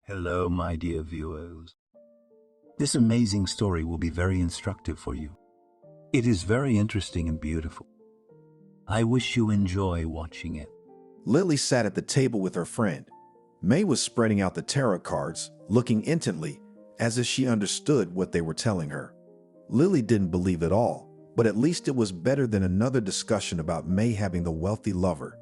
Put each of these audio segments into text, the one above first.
Hello, my dear viewers. This amazing story will be very instructive for you. It is very interesting and beautiful. I wish you enjoy watching it. Lily sat at the table with her friend. May was spreading out the tarot cards, looking intently, as if she understood what they were telling her. Lily didn't believe it all, but at least it was better than another discussion about May having the wealthy lover.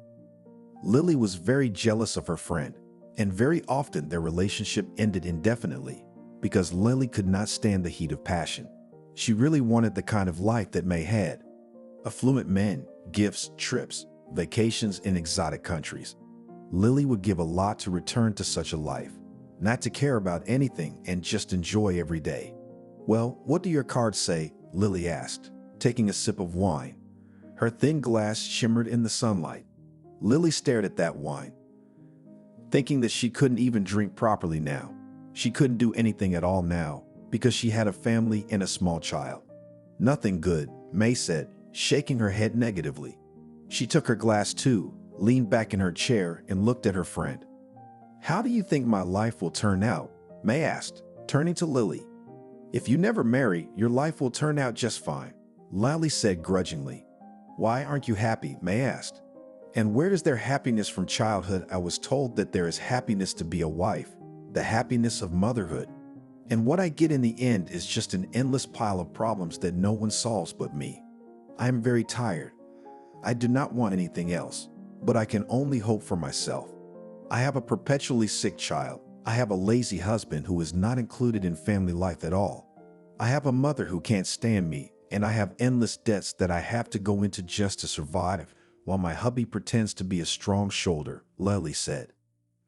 Lily was very jealous of her friend, and very often their relationship ended indefinitely because Lily could not stand the heat of passion. She really wanted the kind of life that May had. Affluent men, gifts, trips, vacations in exotic countries. Lily would give a lot to return to such a life, not to care about anything and just enjoy every day. "Well, what do your cards say?" Lily asked, taking a sip of wine. Her thin glass shimmered in the sunlight. Lily stared at that wine, thinking that she couldn't even drink properly now. She couldn't do anything at all now because she had a family and a small child. "Nothing good," May said, shaking her head negatively. She took her glass too, leaned back in her chair, and looked at her friend. "How do you think my life will turn out?" May asked, turning to Lily. "If you never marry, your life will turn out just fine," Lily said grudgingly. "Why aren't you happy?" May asked. "And where is their happiness from childhood? I was told that there is happiness to be a wife, the happiness of motherhood. And what I get in the end is just an endless pile of problems that no one solves but me. I am very tired. I do not want anything else, but I can only hope for myself. I have a perpetually sick child. I have a lazy husband who is not included in family life at all. I have a mother who can't stand me, and I have endless debts that I have to go into just to survive, while my hubby pretends to be a strong shoulder," Lily said.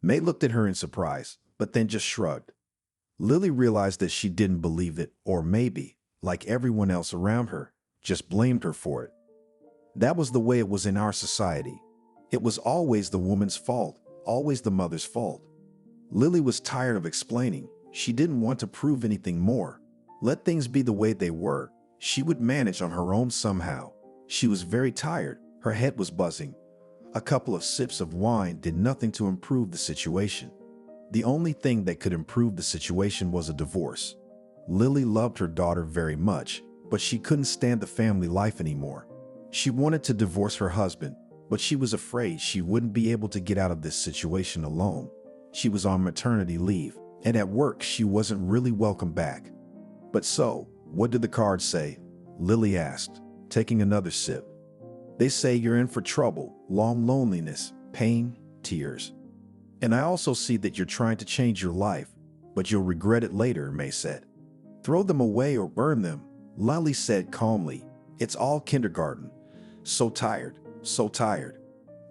May looked at her in surprise, but then just shrugged. Lily realized that she didn't believe it, or maybe, like everyone else around her, just blamed her for it. That was the way it was in our society. It was always the woman's fault, always the mother's fault. Lily was tired of explaining. She didn't want to prove anything more. Let things be the way they were. She would manage on her own somehow. She was very tired. Her head was buzzing. A couple of sips of wine did nothing to improve the situation. The only thing that could improve the situation was a divorce. Lily loved her daughter very much, but she couldn't stand the family life anymore. She wanted to divorce her husband, but she was afraid she wouldn't be able to get out of this situation alone. She was on maternity leave, and at work she wasn't really welcome back. "But so, what did the cards say?" Lily asked, taking another sip. "They say you're in for trouble, long loneliness, pain, tears. And I also see that you're trying to change your life, but you'll regret it later," May said. "Throw them away or burn them," Lily said calmly. "It's all kindergarten. So tired, so tired."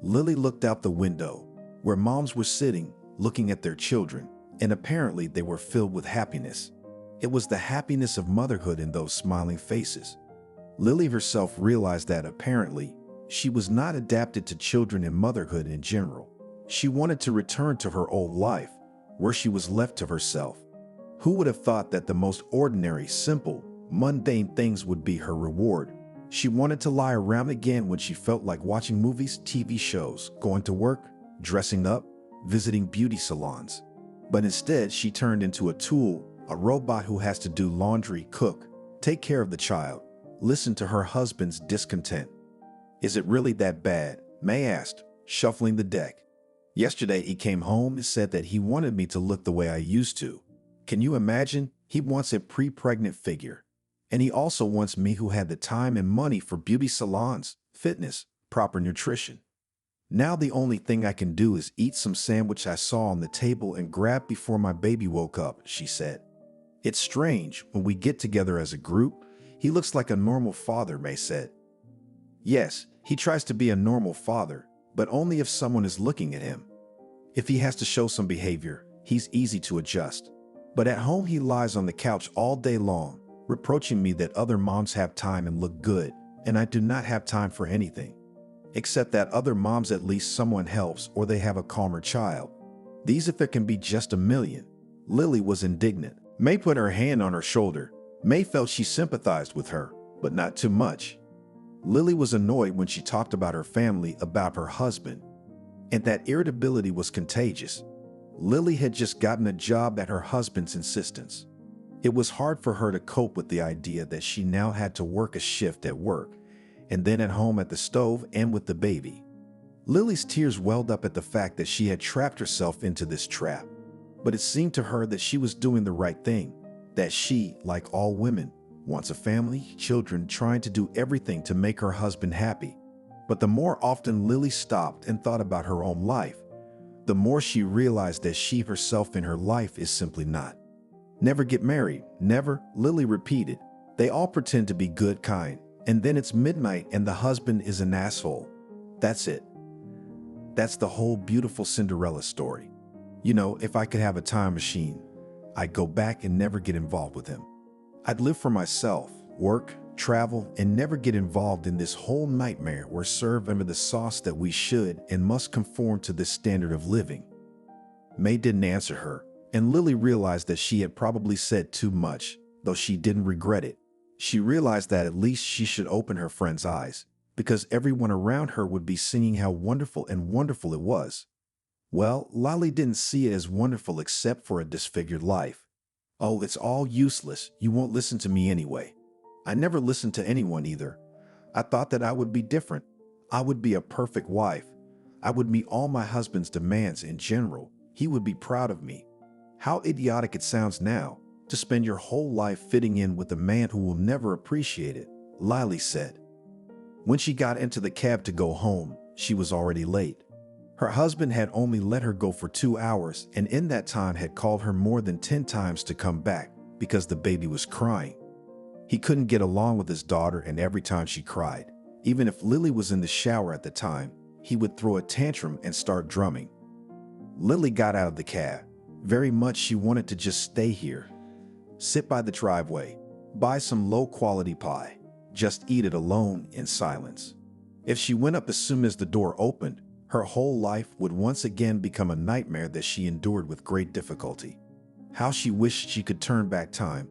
Lily looked out the window, where moms were sitting, looking at their children, and apparently they were filled with happiness. It was the happiness of motherhood in those smiling faces. Lily herself realized that apparently she was not adapted to children and motherhood in general. She wanted to return to her old life, where she was left to herself. Who would have thought that the most ordinary, simple, mundane things would be her reward? She wanted to lie around again when she felt like watching movies, TV shows, going to work, dressing up, visiting beauty salons. But instead, she turned into a tool, a robot who has to do laundry, cook, take care of the child, listen to her husband's discontent. "Is it really that bad?" May asked, shuffling the deck. "Yesterday he came home and said that he wanted me to look the way I used to. Can you imagine? He wants a pre-pregnant figure. And he also wants me who had the time and money for beauty salons, fitness, proper nutrition. Now the only thing I can do is eat some sandwich I saw on the table and grab before my baby woke up," she said. "It's strange, when we get together as a group, he looks like a normal father," May said. "Yes, he tries to be a normal father, but only if someone is looking at him. If he has to show some behavior, he's easy to adjust. But at home he lies on the couch all day long, reproaching me that other moms have time and look good, and I do not have time for anything. Except that other moms at least someone helps or they have a calmer child. These if there can be just a million." Lily was indignant. May put her hand on her shoulder. May felt she sympathized with her, but not too much. Lily was annoyed when she talked about her family, about her husband, and that irritability was contagious. Lily had just gotten a job at her husband's insistence. It was hard for her to cope with the idea that she now had to work a shift at work, and then at home at the stove and with the baby. Lily's tears welled up at the fact that she had trapped herself into this trap. But it seemed to her that she was doing the right thing, that she, like all women, wants a family, children, trying to do everything to make her husband happy. But the more often Lily stopped and thought about her own life, the more she realized that she herself in her life is simply not. Never get married, never, Lily repeated. They all pretend to be good, kind, and then it's midnight and the husband is an asshole. That's it. That's the whole beautiful Cinderella story. You know, if I could have a time machine, I'd go back and never get involved with him. I'd live for myself, work, travel, and never get involved in this whole nightmare we're served under the sauce that we should and must conform to this standard of living. May didn't answer her, and Lily realized that she had probably said too much, though she didn't regret it. She realized that at least she should open her friend's eyes, because everyone around her would be singing how wonderful and wonderful it was. Well, Lily didn't see it as wonderful except for a disfigured life. Oh, it's all useless. You won't listen to me anyway. I never listened to anyone either. I thought that I would be different. I would be a perfect wife. I would meet all my husband's demands in general. He would be proud of me. How idiotic it sounds now, to spend your whole life fitting in with a man who will never appreciate it, Lily said. When she got into the cab to go home, she was already late. Her husband had only let her go for 2 hours, and in that time had called her more than 10 times to come back because the baby was crying. He couldn't get along with his daughter, and every time she cried, even if Lily was in the shower at the time, he would throw a tantrum and start drumming. Lily got out of the cab. Very much she wanted to just stay here, sit by the driveway, buy some low-quality pie, just eat it alone in silence. If she went up as soon as the door opened, her whole life would once again become a nightmare that she endured with great difficulty. How she wished she could turn back time,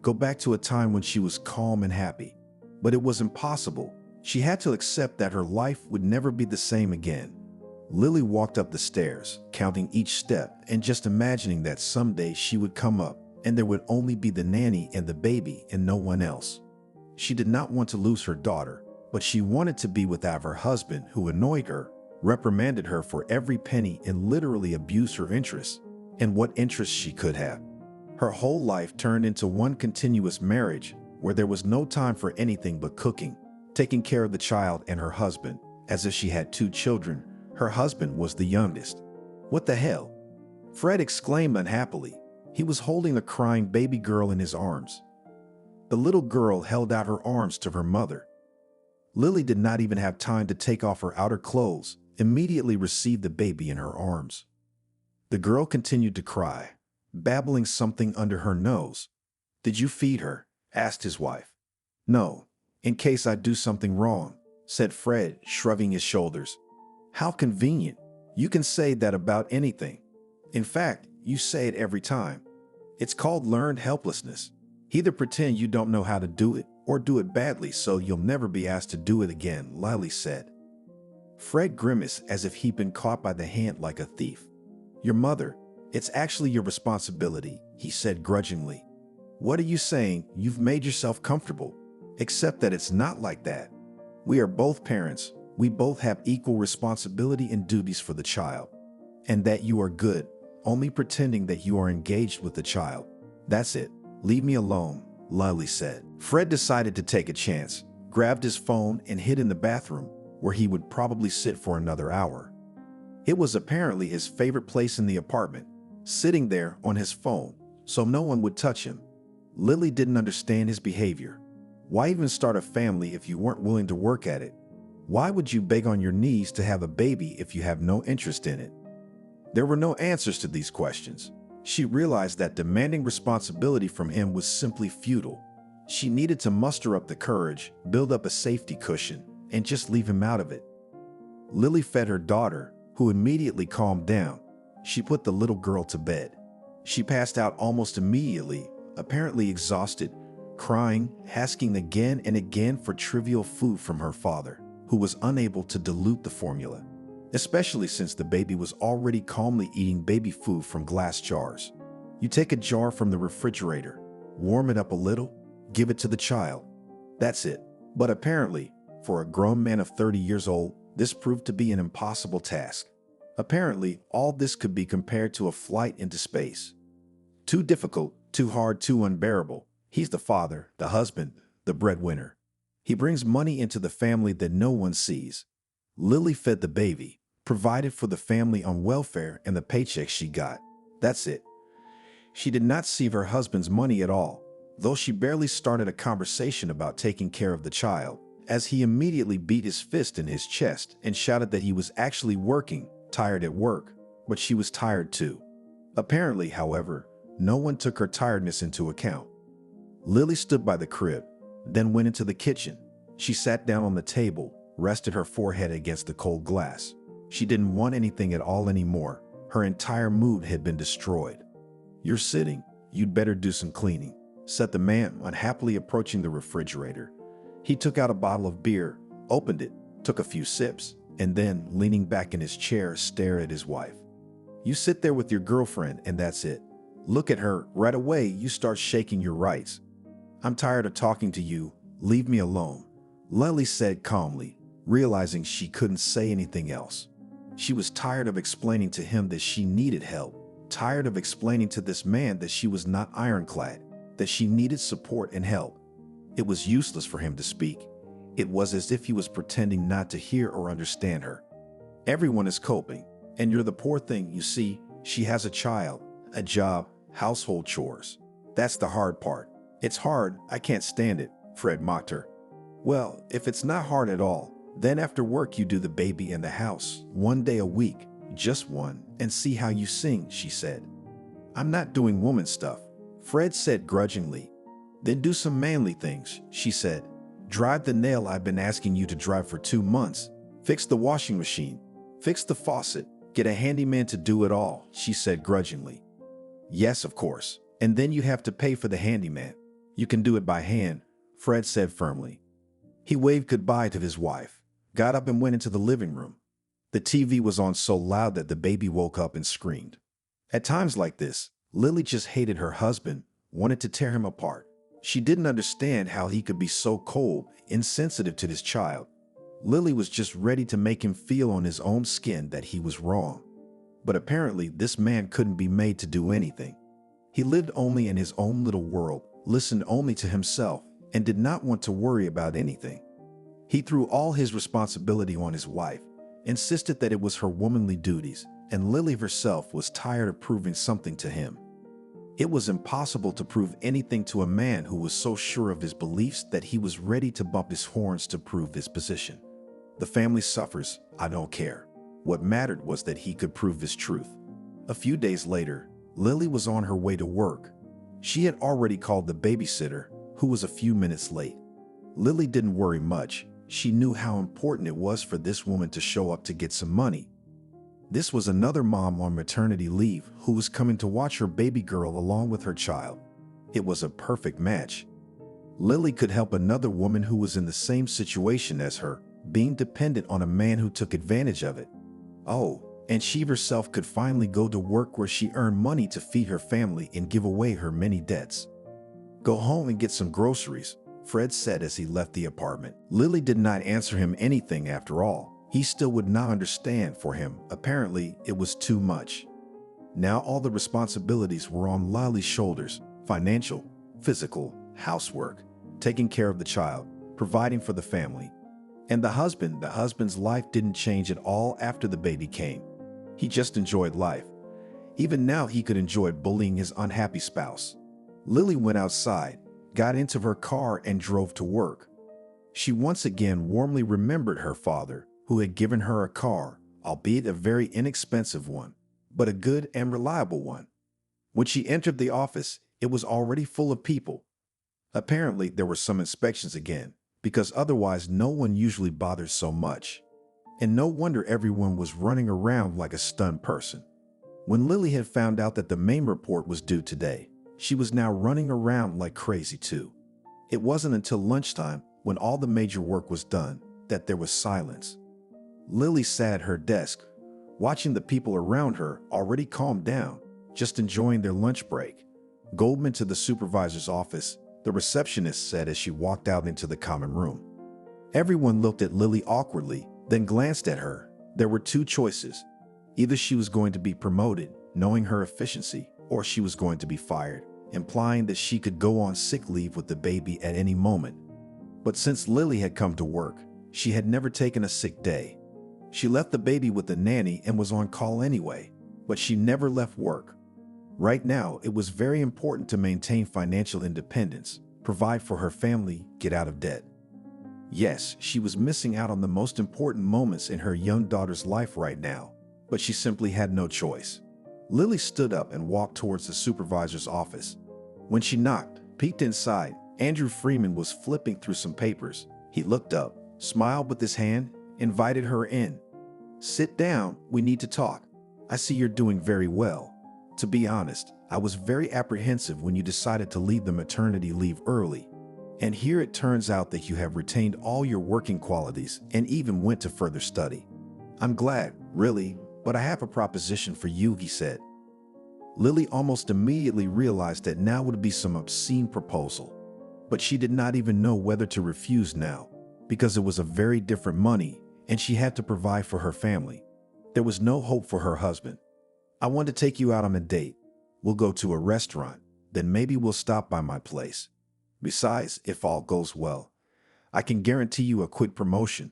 go back to a time when she was calm and happy. But it was impossible. She had to accept that her life would never be the same again. Lily walked up the stairs, counting each step and just imagining that someday she would come up and there would only be the nanny and the baby and no one else. She did not want to lose her daughter, but she wanted to be without her husband, who annoyed her, reprimanded her for every penny, and literally abused her interests, and what interests she could have. Her whole life turned into one continuous marriage where there was no time for anything but cooking, taking care of the child and her husband, as if she had 2 children. Her husband was the youngest. What the hell? Fred exclaimed unhappily. He was holding a crying baby girl in his arms. The little girl held out her arms to her mother. Lily did not even have time to take off her outer clothes, immediately received the baby in her arms. The girl continued to cry, babbling something under her nose. "Did you feed her?" asked his wife. "No, in case I do something wrong," said Fred, shrugging his shoulders. "How convenient. You can say that about anything. In fact, you say it every time. It's called learned helplessness. Either pretend you don't know how to do it or do it badly so you'll never be asked to do it again," Lily said. Fred grimaced as if he'd been caught by the hand like a thief. "Your mother, it's actually your responsibility," he said grudgingly. "What are you saying? You've made yourself comfortable. Except that it's not like that. We are both parents. We both have equal responsibility and duties for the child. And that you are good, only pretending that you are engaged with the child. That's it. Leave me alone," Lily said. Fred decided to take a chance, grabbed his phone and hid in the bathroom, where he would probably sit for another hour. It was apparently his favorite place in the apartment, sitting there on his phone, so no one would touch him. Lily didn't understand his behavior. Why even start a family if you weren't willing to work at it? Why would you beg on your knees to have a baby if you have no interest in it? There were no answers to these questions. She realized that demanding responsibility from him was simply futile. She needed to muster up the courage, build up a safety cushion, and just leave him out of it. Lily fed her daughter, who immediately calmed down. She put the little girl to bed. She passed out almost immediately, apparently exhausted, crying, asking again and again for trivial food from her father, who was unable to dilute the formula. especially since the baby was already calmly eating baby food from glass jars. You take a jar from the refrigerator, warm it up a little, give it to the child. That's it. But apparently, for a grown man of 30 years old, this proved to be an impossible task. Apparently, all this could be compared to a flight into space. Too difficult, too hard, too unbearable. He's the father, the husband, the breadwinner. He brings money into the family that no one sees. Lily fed the baby, provided for the family on welfare and the paycheck she got. That's it. She did not see her husband's money at all, though she barely started a conversation about taking care of the child, as he immediately beat his fist in his chest and shouted that he was actually working, tired at work, but she was tired too. Apparently, however, no one took her tiredness into account. Lily stood by the crib, then went into the kitchen. She sat down on the table, rested her forehead against the cold glass. She didn't want anything at all anymore. Her entire mood had been destroyed. "You're sitting. You'd better do some cleaning," said the man, unhappily approaching the refrigerator. He took out a bottle of beer, opened it, took a few sips, and then, leaning back in his chair, stared at his wife. "You sit there with your girlfriend and that's it. Look at her. Right away, you start shaking your rights. I'm tired of talking to you. Leave me alone," Lily said calmly, realizing she couldn't say anything else. She was tired of explaining to him that she needed help, tired of explaining to this man that she was not ironclad, that she needed support and help. It was useless for him to speak. It was as if he was pretending not to hear or understand her. "Everyone is coping, and you're the poor thing. You see, she has a child, a job, household chores. That's the hard part. It's hard. I can't stand it," Fred mocked her. "Well, if it's not hard at all, then after work you do the baby in the house, 1 day a week, just one, and see how you sing," she said. "I'm not doing woman stuff," Fred said grudgingly. "Then do some manly things," she said. "Drive the nail I've been asking you to drive for 2 months. Fix the washing machine. Fix the faucet. Get a handyman to do it all," she said grudgingly. "Yes, of course. And then you have to pay for the handyman. You can do it by hand," Fred said firmly. He waved goodbye to his wife, got up and went into the living room. The TV was on so loud that the baby woke up and screamed. At times like this, Lily just hated her husband, wanted to tear him apart. She didn't understand how he could be so cold, insensitive to this child. Lily was just ready to make him feel on his own skin that he was wrong. But apparently this man couldn't be made to do anything. He lived only in his own little world, listened only to himself, and did not want to worry about anything. He threw all his responsibility on his wife, insisted that it was her womanly duties, and Lily herself was tired of proving something to him. It was impossible to prove anything to a man who was so sure of his beliefs that he was ready to bump his horns to prove his position. "The family suffers, I don't care." What mattered was that he could prove his truth. A few days later, Lily was on her way to work. She had already called the babysitter, who was a few minutes late. Lily didn't worry much. She knew how important it was for this woman to show up to get some money. This was another mom on maternity leave who was coming to watch her baby girl along with her child. It was a perfect match. Lily could help another woman who was in the same situation as her, being dependent on a man who took advantage of it. Oh, and she herself could finally go to work where she earned money to feed her family and give away her many debts. "Go home and get some groceries," Fred said as he left the apartment. Lily did not answer him anything after all. He still would not understand. For him, apparently, it was too much. Now all the responsibilities were on Lily's shoulders: financial, physical, housework, taking care of the child, providing for the family. And the husband's life didn't change at all after the baby came. He just enjoyed life. Even now he could enjoy bullying his unhappy spouse. Lily went outside, got into her car and drove to work. She once again warmly remembered her father, who had given her a car, albeit a very inexpensive one, but a good and reliable one. When she entered the office, it was already full of people. Apparently there were some inspections again, because otherwise no one usually bothers so much. And no wonder everyone was running around like a stunned person. When Lily had found out that the main report was due today, she was now running around like crazy too. It wasn't until lunchtime, when all the major work was done, that there was silence. Lily sat at her desk, watching the people around her already calm down, just enjoying their lunch break. Goldman to the supervisor's office, the receptionist said as she walked out into the common room. Everyone looked at Lily awkwardly, then glanced at her. There were two choices. Either she was going to be promoted, knowing her efficiency, or she was going to be fired, implying that she could go on sick leave with the baby at any moment. But since Lily had come to work, she had never taken a sick day. She left the baby with the nanny and was on call anyway, but she never left work. Right now, it was very important to maintain financial independence, provide for her family, get out of debt. Yes, she was missing out on the most important moments in her young daughter's life right now, but she simply had no choice. Lily stood up and walked towards the supervisor's office. When she knocked, peeked inside, Andrew Freeman was flipping through some papers. He looked up, smiled with his hand, invited her in. "Sit down, we need to talk. I see you're doing very well. To be honest, I was very apprehensive when you decided to leave the maternity leave early. And here it turns out that you have retained all your working qualities and even went to further study. I'm glad, really, but I have a proposition for you," he said. Lily almost immediately realized that now would be some obscene proposal. But she did not even know whether to refuse now, because it was a very different money and she had to provide for her family. There was no hope for her husband. "I want to take you out on a date. We'll go to a restaurant, then maybe we'll stop by my place. Besides, if all goes well, I can guarantee you a quick promotion."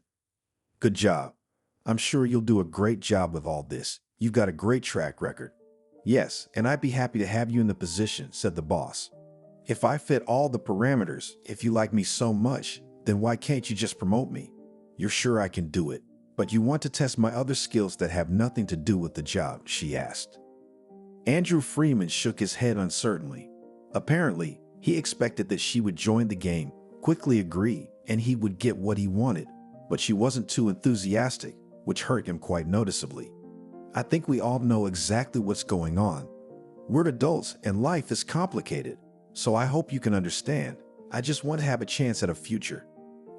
"Good job. I'm sure you'll do a great job with all this. You've got a great track record." "Yes, and I'd be happy to have you in the position," said the boss. "If I fit all the parameters, if you like me so much, then why can't you just promote me? You're sure I can do it, but you want to test my other skills that have nothing to do with the job," she asked. Andrew Freeman shook his head uncertainly. Apparently, he expected that she would join the game, quickly agree, and he would get what he wanted, but she wasn't too enthusiastic, which hurt him quite noticeably. "I think we all know exactly what's going on. We're adults and life is complicated, so I hope you can understand. I just want to have a chance at a future.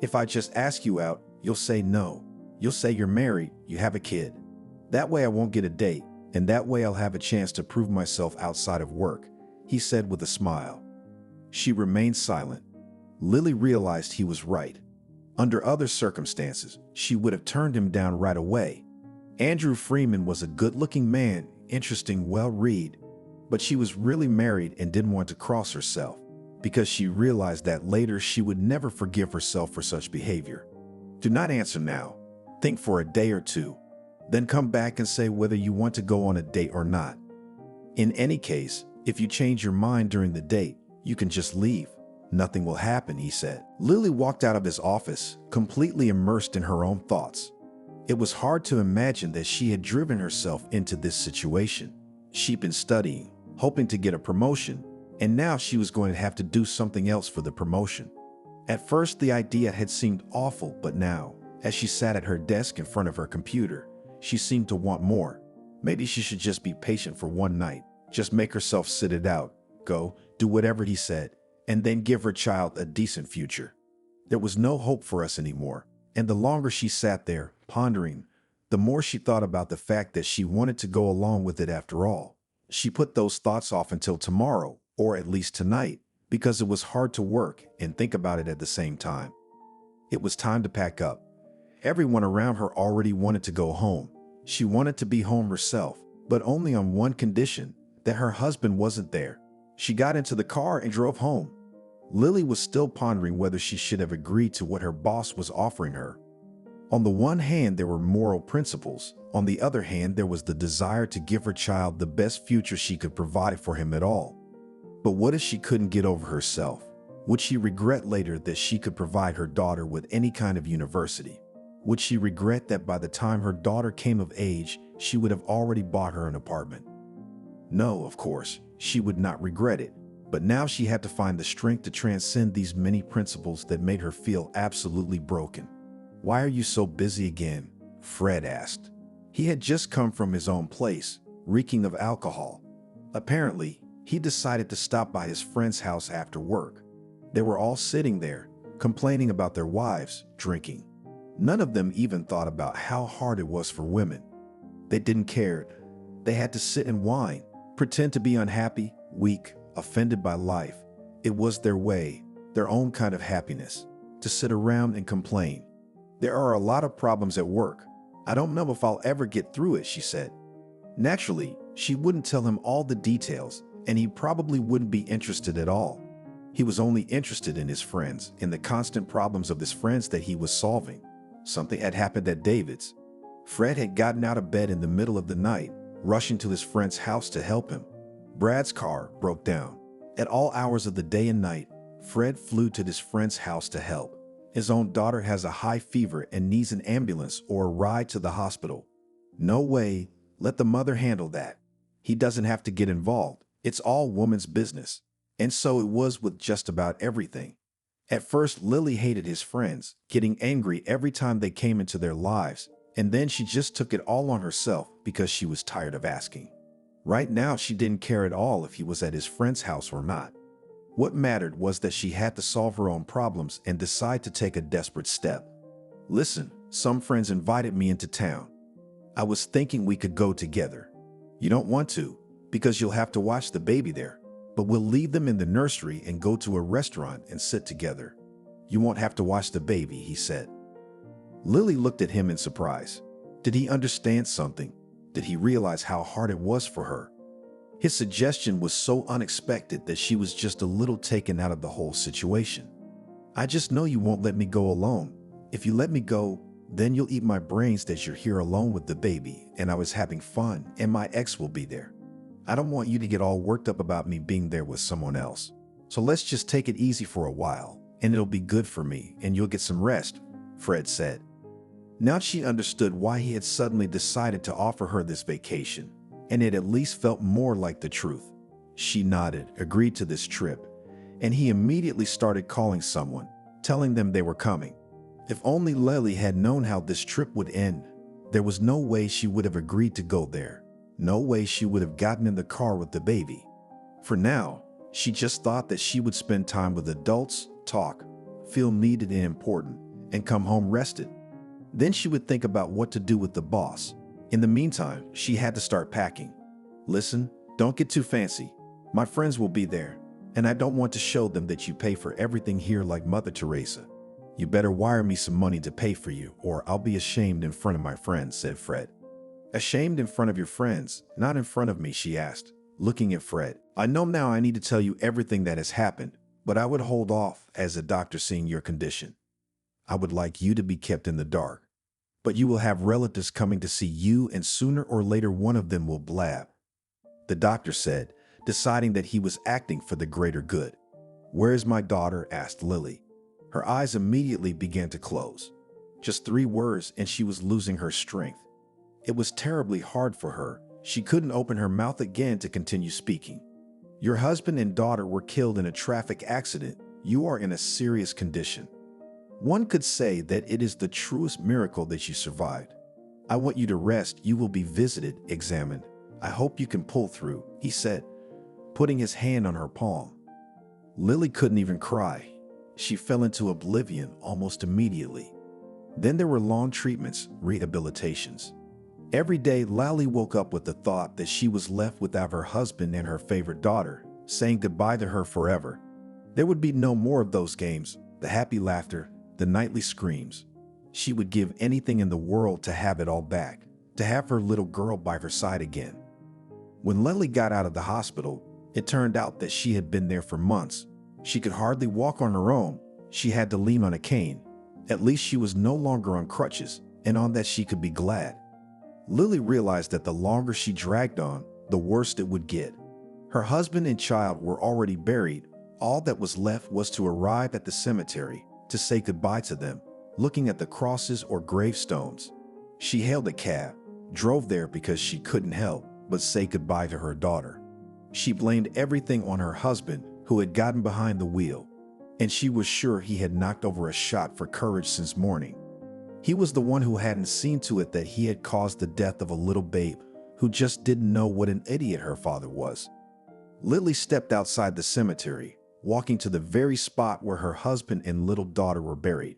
If I just ask you out, you'll say no. You'll say you're married, you have a kid. That way I won't get a date, and that way I'll have a chance to prove myself outside of work," he said with a smile. She remained silent. Lily realized he was right. Under other circumstances, she would have turned him down right away. Andrew Freeman was a good-looking man, interesting, well-read, but she was really married and didn't want to cross herself, because she realized that later she would never forgive herself for such behavior. "Do not answer now. Think for a day or two. Then come back and say whether you want to go on a date or not. In any case, if you change your mind during the date, you can just leave. Nothing will happen," he said. Lily walked out of his office, completely immersed in her own thoughts. It was hard to imagine that she had driven herself into this situation. She'd been studying, hoping to get a promotion, and now she was going to have to do something else for the promotion. At first, the idea had seemed awful, but now, as she sat at her desk in front of her computer, she seemed to want more. Maybe she should just be patient for one night, just make herself sit it out, go, do whatever he said, and then give her child a decent future. There was no hope for us anymore, and the longer she sat there, pondering, the more she thought about the fact that she wanted to go along with it after all. She put those thoughts off until tomorrow, or at least tonight, because it was hard to work and think about it at the same time. It was time to pack up. Everyone around her already wanted to go home. She wanted to be home herself, but only on one condition, that her husband wasn't there. She got into the car and drove home. Lily was still pondering whether she should have agreed to what her boss was offering her. On the one hand, there were moral principles. On the other hand, there was the desire to give her child the best future she could provide for him at all. But what if she couldn't get over herself? Would she regret later that she could provide her daughter with any kind of university? Would she regret that by the time her daughter came of age, she would have already bought her an apartment? No, of course, she would not regret it. But now she had to find the strength to transcend these many principles that made her feel absolutely broken. "Why are you so busy again?" Fred asked. He had just come from his own place, reeking of alcohol. Apparently, he decided to stop by his friend's house after work. They were all sitting there, complaining about their wives, drinking. None of them even thought about how hard it was for women. They didn't care. They had to sit and whine, pretend to be unhappy, weak, offended by life. It was their way, their own kind of happiness, to sit around and complain. There are a lot of problems at work. I don't know if I'll ever get through it, she said. Naturally, she wouldn't tell him all the details, and he probably wouldn't be interested at all. He was only interested in his friends, in the constant problems of his friends that he was solving. Something had happened at David's. Fred had gotten out of bed in the middle of the night, rushing to his friend's house to help him. Brad's car broke down. At all hours of the day and night, Fred flew to his friend's house to help. His own daughter has a high fever and needs an ambulance or a ride to the hospital. No way, let the mother handle that. He doesn't have to get involved. It's all woman's business. And so it was with just about everything. At first, Lily hated his friends, getting angry every time they came into their lives, and then she just took it all on herself because she was tired of asking. Right now, she didn't care at all if he was at his friend's house or not. What mattered was that she had to solve her own problems and decide to take a desperate step. Listen, some friends invited me into town. I was thinking we could go together. You don't want to, because you'll have to watch the baby there. But we'll leave them in the nursery and go to a restaurant and sit together. You won't have to watch the baby, he said. Lily looked at him in surprise. Did he understand something? Did he realize how hard it was for her? His suggestion was so unexpected that she was just a little taken out of the whole situation. I just know you won't let me go alone. If you let me go, then you'll eat my brains that you're here alone with the baby and I was having fun and my ex will be there. I don't want you to get all worked up about me being there with someone else. So let's just take it easy for a while, and it'll be good for me, and you'll get some rest, Fred said. Now she understood why he had suddenly decided to offer her this vacation, and it at least felt more like the truth. She nodded, agreed to this trip, and he immediately started calling someone, telling them they were coming. If only Lily had known how this trip would end, there was no way she would have agreed to go there. No way she would have gotten in the car with the baby. For now, she just thought that she would spend time with adults, talk, feel needed and important, and come home rested. Then she would think about what to do with the boss. In the meantime, she had to start packing. Listen, don't get too fancy. My friends will be there, and I don't want to show them that you pay for everything here like Mother Teresa. You better wire me some money to pay for you, or I'll be ashamed in front of my friends, said Fred. Ashamed in front of your friends, not in front of me, she asked, looking at Fred. I know now I need to tell you everything that has happened, but I would hold off as a doctor seeing your condition. I would like you to be kept in the dark. But you will have relatives coming to see you, and sooner or later one of them will blab. The doctor said, deciding that he was acting for the greater good. Where is my daughter? Asked Lily. Her eyes immediately began to close. Just 3 words and she was losing her strength. It was terribly hard for her. She couldn't open her mouth again to continue speaking. Your husband and daughter were killed in a traffic accident. You are in a serious condition. One could say that it is the truest miracle that you survived. I want you to rest. You will be visited, examined. I hope you can pull through, he said, putting his hand on her palm. Lily couldn't even cry. She fell into oblivion almost immediately. Then there were long treatments, rehabilitations. Every day, Lally woke up with the thought that she was left without her husband and her favorite daughter, saying goodbye to her forever. There would be no more of those games, the happy laughter, the nightly screams. She would give anything in the world to have it all back, to have her little girl by her side again. When Lily got out of the hospital, it turned out that she had been there for months. She could hardly walk on her own. She had to lean on a cane. At least she was no longer on crutches, and on that she could be glad. Lily realized that the longer she dragged on, the worse it would get. Her husband and child were already buried. All that was left was to arrive at the cemetery, to say goodbye to them, looking at the crosses or gravestones. She hailed a cab, drove there because she couldn't help but say goodbye to her daughter. She blamed everything on her husband, who had gotten behind the wheel, and she was sure he had knocked over a shot for courage since morning. He was the one who hadn't seen to it that he had caused the death of a little babe who just didn't know what an idiot her father was. Lily stepped outside the cemetery, walking to the very spot where her husband and little daughter were buried.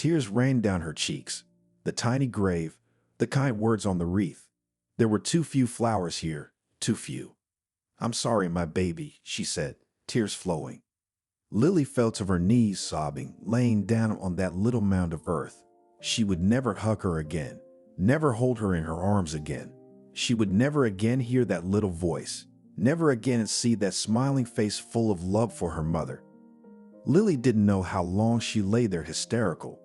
Tears rained down her cheeks. The tiny grave, the kind words on the wreath. There were too few flowers here, too few. "I'm sorry, my baby," she said, tears flowing. Lily fell to her knees, sobbing, laying down on that little mound of earth. She would never hug her again, never hold her in her arms again. She would never again hear that little voice, never again see that smiling face full of love for her mother. Lily didn't know how long she lay there hysterical.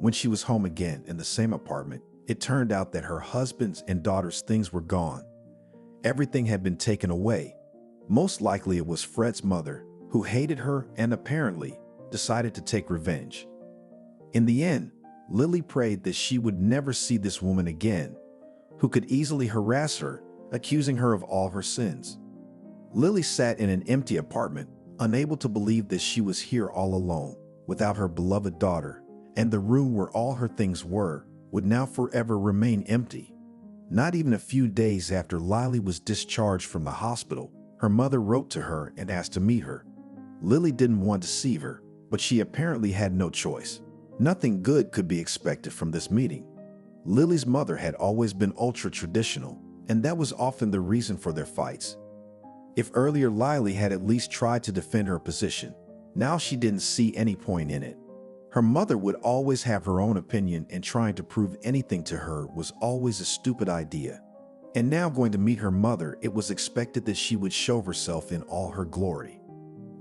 When she was home again in the same apartment, it turned out that her husband's and daughter's things were gone. Everything had been taken away. Most likely it was Fred's mother, who hated her and apparently decided to take revenge. In the end, Lily prayed that she would never see this woman again, who could easily harass her, accusing her of all her sins. Lily sat in an empty apartment, unable to believe that she was here all alone, without her beloved daughter, and the room where all her things were would now forever remain empty. Not even a few days after Lily was discharged from the hospital, her mother wrote to her and asked to meet her. Lily didn't want to see her, but she apparently had no choice. Nothing good could be expected from this meeting. Lily's mother had always been ultra-traditional, and that was often the reason for their fights. If earlier Lily had at least tried to defend her position, now she didn't see any point in it. Her mother would always have her own opinion, and trying to prove anything to her was always a stupid idea. And now going to meet her mother, it was expected that she would show herself in all her glory.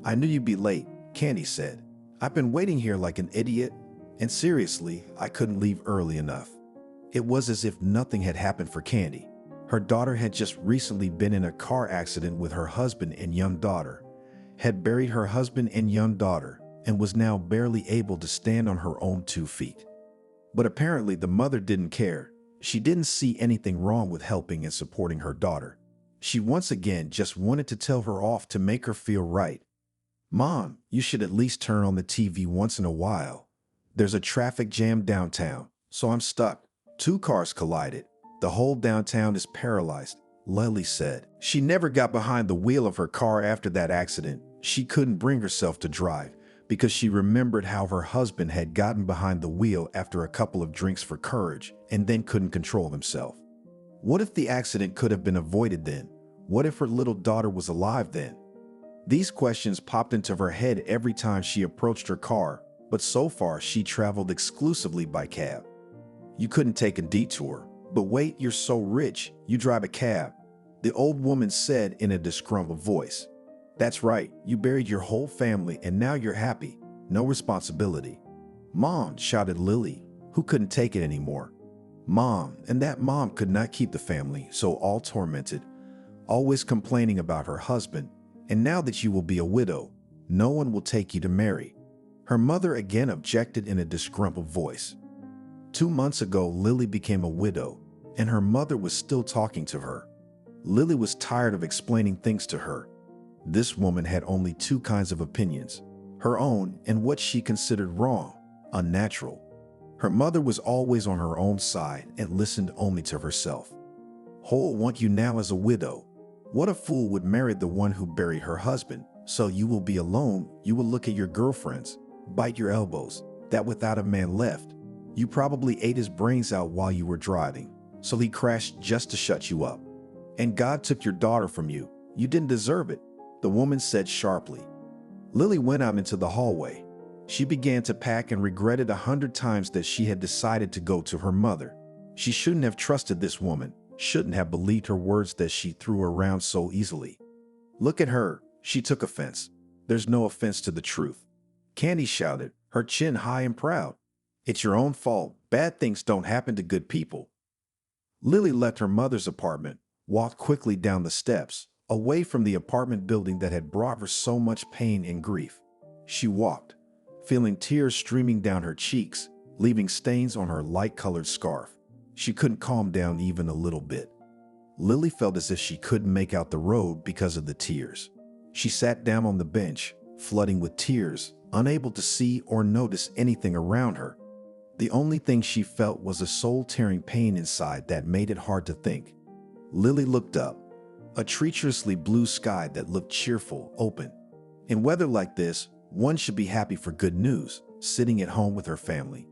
"I knew you'd be late," Candy said. "I've been waiting here like an idiot, and seriously, I couldn't leave early enough." It was as if nothing had happened for Candy. Her daughter had just recently been in a car accident with her husband and young daughter, had buried her husband and young daughter, and was now barely able to stand on her own 2 feet. But apparently the mother didn't care. She didn't see anything wrong with helping and supporting her daughter. She once again just wanted to tell her off to make her feel right. "Mom, you should at least turn on the TV once in a while. There's a traffic jam downtown, so I'm stuck. 2 cars collided. The whole downtown is paralyzed," Lily said. She never got behind the wheel of her car after that accident. She couldn't bring herself to drive because she remembered how her husband had gotten behind the wheel after a couple of drinks for courage and then couldn't control himself. What if the accident could have been avoided then? What if her little daughter was alive then? These questions popped into her head every time she approached her car, but so far she traveled exclusively by cab. "You couldn't take a detour. But wait, you're so rich, you drive a cab," the old woman said in a disgruntled voice. "That's right, you buried your whole family and now you're happy. No responsibility." "Mom," shouted Lily, who couldn't take it anymore. Mom, and that mom could not keep the family, so all tormented, always complaining about her husband, and now that you will be a widow, no one will take you to marry. Her mother again objected in a disgruntled voice. 2 months ago, Lily became a widow, and her mother was still talking to her. Lily was tired of explaining things to her. This woman had only 2 kinds of opinions, her own and what she considered wrong, unnatural. Her mother was always on her own side and listened only to herself. "Who'll want you now as a widow? What a fool would marry the one who buried her husband? So you will be alone, you will look at your girlfriends, bite your elbows, that without a man left. You probably ate his brains out while you were driving, so he crashed just to shut you up. And God took your daughter from you. You didn't deserve it," the woman said sharply. Lily went out into the hallway. She began to pack and regretted 100 times that she had decided to go to her mother. She shouldn't have trusted this woman, shouldn't have believed her words that she threw around so easily. "Look at her," she took offense. "There's no offense to the truth," Candy shouted, her chin high and proud. "It's your own fault. Bad things don't happen to good people." Lily left her mother's apartment, walked quickly down the steps, away from the apartment building that had brought her so much pain and grief. She walked, feeling tears streaming down her cheeks, leaving stains on her light-colored scarf. She couldn't calm down even a little bit. Lily felt as if she couldn't make out the road because of the tears. She sat down on the bench, flooding with tears, unable to see or notice anything around her. The only thing she felt was a soul-tearing pain inside that made it hard to think. Lily looked up, a treacherously blue sky that looked cheerful, open. In weather like this, one should be happy for good news, sitting at home with her family.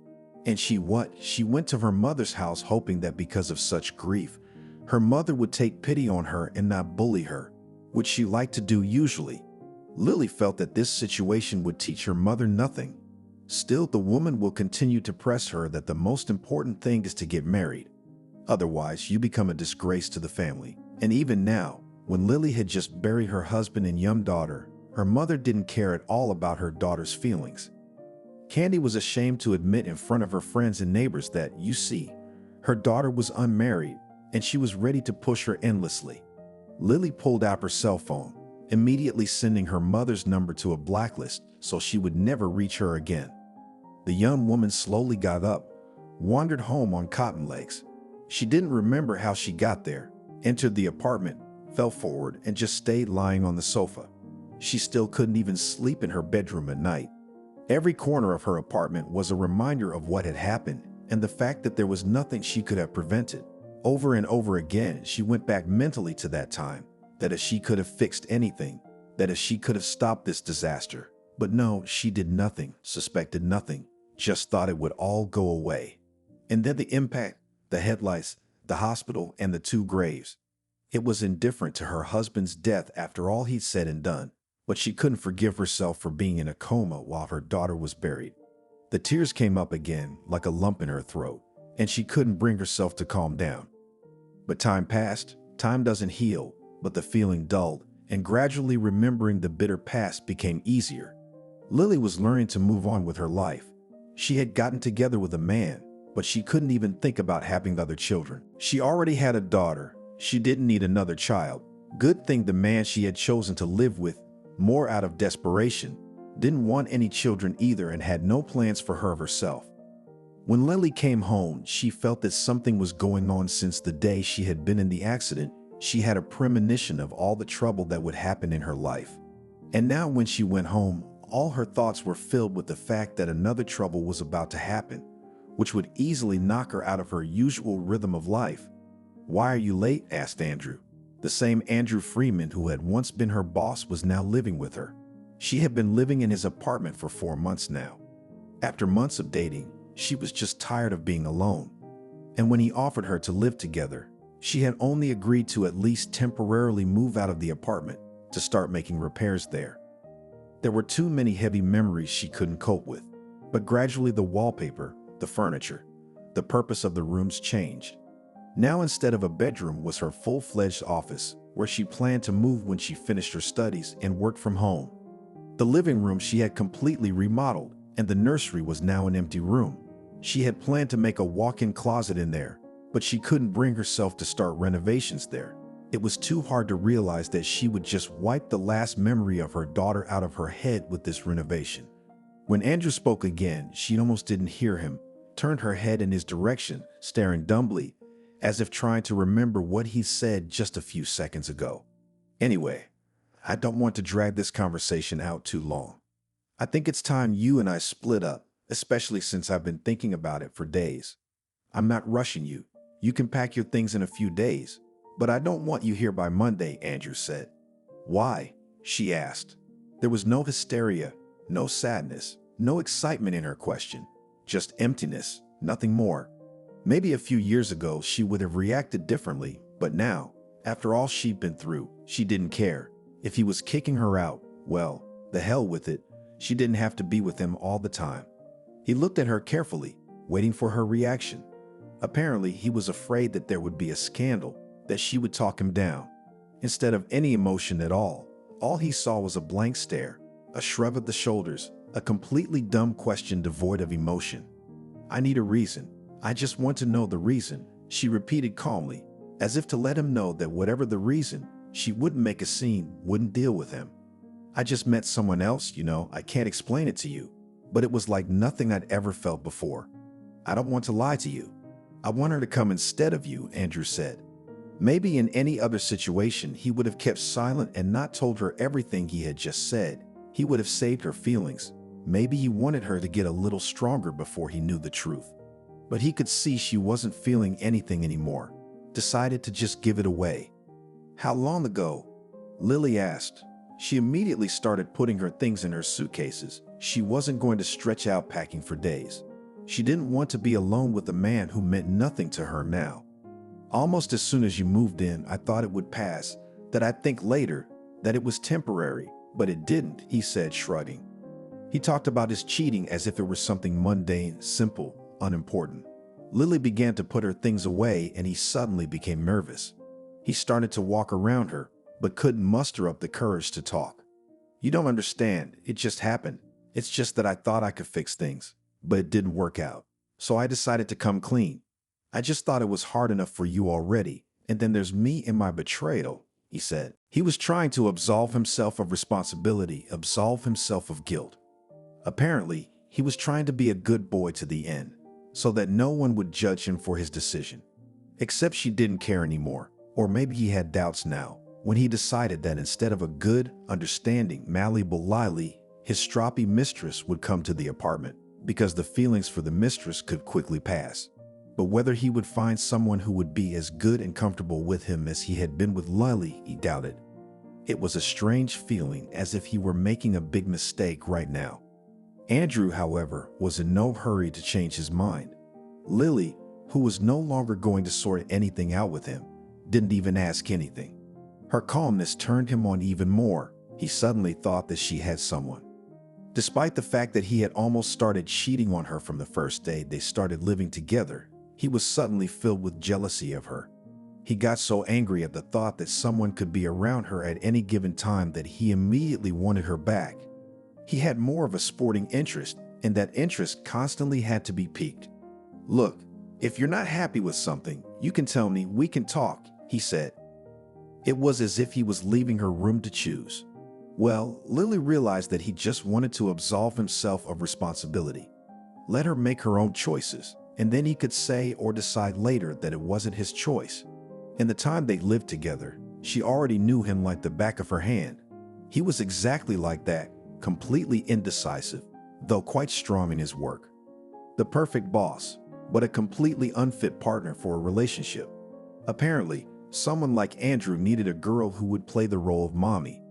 And she went to her mother's house hoping that because of such grief, her mother would take pity on her and not bully her, which she liked to do usually. Lily felt that this situation would teach her mother nothing. Still, the woman will continue to press her that the most important thing is to get married. Otherwise, you become a disgrace to the family. And even now, when Lily had just buried her husband and young daughter, her mother didn't care at all about her daughter's feelings. Candy was ashamed to admit in front of her friends and neighbors that, you see, her daughter was unmarried and she was ready to push her endlessly. Lily pulled out her cell phone, immediately sending her mother's number to a blacklist so she would never reach her again. The young woman slowly got up, wandered home on cotton legs. She didn't remember how she got there, entered the apartment, fell forward, and just stayed lying on the sofa. She still couldn't even sleep in her bedroom at night. Every corner of her apartment was a reminder of what had happened and the fact that there was nothing she could have prevented. Over and over again, she went back mentally to that time, that if she could have fixed anything, that if she could have stopped this disaster. But no, she did nothing, suspected nothing, just thought it would all go away. And then the impact, the headlights, the hospital, and the 2 graves. It was indifferent to her husband's death after all he'd said and done, but she couldn't forgive herself for being in a coma while her daughter was buried. The tears came up again like a lump in her throat, and she couldn't bring herself to calm down. But time passed. Time doesn't heal, but the feeling dulled, and gradually remembering the bitter past became easier. Lily was learning to move on with her life. She had gotten together with a man, but she couldn't even think about having other children. She already had a daughter. She didn't need another child. Good thing the man she had chosen to live with, more out of desperation, didn't want any children either and had no plans for her herself. When Lily came home, she felt that something was going on since the day she had been in the accident. She had a premonition of all the trouble that would happen in her life. And now when she went home, all her thoughts were filled with the fact that another trouble was about to happen, which would easily knock her out of her usual rhythm of life. "Why are you late?" asked Andrew. The same Andrew Freeman who had once been her boss was now living with her. She had been living in his apartment for 4 months now. After months of dating, she was just tired of being alone. And when he offered her to live together, she had only agreed to at least temporarily move out of the apartment to start making repairs there. There were too many heavy memories she couldn't cope with. But gradually the wallpaper, the furniture, the purpose of the rooms changed. Now instead of a bedroom was her full-fledged office, where she planned to move when she finished her studies and worked from home. The living room she had completely remodeled, and the nursery was now an empty room. She had planned to make a walk-in closet in there, but she couldn't bring herself to start renovations there. It was too hard to realize that she would just wipe the last memory of her daughter out of her head with this renovation. When Andrew spoke again, she almost didn't hear him, turned her head in his direction, staring dumbly, as if trying to remember what he said just a few seconds ago. "Anyway, I don't want to drag this conversation out too long. I think it's time you and I split up, especially since I've been thinking about it for days. I'm not rushing you. You can pack your things in a few days, but I don't want you here by Monday," Andrew said. "Why?" she asked. There was no hysteria, no sadness, no excitement in her question, just emptiness, nothing more. Maybe a few years ago she would have reacted differently, but now, after all she'd been through, she didn't care. If he was kicking her out, well, the hell with it. She didn't have to be with him all the time. He looked at her carefully, waiting for her reaction. Apparently, he was afraid that there would be a scandal, that she would talk him down. Instead of any emotion at all he saw was a blank stare, a shrug of the shoulders, a completely dumb question devoid of emotion. "I need a reason. I just want to know the reason," she repeated calmly, as if to let him know that whatever the reason, she wouldn't make a scene, wouldn't deal with him. "I just met someone else, I can't explain it to you, but it was like nothing I'd ever felt before. I don't want to lie to you. I want her to come instead of you," Andrew said. Maybe in any other situation, he would have kept silent and not told her everything he had just said. He would have saved her feelings. Maybe he wanted her to get a little stronger before he knew the truth. But he could see she wasn't feeling anything anymore. Decided to just give it away. "How long ago?" Lily asked. She immediately started putting her things in her suitcases. She wasn't going to stretch out packing for days. She didn't want to be alone with a man who meant nothing to her now. Almost as soon as you moved in, I thought it would pass, that I'd think later, that it was temporary, but it didn't, he said, shrugging. He talked about his cheating as if it were something mundane, simple, unimportant. Lily began to put her things away and he suddenly became nervous. He started to walk around her, but couldn't muster up the courage to talk. You don't understand, it just happened. It's just that I thought I could fix things, but it didn't work out. So I decided to come clean. I just thought it was hard enough for you already, and then there's me and my betrayal, he said. He was trying to absolve himself of responsibility, absolve himself of guilt. Apparently, he was trying to be a good boy to the end, so that no one would judge him for his decision. Except she didn't care anymore, or maybe he had doubts now, when he decided that instead of a good, understanding, malleable Lily, his stroppy mistress would come to the apartment, because the feelings for the mistress could quickly pass. But whether he would find someone who would be as good and comfortable with him as he had been with Lily, he doubted. It was a strange feeling, as if he were making a big mistake right now. Andrew, however, was in no hurry to change his mind. Lily, who was no longer going to sort anything out with him, didn't even ask anything. Her calmness turned him on even more. He suddenly thought that she had someone. Despite the fact that he had almost started cheating on her from the first day they started living together, he was suddenly filled with jealousy of her. He got so angry at the thought that someone could be around her at any given time that he immediately wanted her back. He had more of a sporting interest, and that interest constantly had to be piqued. Look, if you're not happy with something, you can tell me, we can talk, he said. It was as if he was leaving her room to choose. Well, Lily realized that he just wanted to absolve himself of responsibility. Let her make her own choices, and then he could say or decide later that it wasn't his choice. In the time they lived together, she already knew him like the back of her hand. He was exactly like that, completely indecisive, though quite strong in his work. The perfect boss, but a completely unfit partner for a relationship. Apparently, someone like Andrew needed a girl who would play the role of mommy.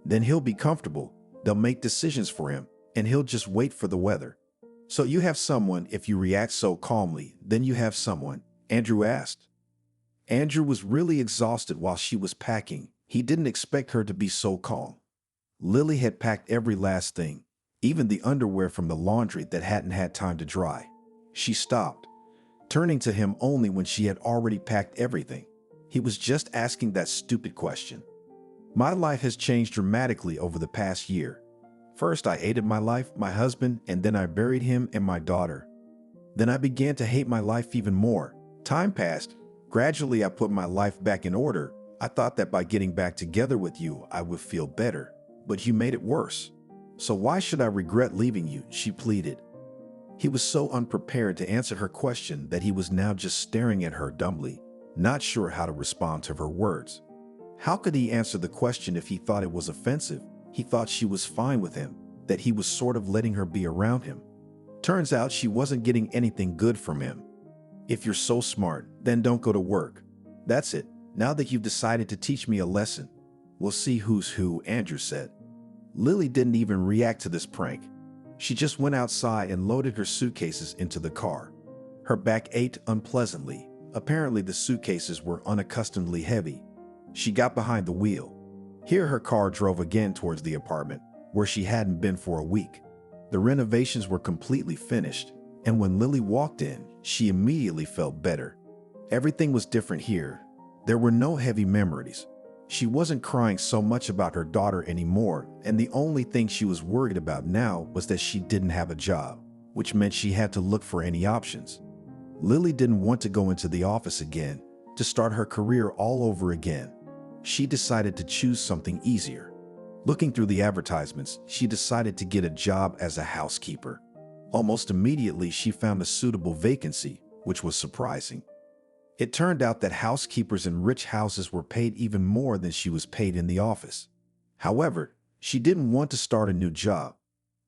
Then he'll be comfortable, they'll make decisions for him, and he'll just wait for the weather. So you have someone. If you react so calmly, then you have someone, Andrew asked. Andrew was really exhausted while she was packing. He didn't expect her to be so calm. Lily had packed every last thing, even the underwear from the laundry that hadn't had time to dry. She stopped, turning to him only when she had already packed everything. He was just asking that stupid question. My life has changed dramatically over the past year. First, I hated my life, my husband, and then I buried him and my daughter. Then I began to hate my life even more. Time passed. Gradually, I put my life back in order. I thought that by getting back together with you, I would feel better. But you made it worse. So why should I regret leaving you? She pleaded. He was so unprepared to answer her question that he was now just staring at her dumbly, not sure how to respond to her words. How could he answer the question if he thought it was offensive? He thought she was fine with him, that he was sort of letting her be around him. Turns out she wasn't getting anything good from him. If you're so smart, then don't go to work. That's it. Now that you've decided to teach me a lesson, we'll see who's who, Andrew said. Lily didn't even react to this prank. She just went outside and loaded her suitcases into the car. Her back ached unpleasantly. Apparently the suitcases were unaccustomedly heavy. She got behind the wheel. Here her car drove again towards the apartment, where she hadn't been for a week. The renovations were completely finished, and when Lily walked in, she immediately felt better. Everything was different here. There were no heavy memories. She wasn't crying so much about her daughter anymore, and the only thing she was worried about now was that she didn't have a job, which meant she had to look for any options. Lily didn't want to go into the office again, to start her career all over again. She decided to choose something easier. Looking through the advertisements, she decided to get a job as a housekeeper. Almost immediately, she found a suitable vacancy, which was surprising. It turned out that housekeepers in rich houses were paid even more than she was paid in the office. However, she didn't want to start a new job.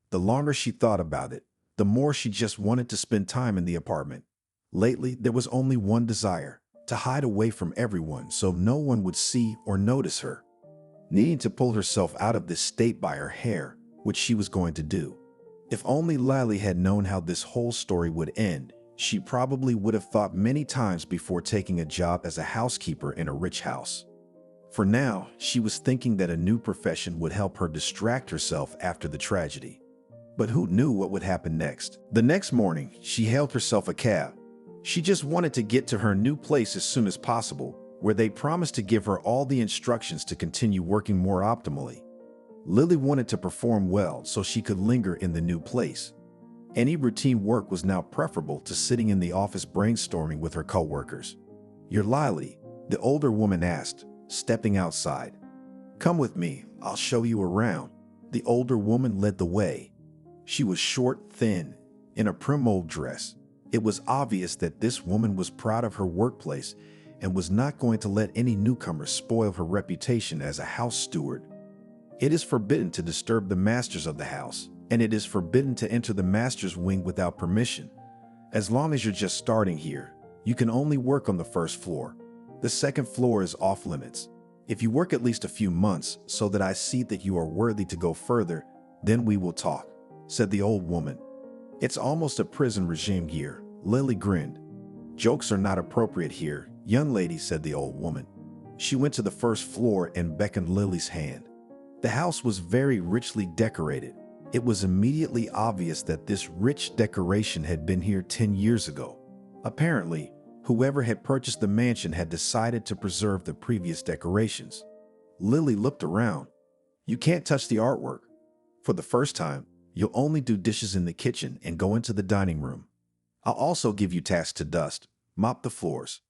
The longer she thought about it, the more she just wanted to spend time in the apartment. Lately, there was only one desire: to hide away from everyone so no one would see or notice her. Needing to pull herself out of this state by her hair, which she was going to do. If only Lily had known how this whole story would end, she probably would have thought many times before taking a job as a housekeeper in a rich house. For now, she was thinking that a new profession would help her distract herself after the tragedy. But who knew what would happen next? The next morning, she hailed herself a cab. She just wanted to get to her new place as soon as possible, where they promised to give her all the instructions to continue working more optimally. Lily wanted to perform well so she could linger in the new place. Any routine work was now preferable to sitting in the office brainstorming with her coworkers. "You're Lily," the older woman asked, stepping outside. "Come with me, I'll show you around." The older woman led the way. She was short, thin, in a prim old dress. It was obvious that this woman was proud of her workplace and was not going to let any newcomer spoil her reputation as a house steward. It is forbidden to disturb the masters of the house, and it is forbidden to enter the master's wing without permission. As long as you're just starting here, you can only work on the first floor. The second floor is off limits. If you work at least a few months so that I see that you are worthy to go further, then we will talk, said the old woman. It's almost a prison regime here, Lily grinned. Jokes are not appropriate here, young lady, said the old woman. She went to the first floor and beckoned Lily's hand. The house was very richly decorated. It was immediately obvious that this rich decoration had been here 10 years ago. Apparently, whoever had purchased the mansion had decided to preserve the previous decorations. Lily looked around. You can't touch the artwork. For the first time, you'll only do dishes in the kitchen and go into the dining room. I'll also give you tasks to dust, mop the floors.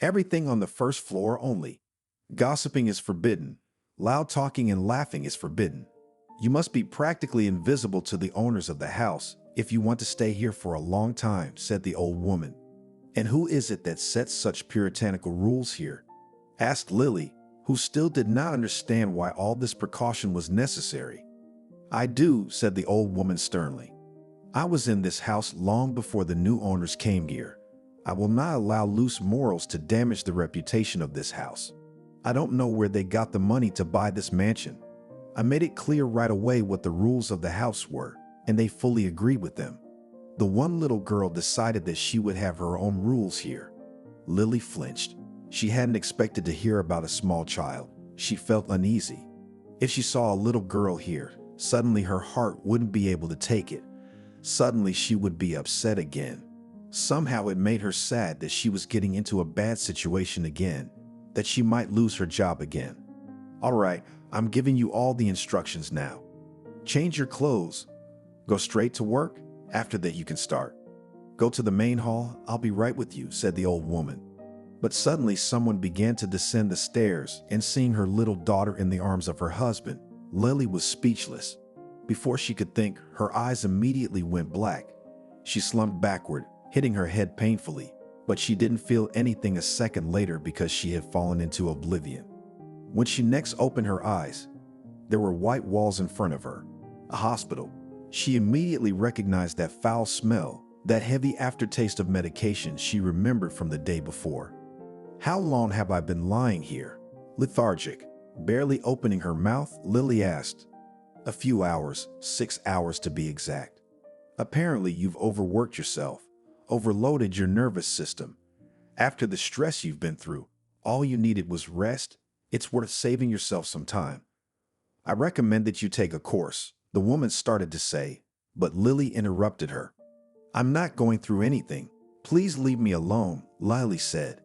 Everything on the first floor only. Gossiping is forbidden. Loud talking and laughing is forbidden. You must be practically invisible to the owners of the house if you want to stay here for a long time, said the old woman. And who is it that sets such puritanical rules here? Asked Lily, who still did not understand why all this precaution was necessary. I do, said the old woman sternly. I was in this house long before the new owners came here. I will not allow loose morals to damage the reputation of this house. I don't know where they got the money to buy this mansion. I made it clear right away what the rules of the house were, and they fully agreed with them. The one little girl decided that she would have her own rules here. Lily flinched. She hadn't expected to hear about a small child. She felt uneasy. If she saw a little girl here, suddenly her heart wouldn't be able to take it. Suddenly she would be upset again. Somehow it made her sad that she was getting into a bad situation again, that she might lose her job again. All right, I'm giving you all the instructions now. Change your clothes. Go straight to work. After that, you can start. Go to the main hall. I'll be right with you, said the old woman. But suddenly someone began to descend the stairs, and seeing her little daughter in the arms of her husband, Lily was speechless. Before she could think, her eyes immediately went black. She slumped backward, hitting her head painfully, but she didn't feel anything a second later because she had fallen into oblivion. When she next opened her eyes, there were white walls in front of her. A hospital. She immediately recognized that foul smell, that heavy aftertaste of medication she remembered from the day before. How long have I been lying here? Lethargic, barely opening her mouth, Lily asked. A few hours, 6 hours to be exact. Apparently you've overworked yourself, overloaded your nervous system. After the stress you've been through, all you needed was rest. It's worth saving yourself some time. I recommend that you take a course, the woman started to say, but Lily interrupted her. I'm not going through anything. Please leave me alone, Lily said.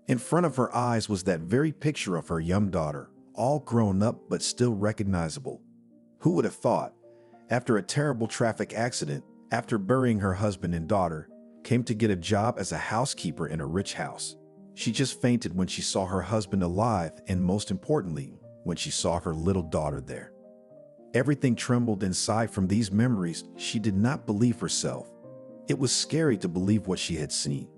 In front of her eyes was that very picture of her young daughter, all grown up but still recognizable. Who would have thought, after a terrible traffic accident, after burying her husband and daughter, came to get a job as a housekeeper in a rich house. She just fainted when she saw her husband alive, and most importantly, when she saw her little daughter there. Everything trembled inside from these memories. She did not believe herself. It was scary to believe what she had seen.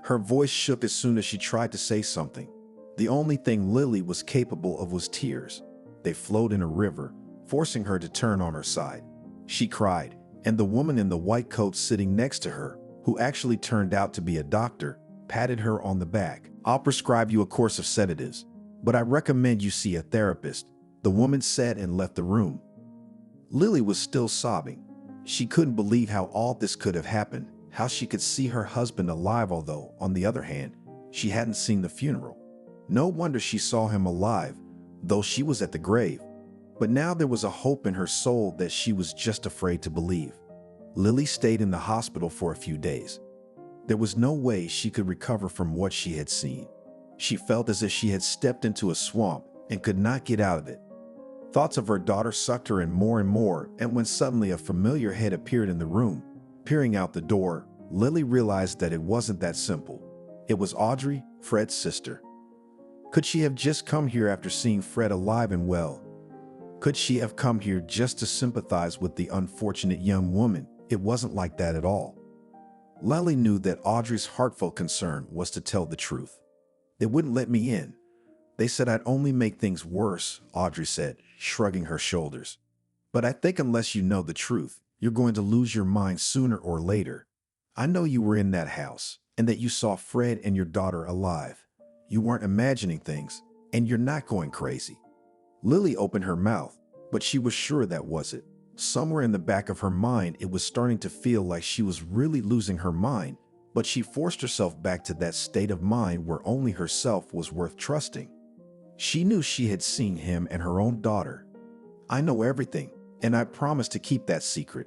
Her voice shook as soon as she tried to say something. The only thing Lily was capable of was tears. They flowed in a river, forcing her to turn on her side. She cried, and the woman in the white coat sitting next to her, who actually turned out to be a doctor, patted her on the back. I'll prescribe you a course of sedatives, but I recommend you see a therapist, the woman said and left the room. Lily was still sobbing. She couldn't believe how all this could have happened, how she could see her husband alive, although, on the other hand, she hadn't seen the funeral. No wonder she saw him alive, though she was at the grave. But now there was a hope in her soul that she was just afraid to believe. Lily stayed in the hospital for a few days. There was no way she could recover from what she had seen. She felt as if she had stepped into a swamp and could not get out of it. Thoughts of her daughter sucked her in more and more, and when suddenly a familiar head appeared in the room, peering out the door, Lily realized that it wasn't that simple. It was Audrey, Fred's sister. Could she have just come here after seeing Fred alive and well? Could she have come here just to sympathize with the unfortunate young woman? It wasn't like that at all. Lily knew that Audrey's heartfelt concern was to tell the truth. They wouldn't let me in. They said I'd only make things worse, Audrey said, shrugging her shoulders. But I think unless you know the truth, you're going to lose your mind sooner or later. I know you were in that house and that you saw Fred and your daughter alive. You weren't imagining things, and you're not going crazy. Lily opened her mouth, but she was sure that was it. Somewhere in the back of her mind, it was starting to feel like she was really losing her mind, but she forced herself back to that state of mind where only herself was worth trusting. She knew she had seen him and her own daughter. I know everything, and I promised to keep that secret.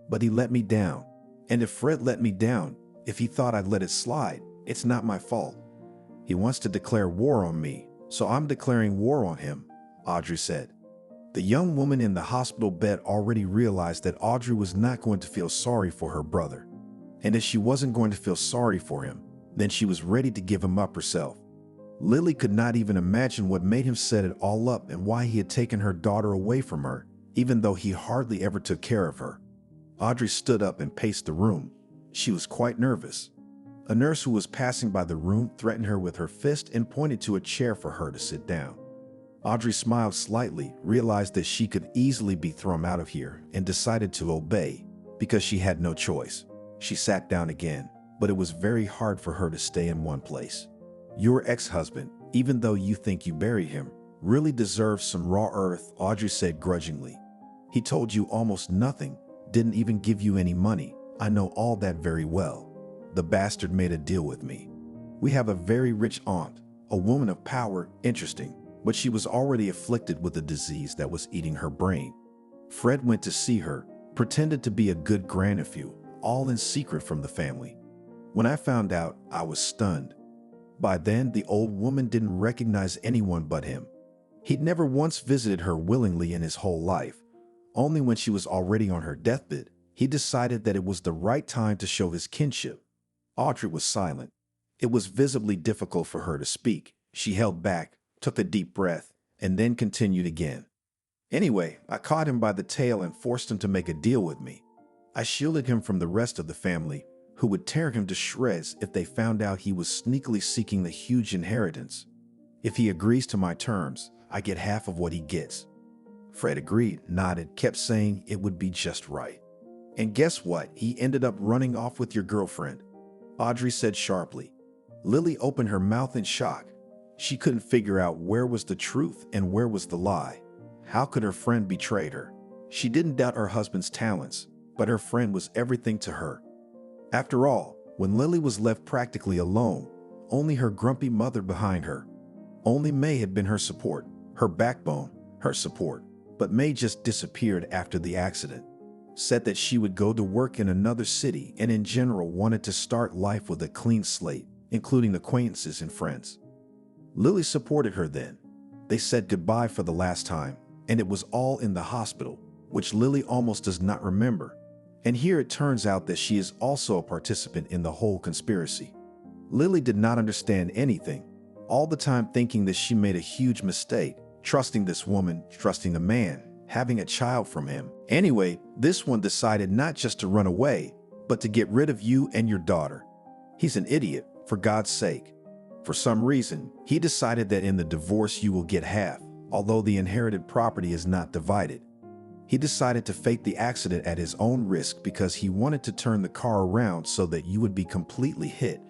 But he let me down. And if Fred let me down, if he thought I'd let it slide, it's not my fault. He wants to declare war on me, so I'm declaring war on him, Audrey said. The young woman in the hospital bed already realized that Audrey was not going to feel sorry for her brother. And if she wasn't going to feel sorry for him, then she was ready to give him up herself. Lily could not even imagine what made him set it all up and why he had taken her daughter away from her, even though he hardly ever took care of her. Audrey stood up and paced the room. She was quite nervous. A nurse who was passing by the room threatened her with her fist and pointed to a chair for her to sit down. Audrey smiled slightly, realized that she could easily be thrown out of here, and decided to obey, because she had no choice. She sat down again, but it was very hard for her to stay in one place. Your ex-husband, even though you think you bury him, really deserves some raw earth, Audrey said grudgingly. He told you almost nothing, didn't even give you any money. I know all that very well. The bastard made a deal with me. We have a very rich aunt, a woman of power, interesting, but she was already afflicted with a disease that was eating her brain. Fred went to see her, pretended to be a good grandnephew, all in secret from the family. When I found out, I was stunned. By then, the old woman didn't recognize anyone but him. He'd never once visited her willingly in his whole life. Only when she was already on her deathbed, he decided that it was the right time to show his kinship. Audrey was silent. It was visibly difficult for her to speak. She held back, took a deep breath, and then continued again. Anyway, I caught him by the tail and forced him to make a deal with me. I shielded him from the rest of the family, who would tear him to shreds if they found out he was sneakily seeking the huge inheritance. If he agrees to my terms, I get half of what he gets. Fred agreed, nodded, kept saying it would be just right. And guess what? He ended up running off with your girlfriend, Audrey said sharply. Lily opened her mouth in shock. She couldn't figure out where was the truth and where was the lie. How could her friend betray her? She didn't doubt her husband's talents, but her friend was everything to her. After all, when Lily was left practically alone, only her grumpy mother behind her. Only May had been her support, her backbone, her support. But May just disappeared after the accident. Said that she would go to work in another city and in general wanted to start life with a clean slate, including acquaintances and friends. Lily supported her then. They said goodbye for the last time, and it was all in the hospital, which Lily almost does not remember. And here it turns out that she is also a participant in the whole conspiracy. Lily did not understand anything, all the time thinking that she made a huge mistake, trusting this woman, trusting the man, having a child from him. Anyway, this one decided not just to run away, but to get rid of you and your daughter. He's an idiot, for God's sake. For some reason, he decided that in the divorce you will get half, although the inherited property is not divided. He decided to fake the accident at his own risk because he wanted to turn the car around so that you would be completely hit,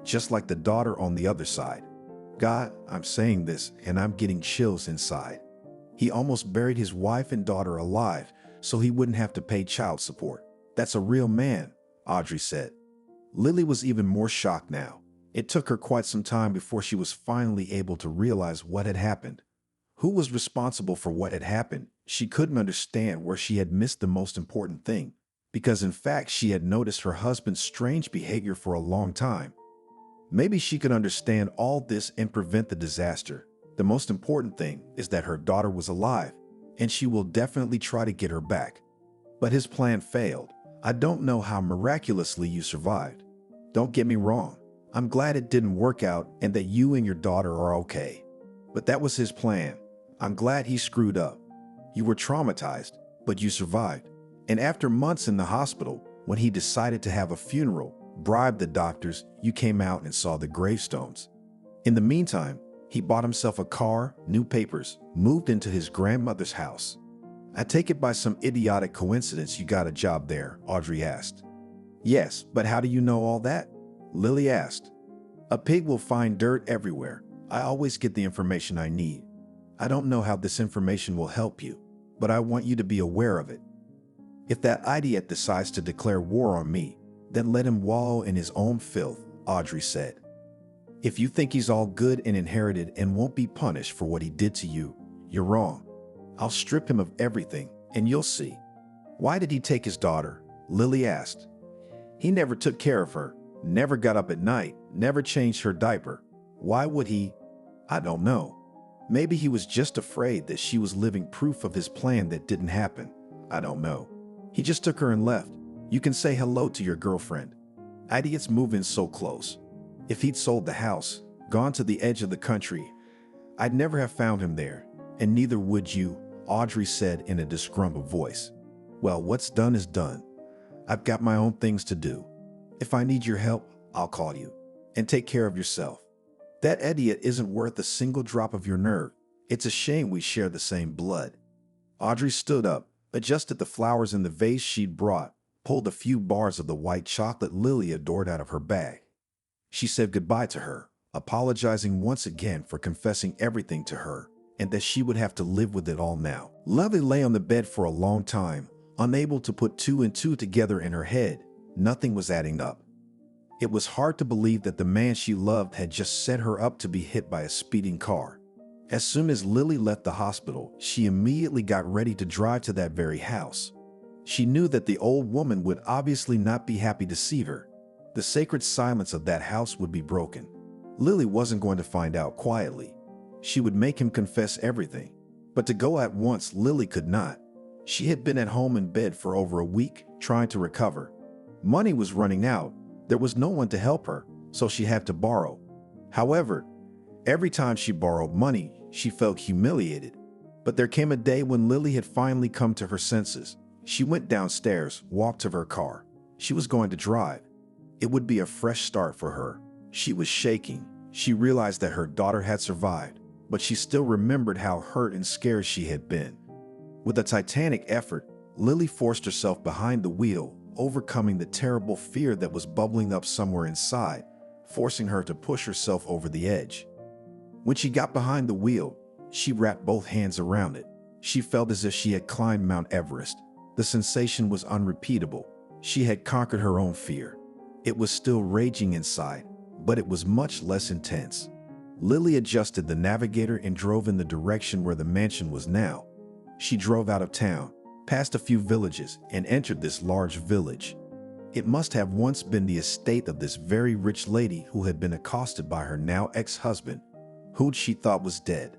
just like the daughter on the other side. God, I'm saying this and I'm getting chills inside. He almost buried his wife and daughter alive so he wouldn't have to pay child support. That's a real man, Audrey said. Lily was even more shocked now. It took her quite some time before she was finally able to realize what had happened. Who was responsible for what had happened? She couldn't understand where she had missed the most important thing, because in fact she had noticed her husband's strange behavior for a long time. Maybe she could understand all this and prevent the disaster. The most important thing is that her daughter was alive, and she will definitely try to get her back. But his plan failed. I don't know how miraculously you survived. Don't get me wrong. I'm glad it didn't work out and that you and your daughter are okay. But that was his plan. I'm glad he screwed up. You were traumatized, but you survived. And after months in the hospital, when he decided to have a funeral, bribed the doctors, you came out and saw the gravestones. In the meantime, he bought himself a car, new papers, moved into his grandmother's house. I take it by some idiotic coincidence you got a job there, Audrey asked. Yes, but how do you know all that? Lily asked. A pig will find dirt everywhere. I always get the information I need. I don't know how this information will help you, but I want you to be aware of it. If that idiot decides to declare war on me, then let him wallow in his own filth, Audrey said. If you think he's all good and inherited and won't be punished for what he did to you, you're wrong. I'll strip him of everything, and you'll see. Why did he take his daughter? Lily asked. He never took care of her, never got up at night, never changed her diaper. Why would he? I don't know. Maybe he was just afraid that she was living proof of his plan that didn't happen. I don't know. He just took her and left. You can say hello to your girlfriend. Idiots move in so close. If he'd sold the house, gone to the edge of the country, I'd never have found him there, and neither would you, Audrey said in a disgruntled voice. Well, what's done is done. I've got my own things to do. If I need your help, I'll call you. And take care of yourself. That idiot isn't worth a single drop of your nerve. It's a shame we share the same blood. Audrey stood up, adjusted the flowers in the vase she'd brought, pulled a few bars of the white chocolate Lily adored out of her bag. She said goodbye to her, apologizing once again for confessing everything to her, and that she would have to live with it all now. Lily lay on the bed for a long time, unable to put two and two together in her head. Nothing was adding up. It was hard to believe that the man she loved had just set her up to be hit by a speeding car. As soon as Lily left the hospital, she immediately got ready to drive to that very house. She knew that the old woman would obviously not be happy to see her. The sacred silence of that house would be broken. Lily wasn't going to find out quietly. She would make him confess everything. But to go at once, Lily could not. She had been at home in bed for over a week, trying to recover. Money was running out. There was no one to help her, so she had to borrow. However, every time she borrowed money, she felt humiliated. But there came a day when Lily had finally come to her senses. She went downstairs, walked to her car. She was going to drive. It would be a fresh start for her. She was shaking. She realized that her daughter had survived, but she still remembered how hurt and scared she had been. With a titanic effort, Lily forced herself behind the wheel, overcoming the terrible fear that was bubbling up somewhere inside, forcing her to push herself over the edge. When she got behind the wheel, she wrapped both hands around it. She felt as if she had climbed Mount Everest. The sensation was unrepeatable. She had conquered her own fear. It was still raging inside, but it was much less intense. Lily adjusted the navigator and drove in the direction where the mansion was now. She drove out of town, past a few villages, and entered this large village. It must have once been the estate of this very rich lady who had been accosted by her now ex-husband, who she thought was dead.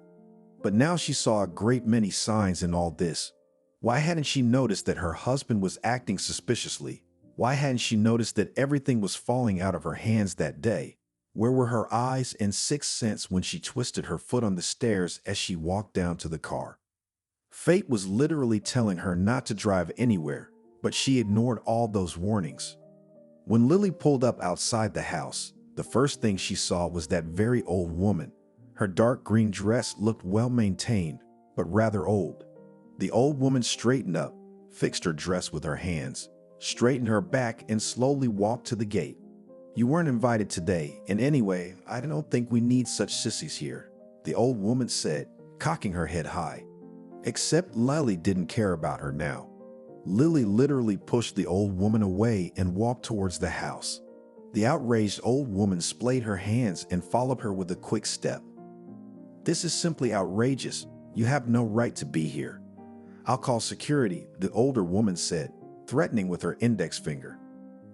But now she saw a great many signs in all this. Why hadn't she noticed that her husband was acting suspiciously? Why hadn't she noticed that everything was falling out of her hands that day? Where were her eyes and sixth sense when she twisted her foot on the stairs as she walked down to the car? Fate was literally telling her not to drive anywhere, but she ignored all those warnings. When Lily pulled up outside the house, the first thing she saw was that very old woman. Her dark green dress looked well maintained, but rather old. The old woman straightened up, fixed her dress with her hands, straightened her back, and slowly walked to the gate. You weren't invited today, and anyway, I don't think we need such sissies here, the old woman said, cocking her head high. Except Lily didn't care about her now. Lily literally pushed the old woman away and walked towards the house. The outraged old woman splayed her hands and followed her with a quick step. "This is simply outrageous. You have no right to be here." "I'll call security," the older woman said, threatening with her index finger.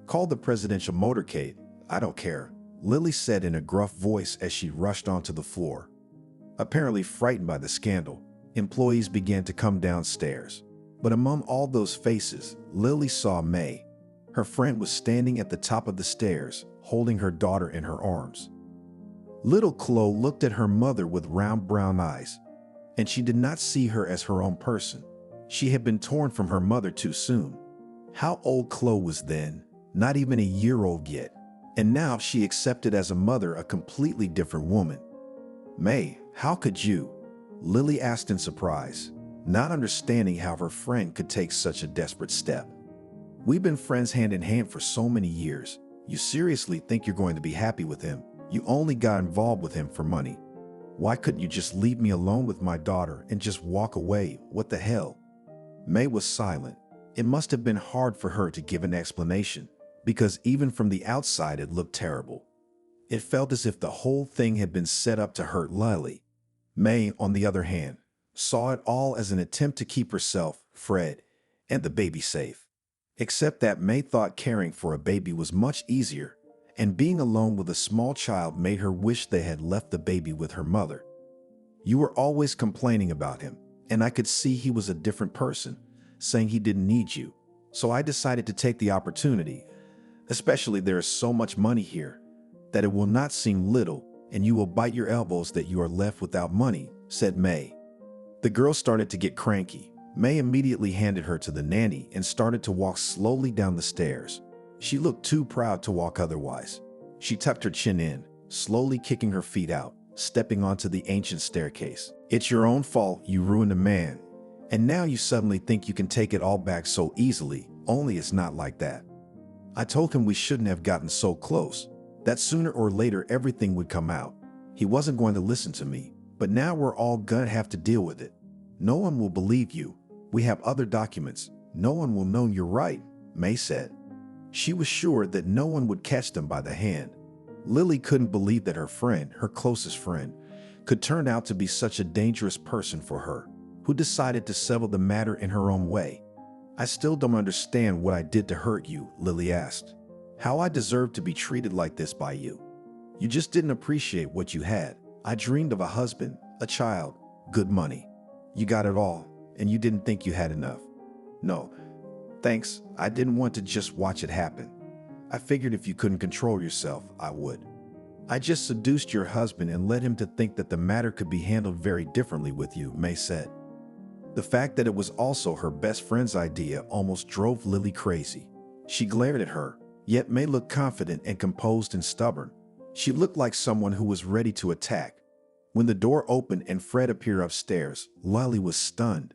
"Call the presidential motorcade." "I don't care," Lily said in a gruff voice as she rushed onto the floor. Apparently frightened by the scandal, employees began to come downstairs. But among all those faces, Lily saw May. Her friend was standing at the top of the stairs, holding her daughter in her arms. Little Chloe looked at her mother with round brown eyes, and she did not see her as her own person. She had been torn from her mother too soon. How old Chloe was then, not even a year old yet, and now she accepted as a mother a completely different woman. "May, how could you?" Lily asked in surprise, not understanding how her friend could take such a desperate step. "We've been friends hand in hand for so many years. You seriously think you're going to be happy with him? You only got involved with him for money. Why couldn't you just leave me alone with my daughter and just walk away? What the hell?" May was silent. It must have been hard for her to give an explanation, because even from the outside it looked terrible. It felt as if the whole thing had been set up to hurt Lily. May, on the other hand, saw it all as an attempt to keep herself, Fred, and the baby safe. Except that May thought caring for a baby was much easier, and being alone with a small child made her wish they had left the baby with her mother. "You were always complaining about him, and I could see he was a different person, saying he didn't need you. So I decided to take the opportunity, especially there is so much money here, that it will not seem little, and you will bite your elbows that you are left without money," said May. The girl started to get cranky. May immediately handed her to the nanny and started to walk slowly down the stairs. She looked too proud to walk otherwise. She tucked her chin in, slowly kicking her feet out, stepping onto the ancient staircase. "It's your own fault you ruined a man, and now you suddenly think you can take it all back so easily, only it's not like that. I told him we shouldn't have gotten so close, that sooner or later everything would come out. He wasn't going to listen to me, but now we're all gonna have to deal with it. No one will believe you. We have other documents. No one will know you're right," May said. She was sure that no one would catch them by the hand. Lily couldn't believe that her friend, her closest friend, could turn out to be such a dangerous person for her, who decided to settle the matter in her own way. "I still don't understand what I did to hurt you," Lily asked. "How I deserved to be treated like this by you. You just didn't appreciate what you had. I dreamed of a husband, a child, good money. You got it all, and you didn't think you had enough. No, thanks. I didn't want to just watch it happen. I figured if you couldn't control yourself, I would. I just seduced your husband and led him to think that the matter could be handled very differently with you," May said. The fact that it was also her best friend's idea almost drove Lily crazy. She glared at her, yet May looked confident and composed and stubborn. She looked like someone who was ready to attack. When the door opened and Fred appeared upstairs, Lily was stunned.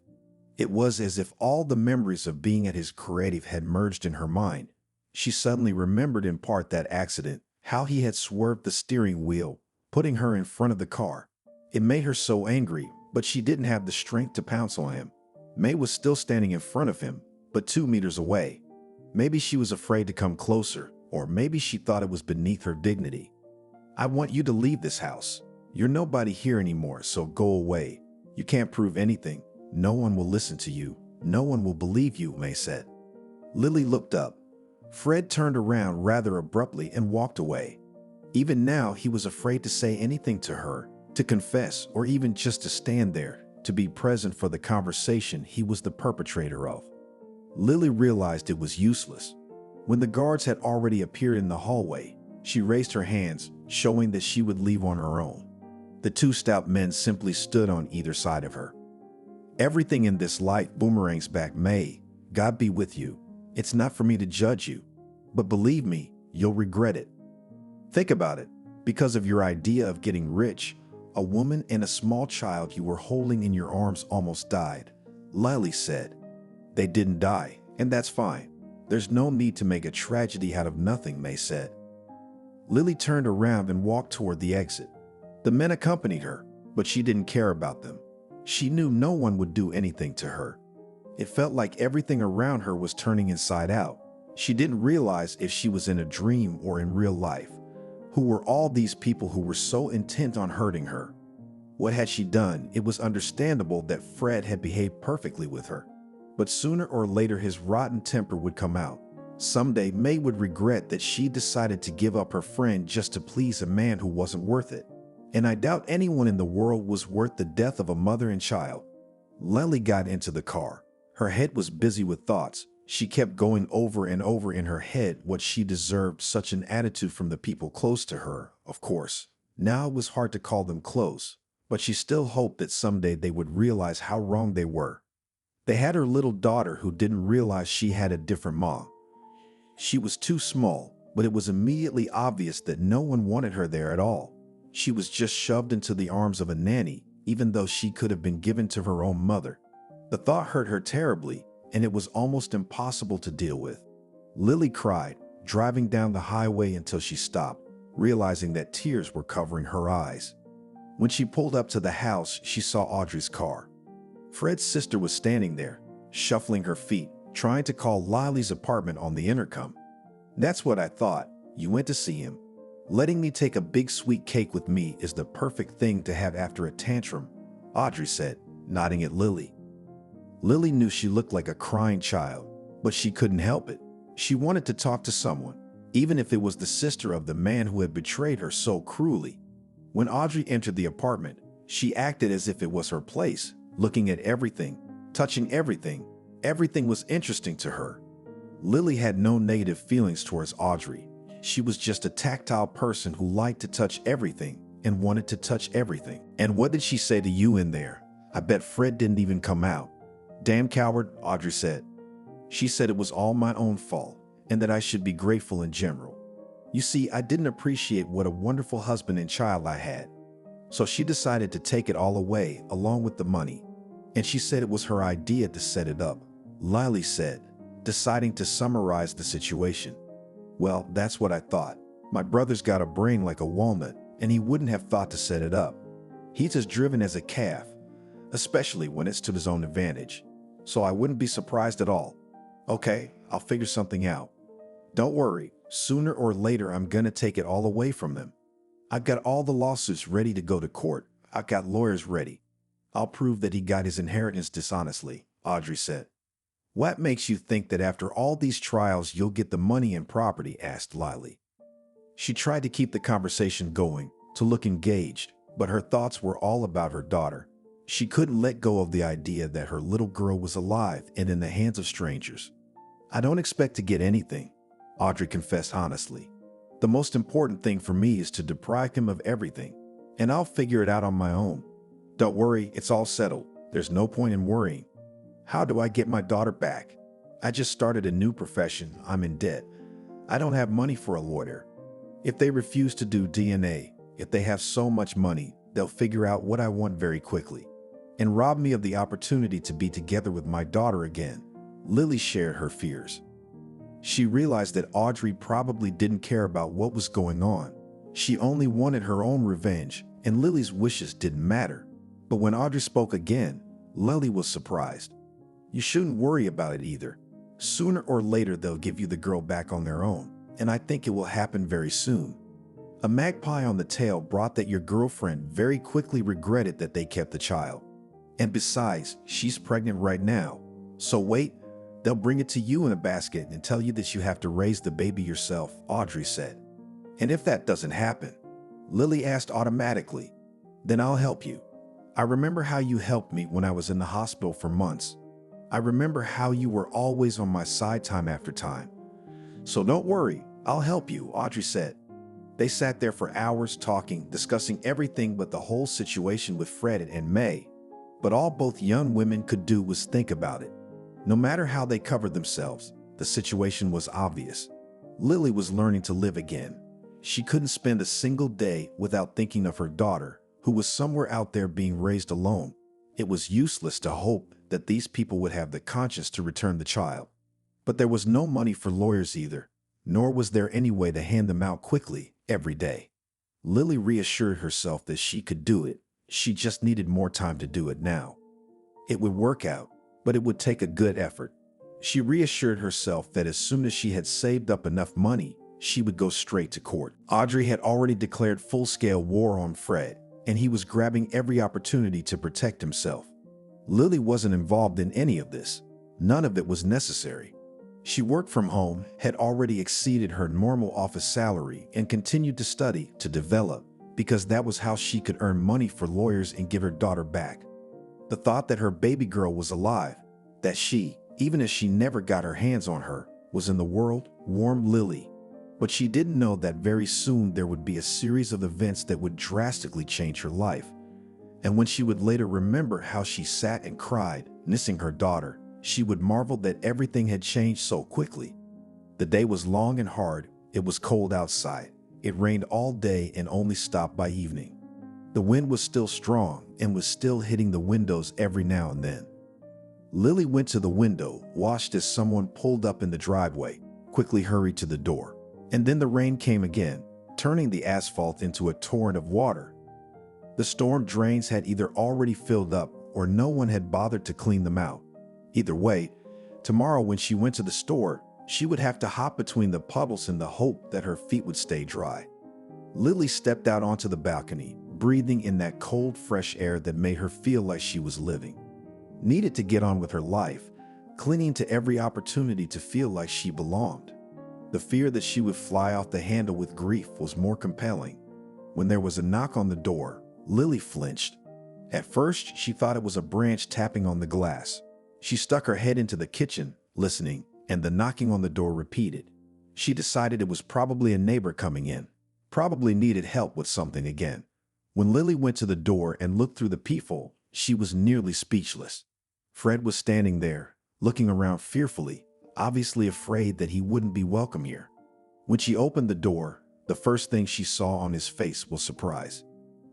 It was as if all the memories of being at his creative had merged in her mind. She suddenly remembered in part that accident, how he had swerved the steering wheel, putting her in front of the car. It made her so angry, but she didn't have the strength to pounce on him. May was still standing in front of him, but 2 meters away. Maybe she was afraid to come closer, or maybe she thought it was beneath her dignity. "I want you to leave this house. You're nobody here anymore, so go away. You can't prove anything. No one will listen to you. No one will believe you," May said. Lily looked up. Fred turned around rather abruptly and walked away. Even now, he was afraid to say anything to her, to confess, or even just to stand there, to be present for the conversation he was the perpetrator of. Lily realized it was useless. When the guards had already appeared in the hallway, she raised her hands, showing that she would leave on her own. The 2 stout men simply stood on either side of her. "Everything in this life boomerangs back, May. God be with you. It's not for me to judge you, but believe me, you'll regret it. Think about it. Because of your idea of getting rich, a woman and a small child you were holding in your arms almost died," Lily said. "They didn't die, and that's fine. There's no need to make a tragedy out of nothing," May said. Lily turned around and walked toward the exit. The men accompanied her, but she didn't care about them. She knew no one would do anything to her. It felt like everything around her was turning inside out. She didn't realize if she was in a dream or in real life. Who were all these people who were so intent on hurting her? What had she done? It was understandable that Fred had behaved perfectly with her. But sooner or later his rotten temper would come out. Someday May would regret that she decided to give up her friend just to please a man who wasn't worth it. And I doubt anyone in the world was worth the death of a mother and child. Lily got into the car. Her head was busy with thoughts. She kept going over and over in her head what she deserved such an attitude from the people close to her, of course. Now it was hard to call them close, but she still hoped that someday they would realize how wrong they were. They had her little daughter who didn't realize she had a different mom. She was too small, but it was immediately obvious that no one wanted her there at all. She was just shoved into the arms of a nanny, even though she could have been given to her own mother. The thought hurt her terribly, and it was almost impossible to deal with. Lily cried, driving down the highway until she stopped, realizing that tears were covering her eyes. When she pulled up to the house, she saw Audrey's car. Fred's sister was standing there, shuffling her feet, trying to call Lily's apartment on the intercom. "That's what I thought. You went to see him. Letting me take a big sweet cake with me is the perfect thing to have after a tantrum," Audrey said, nodding at Lily. Lily knew she looked like a crying child, but she couldn't help it. She wanted to talk to someone, even if it was the sister of the man who had betrayed her so cruelly. When Audrey entered the apartment, she acted as if it was her place, looking at everything, touching everything. Everything was interesting to her. Lily had no negative feelings towards Audrey. She was just a tactile person who liked to touch everything and wanted to touch everything. "And what did she say to you in there? I bet Fred didn't even come out." "Damn coward," Audrey said. "She said it was all my own fault and that I should be grateful in general. You see, I didn't appreciate what a wonderful husband and child I had. So she decided to take it all away along with the money. And she said it was her idea to set it up," Lily said, deciding to summarize the situation. "Well, that's what I thought. My brother's got a brain like a walnut, and he wouldn't have thought to set it up. He's as driven as a calf, especially when it's to his own advantage. So I wouldn't be surprised at all. Okay, I'll figure something out. Don't worry, sooner or later I'm gonna take it all away from them. I've got all the lawsuits ready to go to court. I've got lawyers ready. I'll prove that he got his inheritance dishonestly," Audrey said. "What makes you think that after all these trials you'll get the money and property?" asked Lily. She tried to keep the conversation going, to look engaged, but her thoughts were all about her daughter. She couldn't let go of the idea that her little girl was alive and in the hands of strangers. "I don't expect to get anything," Audrey confessed honestly. "The most important thing for me is to deprive him of everything, and I'll figure it out on my own. Don't worry, it's all settled. There's no point in worrying. How do I get my daughter back? I just started a new profession. I'm in debt. I don't have money for a lawyer. If they refuse to do DNA, if they have so much money, they'll figure out what I want very quickly and rob me of the opportunity to be together with my daughter again." Lily shared her fears. She realized that Audrey probably didn't care about what was going on. She only wanted her own revenge, and Lily's wishes didn't matter. But when Audrey spoke again, Lily was surprised. "You shouldn't worry about it either. Sooner or later they'll give you the girl back on their own, and I think it will happen very soon. A magpie on the tail brought that your girlfriend very quickly regretted that they kept the child. And besides, she's pregnant right now. So wait, they'll bring it to you in a basket and tell you that you have to raise the baby yourself," Audrey said. "And if that doesn't happen," Lily asked automatically, "then I'll help you. I remember how you helped me when I was in the hospital for months. I remember how you were always on my side time after time. So don't worry, I'll help you," Audrey said. They sat there for hours talking, discussing everything but the whole situation with Fred and May. But all both young women could do was think about it. No matter how they covered themselves, the situation was obvious. Lily was learning to live again. She couldn't spend a single day without thinking of her daughter, who was somewhere out there being raised alone. It was useless to hope that these people would have the conscience to return the child. But there was no money for lawyers either, nor was there any way to hand them out quickly every day. Lily reassured herself that she could do it. She just needed more time to do it now. It would work out, but it would take a good effort. She reassured herself that as soon as she had saved up enough money, she would go straight to court. Audrey had already declared full-scale war on Fred, and he was grabbing every opportunity to protect himself. Lily wasn't involved in any of this. None of it was necessary. She worked from home, had already exceeded her normal office salary, and continued to study, to develop, because that was how she could earn money for lawyers and give her daughter back. The thought that her baby girl was alive, that she, even if she never got her hands on her, was in the world, warmed Lily. But she didn't know that very soon there would be a series of events that would drastically change her life. And when she would later remember how she sat and cried, missing her daughter, she would marvel that everything had changed so quickly. The day was long and hard. It was cold outside. It rained all day and only stopped by evening. The wind was still strong and was still hitting the windows every now and then. Lily went to the window, watched as someone pulled up in the driveway, quickly hurried to the door. And then the rain came again, turning the asphalt into a torrent of water. The storm drains had either already filled up or no one had bothered to clean them out. Either way, tomorrow when she went to the store, she would have to hop between the puddles in the hope that her feet would stay dry. Lily stepped out onto the balcony, breathing in that cold, fresh air that made her feel like she was living. Needed to get on with her life, clinging to every opportunity to feel like she belonged. The fear that she would fly off the handle with grief was more compelling. When there was a knock on the door, Lily flinched. At first, she thought it was a branch tapping on the glass. She stuck her head into the kitchen, listening, and the knocking on the door repeated. She decided it was probably a neighbor coming in, probably needed help with something again. When Lily went to the door and looked through the peephole, she was nearly speechless. Fred was standing there, looking around fearfully, obviously afraid that he wouldn't be welcome here. When she opened the door, the first thing she saw on his face was surprise.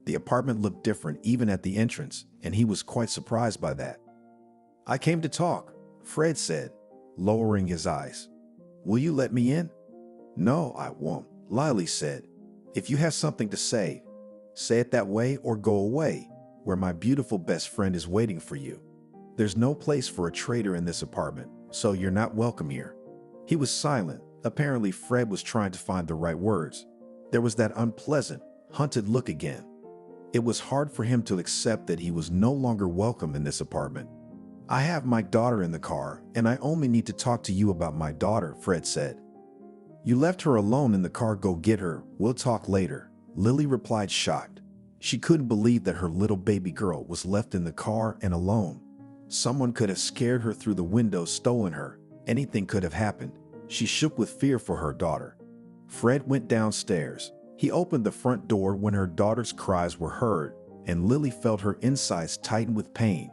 The apartment looked different even at the entrance, and he was quite surprised by that. "I came to talk," Fred said, lowering his eyes. "Will you let me in?" "No, I won't," Lily said. "If you have something to say it that way or go away, where my beautiful best friend is waiting for you. There's no place for a traitor in this apartment, so you're not welcome here." He was silent. Apparently, Fred was trying to find the right words. There was that unpleasant, hunted look again. It was hard for him to accept that he was no longer welcome in this apartment. "I have my daughter in the car, and I only need to talk to you about my daughter," Fred said. "You left her alone in the car. Go get her. We'll talk later," Lily replied, shocked. She couldn't believe that her little baby girl was left in the car and alone. Someone could have scared her through the window, stolen her. Anything could have happened. She shook with fear for her daughter. Fred went downstairs. He opened the front door when her daughter's cries were heard, and Lily felt her insides tighten with pain.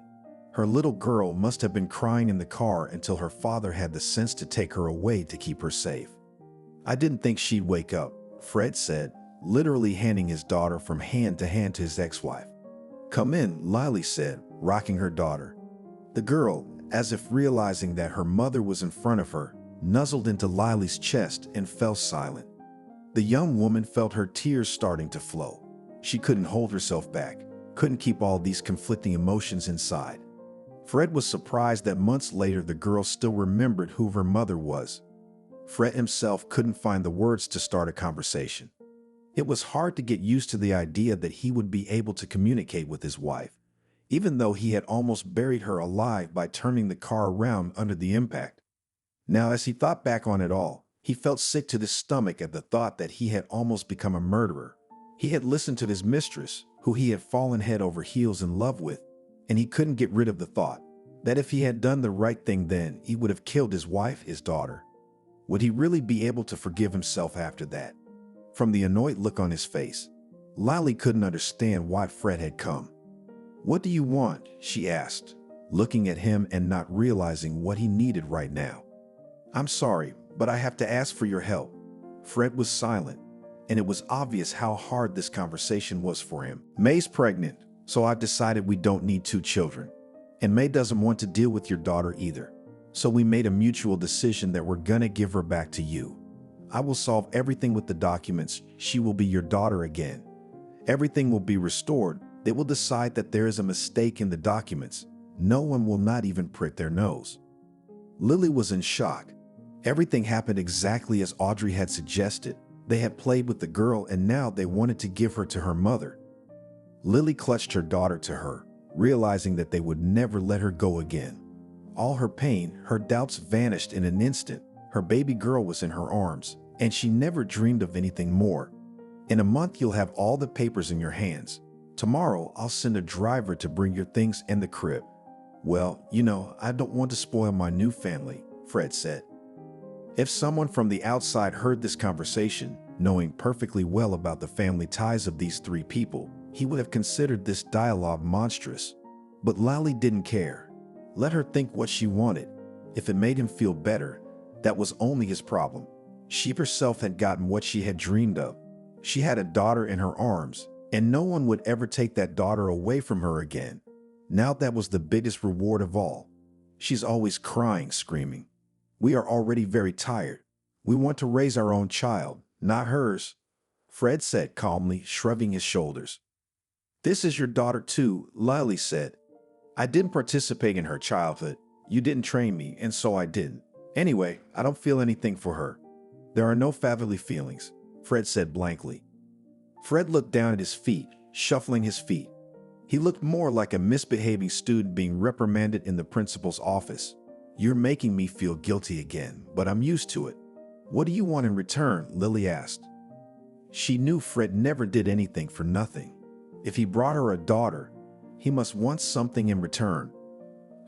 Her little girl must have been crying in the car until her father had the sense to take her away to keep her safe. "I didn't think she'd wake up," Fred said, literally handing his daughter from hand to his ex-wife. "Come in," Lily said, rocking her daughter. The girl, as if realizing that her mother was in front of her, nuzzled into Lily's chest and fell silent. The young woman felt her tears starting to flow. She couldn't hold herself back, couldn't keep all these conflicting emotions inside. Fred was surprised that months later the girl still remembered who her mother was. Fred himself couldn't find the words to start a conversation. It was hard to get used to the idea that he would be able to communicate with his wife, even though he had almost buried her alive by turning the car around under the impact. Now, as he thought back on it all, he felt sick to the stomach at the thought that he had almost become a murderer. He had listened to his mistress, who he had fallen head over heels in love with, and he couldn't get rid of the thought that if he had done the right thing then, he would have killed his wife, his daughter. Would he really be able to forgive himself after that? From the annoyed look on his face, Lily couldn't understand why Fred had come. "What do you want?" she asked, looking at him and not realizing what he needed right now. "I'm sorry, but I have to ask for your help." Fred was silent, and it was obvious how hard this conversation was for him. "May's pregnant, so I've decided we don't need 2 children. And May doesn't want to deal with your daughter either. So we made a mutual decision that we're gonna give her back to you. I will solve everything with the documents. She will be your daughter again. Everything will be restored. They will decide that there is a mistake in the documents, No one will not even prick their nose. Lily was in shock. Everything happened exactly as Audrey had suggested. They had played with the girl and now they wanted to give her to her mother. Lily clutched her daughter to her, realizing that they would never let her go again. All her pain, her doubts vanished in an instant. Her baby girl was in her arms, and she never dreamed of anything more. In a month, you'll have all the papers in your hands. Tomorrow, I'll send a driver to bring your things in the crib. Well, I don't want to spoil my new family, Fred said. If someone from the outside heard this conversation, knowing perfectly well about the family ties of these three people, he would have considered this dialogue monstrous. But Lally didn't care. Let her think what she wanted. If it made him feel better, that was only his problem. She herself had gotten what she had dreamed of. She had a daughter in her arms, and no one would ever take that daughter away from her again. Now that was the biggest reward of all. She's always crying, screaming. We are already very tired. We want to raise our own child, not hers, Fred said calmly, shrugging his shoulders. This is your daughter too, Lily said. I didn't participate in her childhood. You didn't train me, and so I didn't. Anyway, I don't feel anything for her. There are no fatherly feelings, Fred said blankly. Fred looked down at his feet, shuffling his feet. He looked more like a misbehaving student being reprimanded in the principal's office. You're making me feel guilty again, but I'm used to it. What do you want in return? Lily asked. She knew Fred never did anything for nothing. If he brought her a daughter, he must want something in return.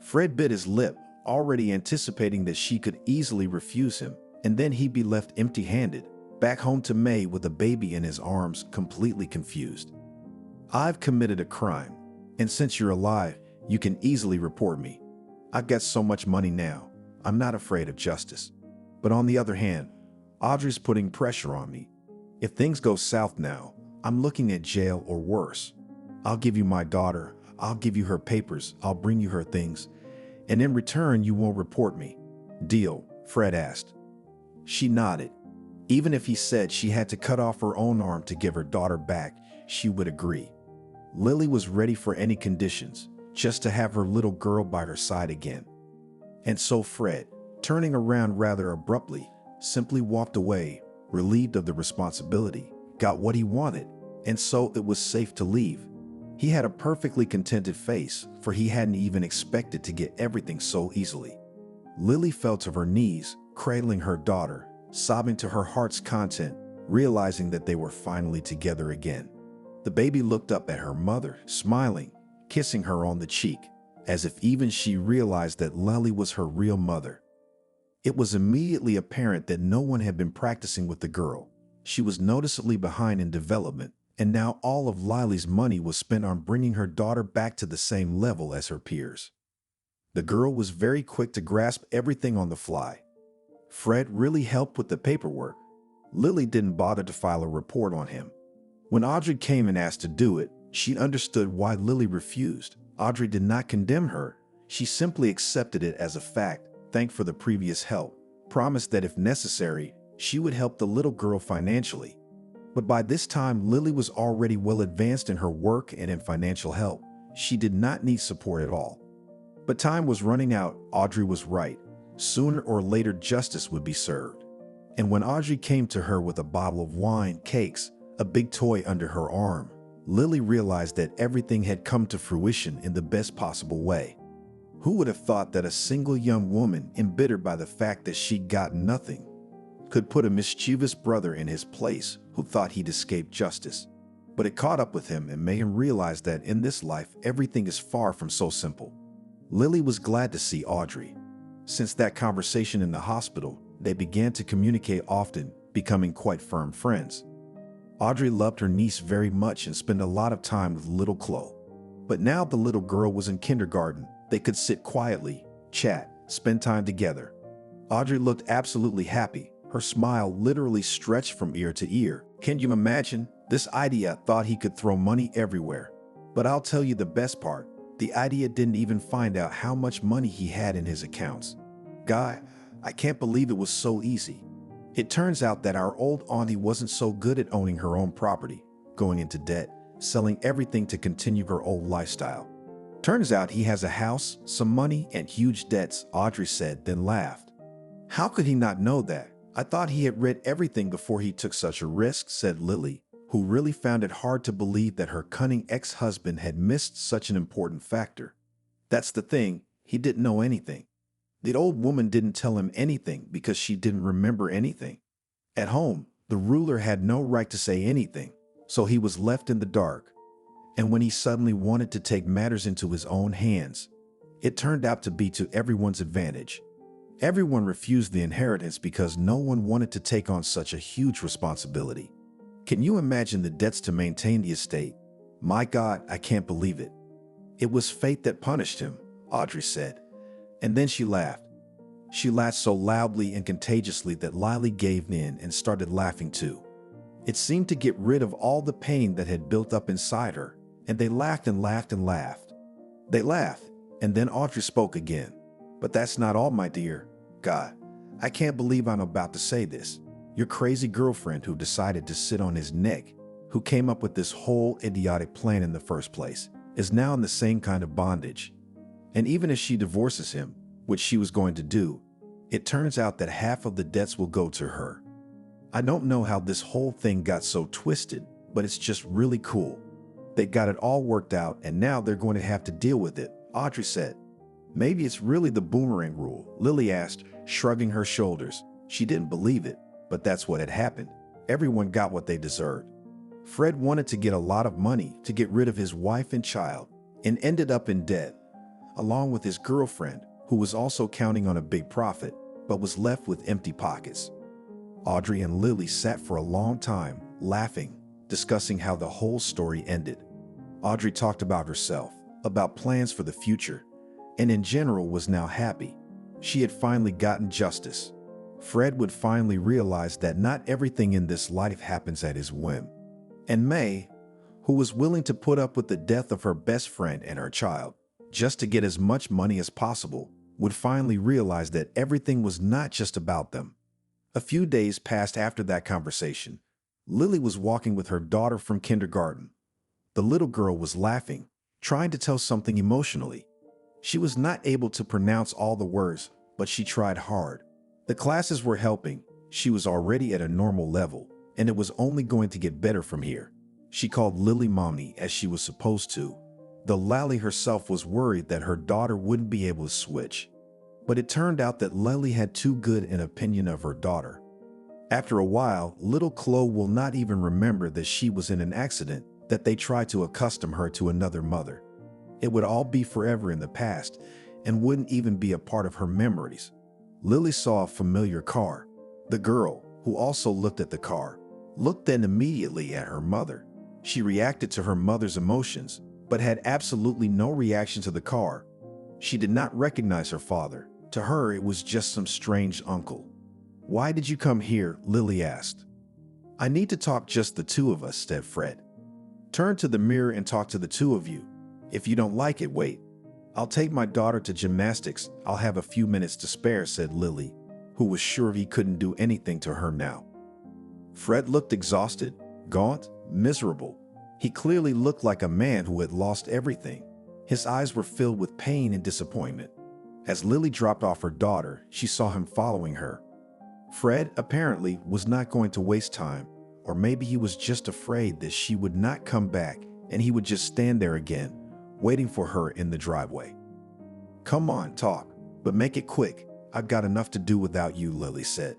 Fred bit his lip, already anticipating that she could easily refuse him, and then he'd be left empty-handed, back home to May with a baby in his arms, completely confused. I've committed a crime, and since you're alive, you can easily report me. I've got so much money now, I'm not afraid of justice. But on the other hand, Audrey's putting pressure on me. If things go south now, I'm looking at jail or worse. I'll give you my daughter, I'll give you her papers, I'll bring you her things, and in return you won't report me. Deal? Fred asked. She nodded. Even if he said she had to cut off her own arm to give her daughter back, she would agree. Lily was ready for any conditions, just to have her little girl by her side again. And so Fred, turning around rather abruptly, simply walked away, relieved of the responsibility, got what he wanted, and so it was safe to leave. He had a perfectly contented face, for he hadn't even expected to get everything so easily. Lily fell to her knees, cradling her daughter, sobbing to her heart's content, realizing that they were finally together again. The baby looked up at her mother, smiling, kissing her on the cheek, as if even she realized that Lily was her real mother. It was immediately apparent that no one had been practicing with the girl. She was noticeably behind in development, and now all of Lily's money was spent on bringing her daughter back to the same level as her peers. The girl was very quick to grasp everything on the fly. Fred really helped with the paperwork. Lily didn't bother to file a report on him. When Audrey came and asked to do it, she understood why Lily refused. Audrey did not condemn her. She simply accepted it as a fact, thanked for the previous help, promised that if necessary, she would help the little girl financially. But by this time, Lily was already well advanced in her work and in financial help. She did not need support at all. But time was running out. Audrey was right. Sooner or later, justice would be served. And when Audrey came to her with a bottle of wine, cakes, a big toy under her arm, Lily realized that everything had come to fruition in the best possible way. Who would have thought that a single young woman, embittered by the fact that she'd gotten nothing, could put a mischievous brother in his place who thought he'd escaped justice? But it caught up with him and made him realize that in this life, everything is far from so simple. Lily was glad to see Audrey. Since that conversation in the hospital, they began to communicate often, becoming quite firm friends. Audrey loved her niece very much and spent a lot of time with little Chloe. But now the little girl was in kindergarten. They could sit quietly, chat, spend time together. Audrey looked absolutely happy. Her smile literally stretched from ear to ear. Can you imagine? This idea thought he could throw money everywhere. But I'll tell you the best part. The idea didn't even find out how much money he had in his accounts. Guy, I can't believe it was so easy. It turns out that our old auntie wasn't so good at owning her own property, going into debt, selling everything to continue her old lifestyle. Turns out he has a house, some money, and huge debts, Audrey said, then laughed. How could he not know that? I thought he had read everything before he took such a risk, said Lily, who really found it hard to believe that her cunning ex-husband had missed such an important factor. That's the thing, he didn't know anything. The old woman didn't tell him anything because she didn't remember anything. At home, the ruler had no right to say anything, so he was left in the dark. And when he suddenly wanted to take matters into his own hands, it turned out to be to everyone's advantage. Everyone refused the inheritance because no one wanted to take on such a huge responsibility. Can you imagine the debts to maintain the estate? My God, I can't believe it. It was fate that punished him, Audrey said. And then she laughed. She laughed so loudly and contagiously that Lily gave in and started laughing too. It seemed to get rid of all the pain that had built up inside her, and they laughed and laughed and laughed. They laughed, and then Audrey spoke again. But that's not all, my dear. God, I can't believe I'm about to say this. Your crazy girlfriend who decided to sit on his neck, who came up with this whole idiotic plan in the first place, is now in the same kind of bondage. And even if she divorces him, which she was going to do, it turns out that half of the debts will go to her. I don't know how this whole thing got so twisted, but it's just really cool. They got it all worked out and now they're going to have to deal with it, Audrey said. Maybe it's really the boomerang rule, Lily asked, shrugging her shoulders. She didn't believe it, but that's what had happened. Everyone got what they deserved. Fred wanted to get a lot of money to get rid of his wife and child and ended up in debt, along with his girlfriend, who was also counting on a big profit, but was left with empty pockets. Audrey and Lily sat for a long time, laughing, discussing how the whole story ended. Audrey talked about herself, about plans for the future, and in general was now happy. She had finally gotten justice. Fred would finally realize that not everything in this life happens at his whim. And May, who was willing to put up with the death of her best friend and her child, just to get as much money as possible, would finally realize that everything was not just about them. A few days passed after that conversation. Lily was walking with her daughter from kindergarten. The little girl was laughing, trying to tell something emotionally. She was not able to pronounce all the words, but she tried hard. The classes were helping. She was already at a normal level, and it was only going to get better from here. She called Lily Mommy as she was supposed to, though Lily herself was worried that her daughter wouldn't be able to switch. But it turned out that Lily had too good an opinion of her daughter. After a while, little Chloe will not even remember that she was in an accident, that they tried to accustom her to another mother. It would all be forever in the past and wouldn't even be a part of her memories. Lily saw a familiar car. The girl, who also looked at the car, looked then immediately at her mother. She reacted to her mother's emotions, but had absolutely no reaction to the car. She did not recognize her father. To her, it was just some strange uncle. "Why did you come here?" Lily asked. "I need to talk just the two of us," said Fred. "Turn to the mirror and talk to the two of you. If you don't like it, wait. I'll take my daughter to gymnastics. I'll have a few minutes to spare," said Lily, who was sure he couldn't do anything to her now. Fred looked exhausted, gaunt, miserable. He clearly looked like a man who had lost everything. His eyes were filled with pain and disappointment. As Lily dropped off her daughter, she saw him following her. Fred, apparently, was not going to waste time, or maybe he was just afraid that she would not come back and he would just stand there again, waiting for her in the driveway. "Come on, talk, but make it quick. I've got enough to do without you," Lily said.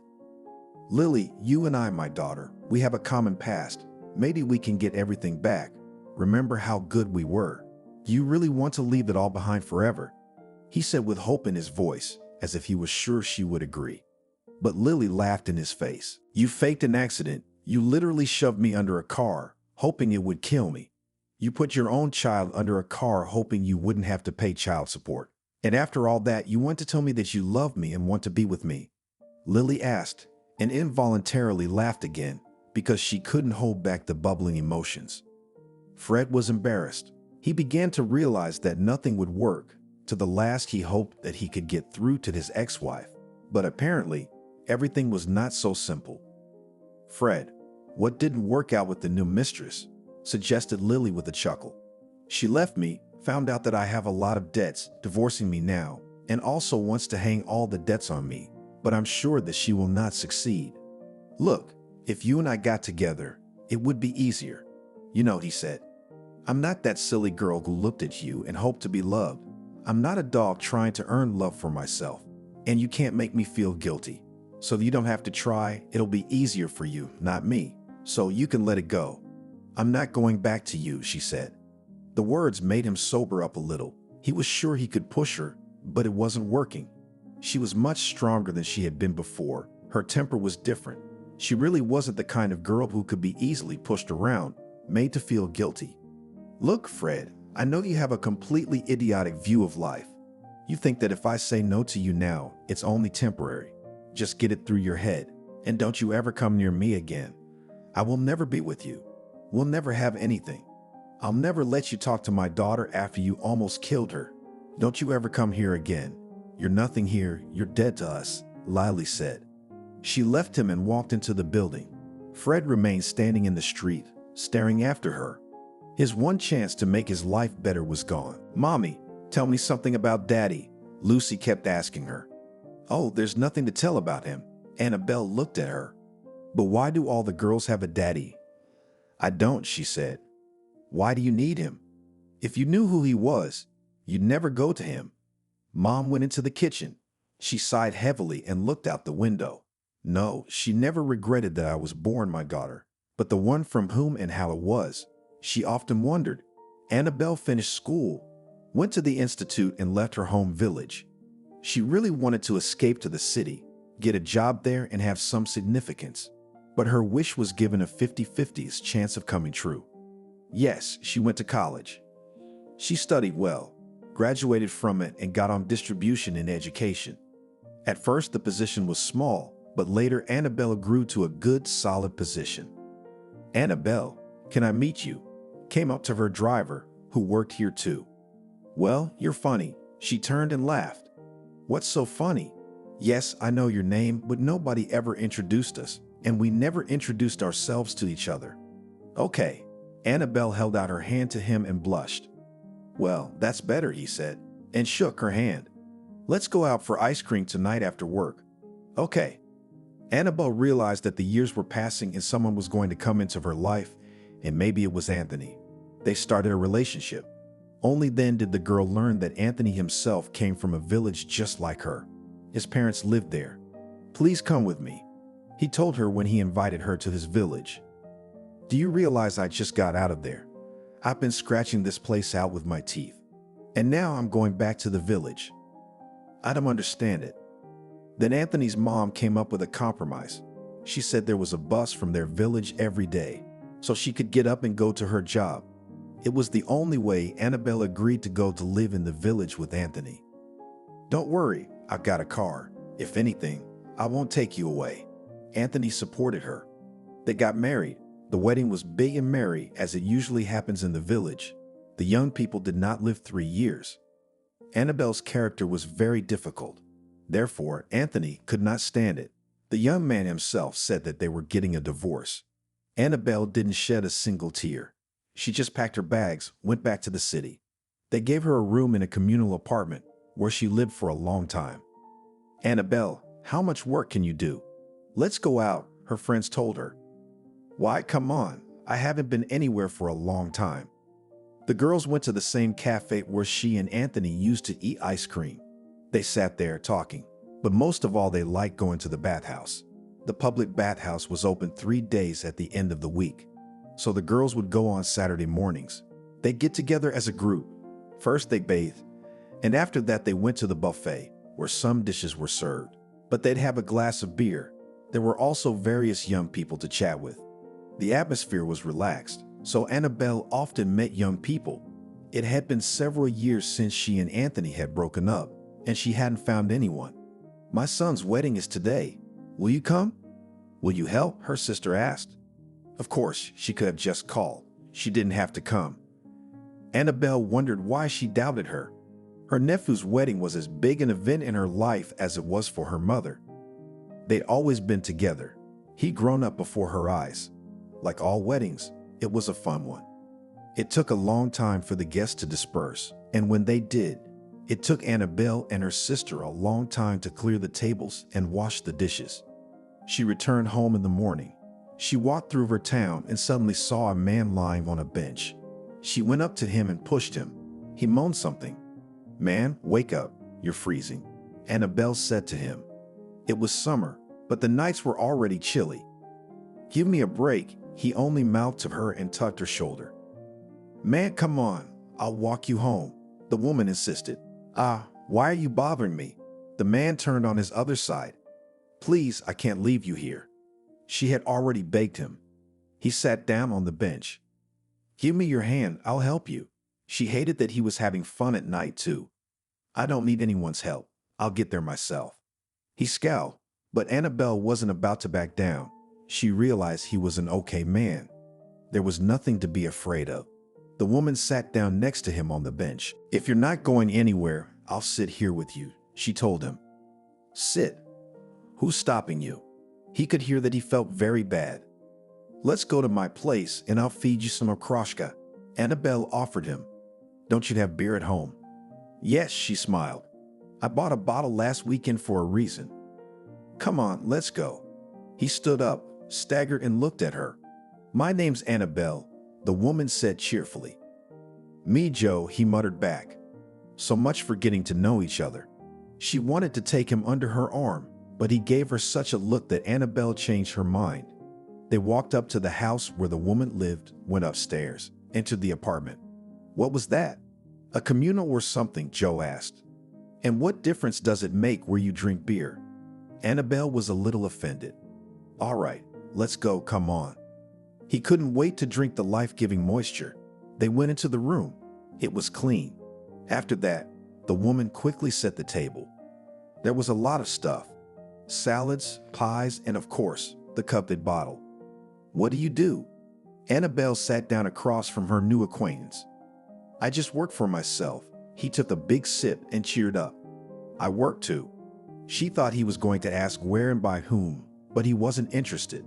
"Lily, you and I, my daughter, we have a common past. Maybe we can get everything back. Remember how good we were. Do you really want to leave it all behind forever?" He said with hope in his voice, as if he was sure she would agree. But Lily laughed in his face. "You faked an accident. You literally shoved me under a car, hoping it would kill me. You put your own child under a car hoping you wouldn't have to pay child support. And after all that, you want to tell me that you love me and want to be with me?" Lily asked, and involuntarily laughed again, because she couldn't hold back the bubbling emotions. Fred was embarrassed. He began to realize that nothing would work. To the last, he hoped that he could get through to his ex-wife. But apparently, everything was not so simple. "Fred, what didn't work out with the new mistress?" suggested Lily with a chuckle. "She left me, Found out that I have a lot of debts, divorcing me now, and also wants to hang all the debts on me, but I'm sure that she will not succeed. Look, if you and I got together, it would be easier. You know, he said, I'm not that silly girl who looked at you and hoped to be loved. I'm not a dog trying to earn love for myself, and you can't make me feel guilty. So you don't have to try, it'll be easier for you, not me. So you can let it go. I'm not going back to you, she said. The words made him sober up a little. He was sure he could push her, but it wasn't working. She was much stronger than she had been before. Her temper was different. She really wasn't the kind of girl who could be easily pushed around, made to feel guilty. Look, Fred, I know you have a completely idiotic view of life. You think that if I say no to you now, it's only temporary. Just get it through your head, and don't you ever come near me again. I will never be with you. We'll never have anything. I'll never let you talk to my daughter after you almost killed her. Don't you ever come here again. You're nothing here, you're dead to us, Lily said. She left him and walked into the building. Fred remained standing in the street, staring after her. His one chance to make his life better was gone. Mommy, tell me something about Daddy, Lucy kept asking her. Oh, there's nothing to tell about him. Annabelle looked at her. But why do all the girls have a daddy? I don't, she said. Why do you need him? If you knew who he was, you'd never go to him. Mom went into the kitchen. She sighed heavily and looked out the window. No, she never regretted that I was born, my daughter, but the one from whom and how it was. She often wondered. Annabelle finished school, went to the institute and left her home village. She really wanted to escape to the city, get a job there and have some significance. But her wish was given a 50-50 chance of coming true. Yes, she went to college. She studied well, graduated from it and got on distribution in education. At first the position was small, but later Annabelle grew to a good, solid position. Annabelle, can I meet you? Came up to her driver, who worked here too. Well, you're funny. She turned and laughed. What's so funny? Yes, I know your name, but nobody ever introduced us, and we never introduced ourselves to each other. Okay. Annabelle held out her hand to him and blushed. Well, that's better, he said, and shook her hand. Let's go out for ice cream tonight after work. Okay. Annabelle realized that the years were passing and someone was going to come into her life, and maybe it was Anthony. They started a relationship. Only then did the girl learn that Anthony himself came from a village just like her. His parents lived there. Please come with me, he told her when he invited her to his village. Do you realize I just got out of there? I've been scratching this place out with my teeth, and now I'm going back to the village. I don't understand it. Then Anthony's mom came up with a compromise. She said there was a bus from their village every day, so she could get up and go to her job. It was the only way Annabelle agreed to go to live in the village with Anthony. Don't worry, I've got a car. If anything, I won't take you away. Anthony supported her. They got married. The wedding was big and merry, as it usually happens in the village. The young people did not live 3 years. Annabelle's character was very difficult. Therefore, Anthony could not stand it. The young man himself said that they were getting a divorce. Annabelle didn't shed a single tear. She just packed her bags, went back to the city. They gave her a room in a communal apartment where she lived for a long time. Annabelle, how much work can you do? Let's go out, her friends told her. Why, come on, I haven't been anywhere for a long time. The girls went to the same cafe where she and Anthony used to eat ice cream. They sat there talking, but most of all they liked going to the bathhouse. The public bathhouse was open 3 days at the end of the week, so the girls would go on Saturday mornings. They'd get together as a group. First they bathed, and after that they went to the buffet, where some dishes were served. But they'd have a glass of beer. There were also various young people to chat with. The atmosphere was relaxed, so Annabelle often met young people. It had been several years since she and Anthony had broken up, and she hadn't found anyone. My son's wedding is today. Will you come? Will you help? Her sister asked. Of course, she could have just called. She didn't have to come. Annabelle wondered why she doubted her. Her nephew's wedding was as big an event in her life as it was for her mother. They'd always been together. He'd grown up before her eyes. Like all weddings, it was a fun one. It took a long time for the guests to disperse, and when they did, it took Annabelle and her sister a long time to clear the tables and wash the dishes. She returned home in the morning. She walked through her town and suddenly saw a man lying on a bench. She went up to him and pushed him. He moaned something. "Man, wake up, you're freezing," Annabelle said to him. It was summer, but the nights were already chilly. "Give me a break," he only mouthed to her and tugged her shoulder. "Man, come on, I'll walk you home," the woman insisted. Why are you bothering me?" The man turned on his other side. "Please, I can't leave you here." She had already begged him. He sat down on the bench. "Give me your hand, I'll help you." She hated that he was having fun at night too. "I don't need anyone's help. I'll get there myself." He scowled, but Annabelle wasn't about to back down. She realized he was an okay man. There was nothing to be afraid of. The woman sat down next to him on the bench. "If you're not going anywhere, I'll sit here with you," she told him. "Sit? Who's stopping you?" He could hear that he felt very bad. "Let's go to my place and I'll feed you some okroshka," Annabelle offered him. "Don't you have beer at home?" "Yes," she smiled. "I bought a bottle last weekend for a reason." "Come on, let's go." He stood up, staggered, and looked at her. "My name's Annabelle," the woman said cheerfully. "Me, Joe," he muttered back. So much for getting to know each other. She wanted to take him under her arm, but he gave her such a look that Annabelle changed her mind. They walked up to the house where the woman lived, went upstairs, entered the apartment. "What was that? A communal or something?" Joe asked. "And what difference does it make where you drink beer?" Annabelle was a little offended. "All right, let's go, come on." He couldn't wait to drink the life-giving moisture. They went into the room. It was clean. After that, the woman quickly set the table. There was a lot of stuff. Salads, pies, and of course, the coveted bottle. "What do you do?" Annabelle sat down across from her new acquaintance. "I just work for myself." He took a big sip and cheered up. "I work too." She thought he was going to ask where and by whom, but he wasn't interested.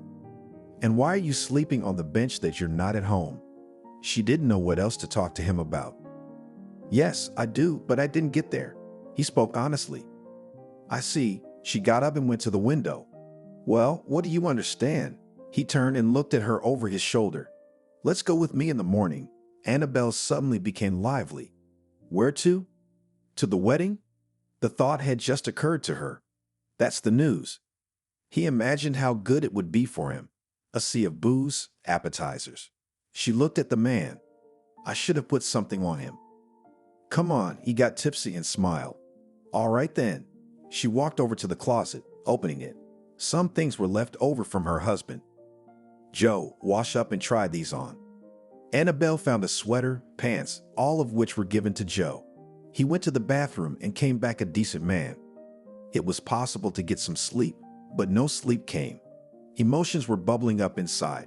"And why are you sleeping on the bench that you're not at home?" She didn't know what else to talk to him about. "Yes, I do, but I didn't get there." He spoke honestly. "I see." She got up and went to the window. "Well, what do you understand?" He turned and looked at her over his shoulder. "Let's go with me in the morning." Annabelle suddenly became lively. "Where to?" "To the wedding?" The thought had just occurred to her. That's the news. He imagined how good it would be for him. A sea of booze, appetizers. She looked at the man. "I should have put something on him." "Come on," he got tipsy and smiled. "All right then." She walked over to the closet, opening it. Some things were left over from her husband. "Joe, wash up and try these on." Annabelle found a sweater, pants, all of which were given to Joe. He went to the bathroom and came back a decent man. It was possible to get some sleep, but no sleep came. Emotions were bubbling up inside.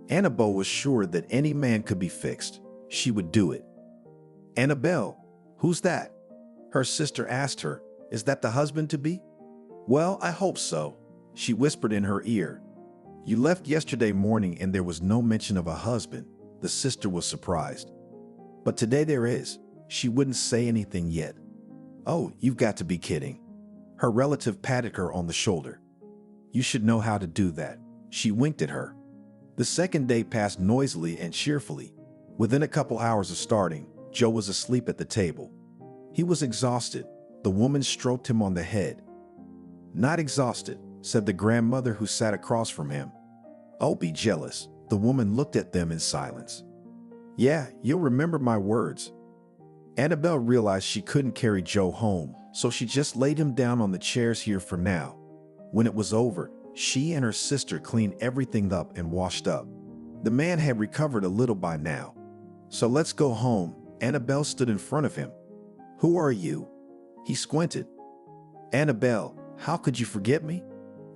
Annabelle was sure that any man could be fixed. She would do it. "Annabelle, who's that?" Her sister asked her. "Is that the husband-to-be?" "Well, I hope so," she whispered in her ear. "You left yesterday morning and there was no mention of a husband." The sister was surprised. "But today there is." She wouldn't say anything yet. "Oh, you've got to be kidding." Her relative patted her on the shoulder. "You should know how to do that." She winked at her. The second day passed noisily and cheerfully. Within a couple hours of starting, Joe was asleep at the table. He was exhausted. The woman stroked him on the head. "Not exhausted," said the grandmother who sat across from him. "Oh, be jealous." The woman looked at them in silence. "Yeah, you'll remember my words." Annabelle realized she couldn't carry Joe home, so she just laid him down on the chairs here for now. When it was over, she and her sister cleaned everything up and washed up. The man had recovered a little by now. "So let's go home." Annabelle stood in front of him. "Who are you?" He squinted. "Annabelle, how could you forget me?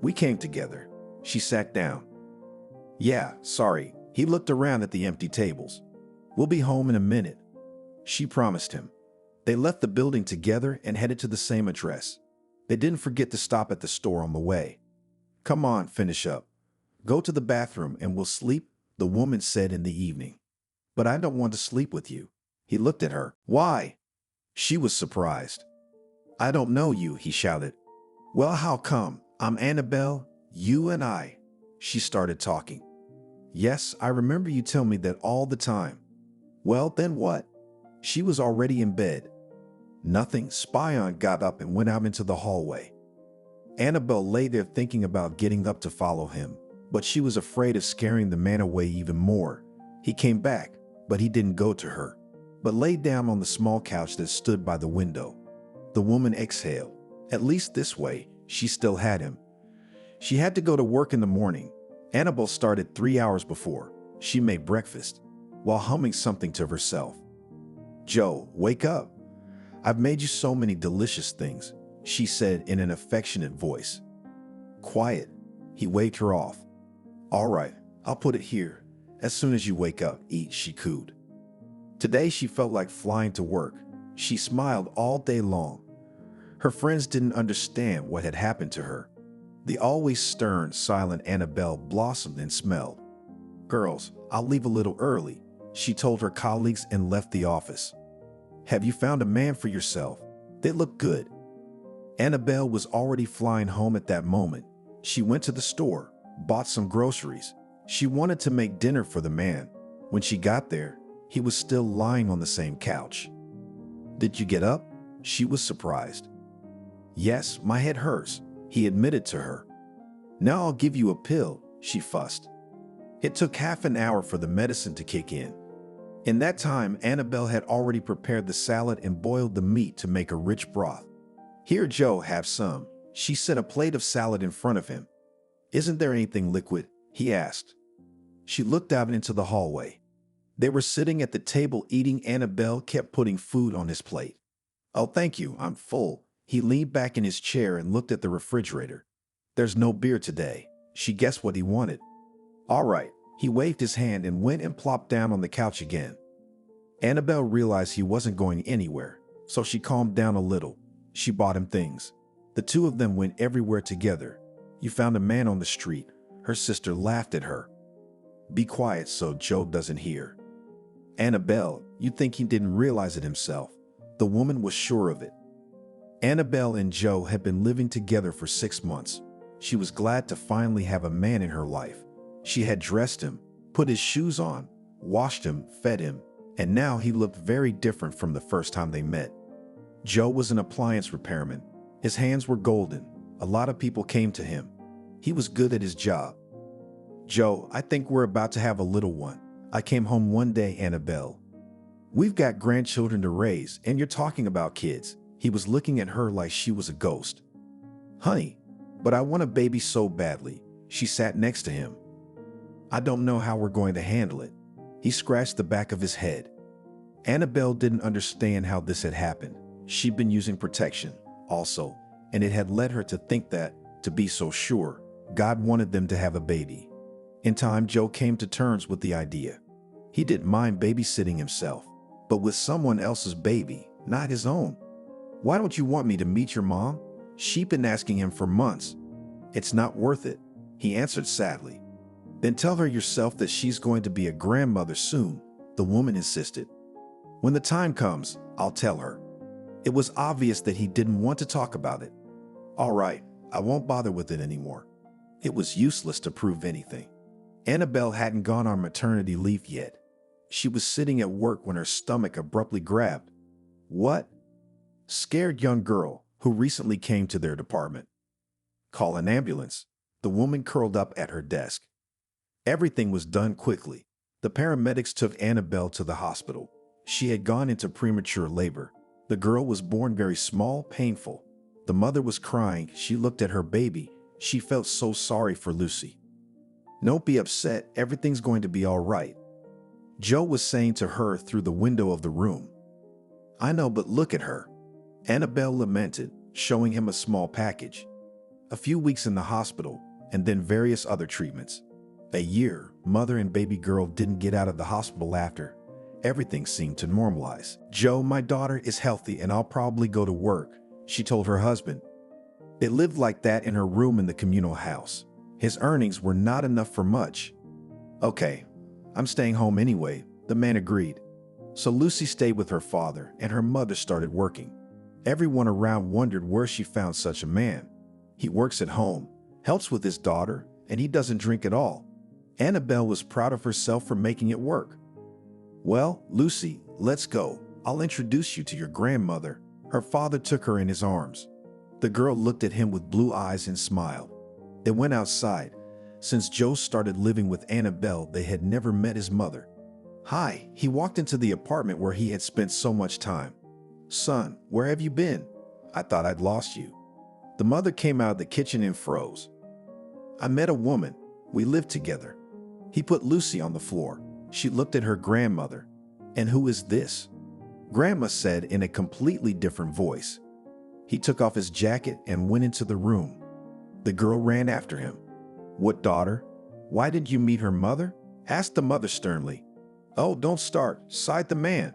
We came together." She sat down. "Yeah, sorry." He looked around at the empty tables. "We'll be home in a minute," she promised him. They left the building together and headed to the same address. They didn't forget to stop at the store on the way. "Come on, finish up. Go to the bathroom and we'll sleep," the woman said in the evening. but I don't want to sleep with you. He looked at her. Why? She was surprised. I don't know you, he shouted. Well, how come? I'm Annabelle, you and I. She started talking. Yes, I remember you tell me that all the time. Well, then what? She was already in bed. Nothing. Spion got up and went out into the hallway. Annabelle lay there thinking about getting up to follow him, but she was afraid of scaring the man away even more. He came back, but he didn't go to her, but lay down on the small couch that stood by the window. The woman exhaled. At least this way, she still had him. She had to go to work in the morning. Annabelle started 3 hours before. She made breakfast, while humming something to herself. Joe, wake up. I've made you so many delicious things, she said in an affectionate voice. Quiet. He waved her off. All right, I'll put it here. As soon as you wake up, eat, she cooed. Today she felt like flying to work. She smiled all day long. Her friends didn't understand what had happened to her. The always stern, silent Annabelle blossomed and smelled. Girls, I'll leave a little early, she told her colleagues and left the office. Have you found a man for yourself? They look good. Annabelle was already flying home at that moment. She went to the store, bought some groceries. She wanted to make dinner for the man. When she got there, he was still lying on the same couch. Did you get up? She was surprised. Yes, my head hurts, he admitted to her. Now I'll give you a pill, she fussed. It took half an hour for the medicine to kick in. In that time, Annabelle had already prepared the salad and boiled the meat to make a rich broth. Here, Joe, have some. She set a plate of salad in front of him. Isn't there anything liquid? He asked. She looked out into the hallway. They were sitting at the table eating. Annabelle kept putting food on his plate. Oh, thank you, I'm full. He leaned back in his chair and looked at the refrigerator. There's no beer today. She guessed what he wanted. All right. He waved his hand and went and plopped down on the couch again. Annabelle realized he wasn't going anywhere, so she calmed down a little. She bought him things. The two of them went everywhere together. You found a man on the street. Her sister laughed at her. Be quiet so Joe doesn't hear. Annabelle, you'd think he didn't realize it himself. The woman was sure of it. Annabelle and Joe had been living together for 6 months. She was glad to finally have a man in her life. She had dressed him, put his shoes on, washed him, fed him, and now he looked very different from the first time they met. Joe was an appliance repairman. His hands were golden. A lot of people came to him. He was good at his job. Joe, I think we're about to have a little one. I came home one day, Annabelle. We've got grandchildren to raise, and you're talking about kids. He was looking at her like she was a ghost. Honey, but I want a baby so badly. She sat next to him. I don't know how we're going to handle it. He scratched the back of his head. Annabelle didn't understand how this had happened. She'd been using protection, also, and it had led her to think that, to be so sure, God wanted them to have a baby. In time, Joe came to terms with the idea. He didn't mind babysitting himself, but with someone else's baby, not his own. Why don't you want me to meet your mom? She'd been asking him for months. It's not worth it, he answered sadly. Then tell her yourself that she's going to be a grandmother soon, the woman insisted. When the time comes, I'll tell her. It was obvious that he didn't want to talk about it. All right, I won't bother with it anymore. It was useless to prove anything. Annabelle hadn't gone on maternity leave yet. She was sitting at work when her stomach abruptly grabbed. What? Scared young girl who recently came to their department. Call an ambulance. The woman curled up at her desk. Everything was done quickly. The paramedics took Annabelle to the hospital. She had gone into premature labor. The girl was born very small, painful. The mother was crying. She looked at her baby. She felt so sorry for Lucy. Don't be upset. Everything's going to be all right. Joe was saying to her through the window of the room. I know, but look at her. Annabelle lamented, showing him a small package. A few weeks in the hospital, and then various other treatments. A year, mother and baby girl didn't get out of the hospital after. Everything seemed to normalize. Joe, my daughter is healthy and I'll probably go to work, she told her husband. They lived like that in her room in the communal house. His earnings were not enough for much. Okay, I'm staying home anyway, The man agreed. So Lucy stayed with her father, and her mother started working. Everyone around wondered where she found such a man. He works at home, helps with his daughter, and he doesn't drink at all. Annabelle was proud of herself for making it work. "Well, Lucy, let's go. I'll introduce you to your grandmother." Her father took her in his arms. The girl looked at him with blue eyes and smiled. They went outside. Since Joe started living with Annabelle, they had never met his mother. "Hi," he walked into the apartment where he had spent so much time. "Son, where have you been? I thought I'd lost you." The mother came out of the kitchen and froze. "I met a woman. We lived together." He put Lucy on the floor. She looked at her grandmother. "And who is this?" Grandma said in a completely different voice. He took off his jacket and went into the room. The girl ran after him. "What daughter? Why didn't you meet her mother?" asked the mother sternly. "Oh, don't start," sighed the man.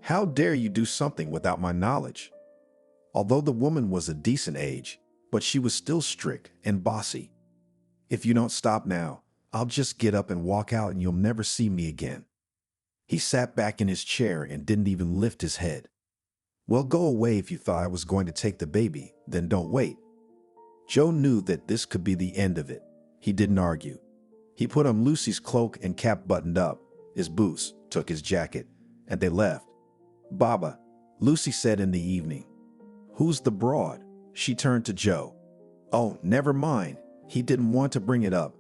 "How dare you do something without my knowledge?" Although the woman was a decent age, but she was still strict and bossy. "If you don't stop now, I'll just get up and walk out and you'll never see me again." He sat back in his chair and didn't even lift his head. "Well, go away if you thought I was going to take the baby, then don't wait." Joe knew that this could be the end of it. He didn't argue. He put on Lucy's cloak and cap buttoned up, his boots, took his jacket, and they left. "Baba," Lucy said in the evening. "Who's the broad?" She turned to Joe. "Oh, never mind. He didn't want to bring it up."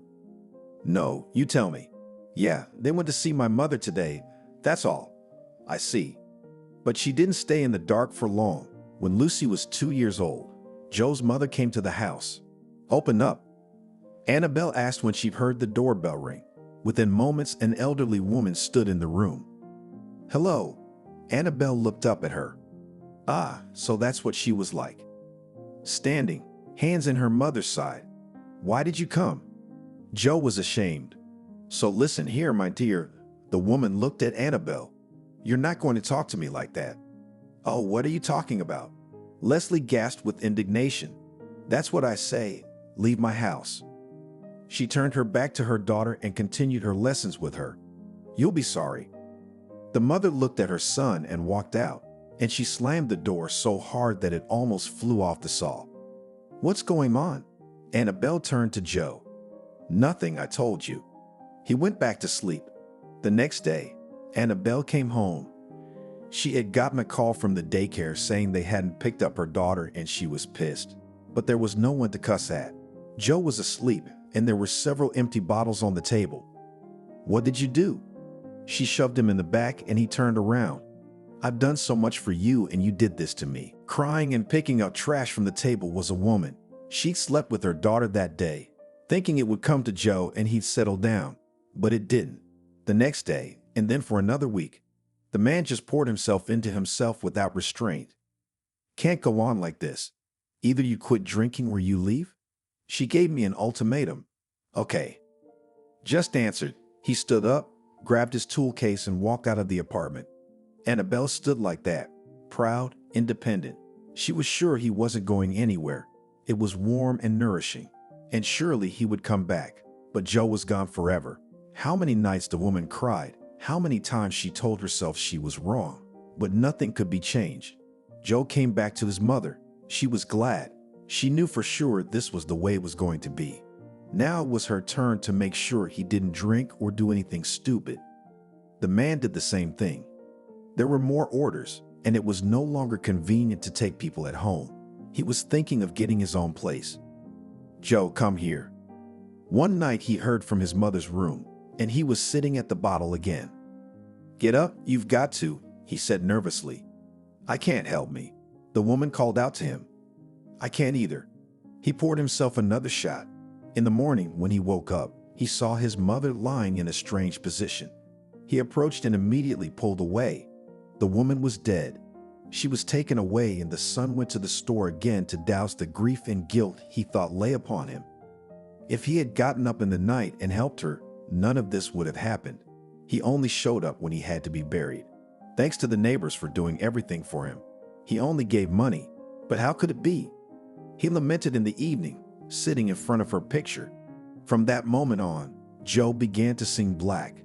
"No, you tell me." "Yeah, they went to see my mother today. That's all." "I see." But she didn't stay in the dark for long. When Lucy was 2 years old, Joe's mother came to the house. "Open up," Annabelle asked when she heard the doorbell ring. Within moments, an elderly woman stood in the room. "Hello." Annabelle looked up at her. Ah, so that's what she was like. Standing, hands in her mother's side. "Why did you come?" Joe was ashamed. "So listen here, my dear." The woman looked at Annabelle. "You're not going to talk to me like that." "Oh, what are you talking about?" Leslie gasped with indignation. "That's what I say. Leave my house." She turned her back to her daughter and continued her lessons with her. "You'll be sorry." The mother looked at her son and walked out, and she slammed the door so hard that it almost flew off the saw. "What's going on?" Annabelle turned to Joe. "Nothing, I told you." He went back to sleep. The next day, Annabelle came home. She had gotten a call from the daycare saying they hadn't picked up her daughter and she was pissed. But there was no one to cuss at. Joe was asleep and there were several empty bottles on the table. "What did you do?" She shoved him in the back and he turned around. "I've done so much for you and you did this to me." Crying and picking up trash from the table was a woman. She'd slept with her daughter that day, thinking it would come to Joe and he'd settle down. But it didn't. The next day, and then for another week, the man just poured himself into himself without restraint. "Can't go on like this. Either you quit drinking or you leave." She gave me an ultimatum. "Okay." Just answered. He stood up, grabbed his tool case and walked out of the apartment. Annabelle stood like that, proud, independent. She was sure he wasn't going anywhere. It was warm and nourishing, and surely he would come back. But Joe was gone forever. How many nights the woman cried, how many times she told herself she was wrong, but nothing could be changed. Joe came back to his mother. She was glad. She knew for sure this was the way it was going to be. Now it was her turn to make sure he didn't drink or do anything stupid. The man did the same thing. There were more orders, and it was no longer convenient to take people at home. He was thinking of getting his own place. "Joe, come here." One night he heard from his mother's room, and he was sitting at the bottle again. "Get up, you've got to," he said nervously. "I can't, help me." The woman called out to him. "I can't either." He poured himself another shot. In the morning, when he woke up, he saw his mother lying in a strange position. He approached and immediately pulled away. The woman was dead. She was taken away, and the son went to the store again to douse the grief and guilt he thought lay upon him. If he had gotten up in the night and helped her, none of this would have happened. He only showed up when he had to be buried. Thanks to the neighbors for doing everything for him. He only gave money, but how could it be? He lamented in the evening, sitting in front of her picture. From that moment on, Joe began to sing black.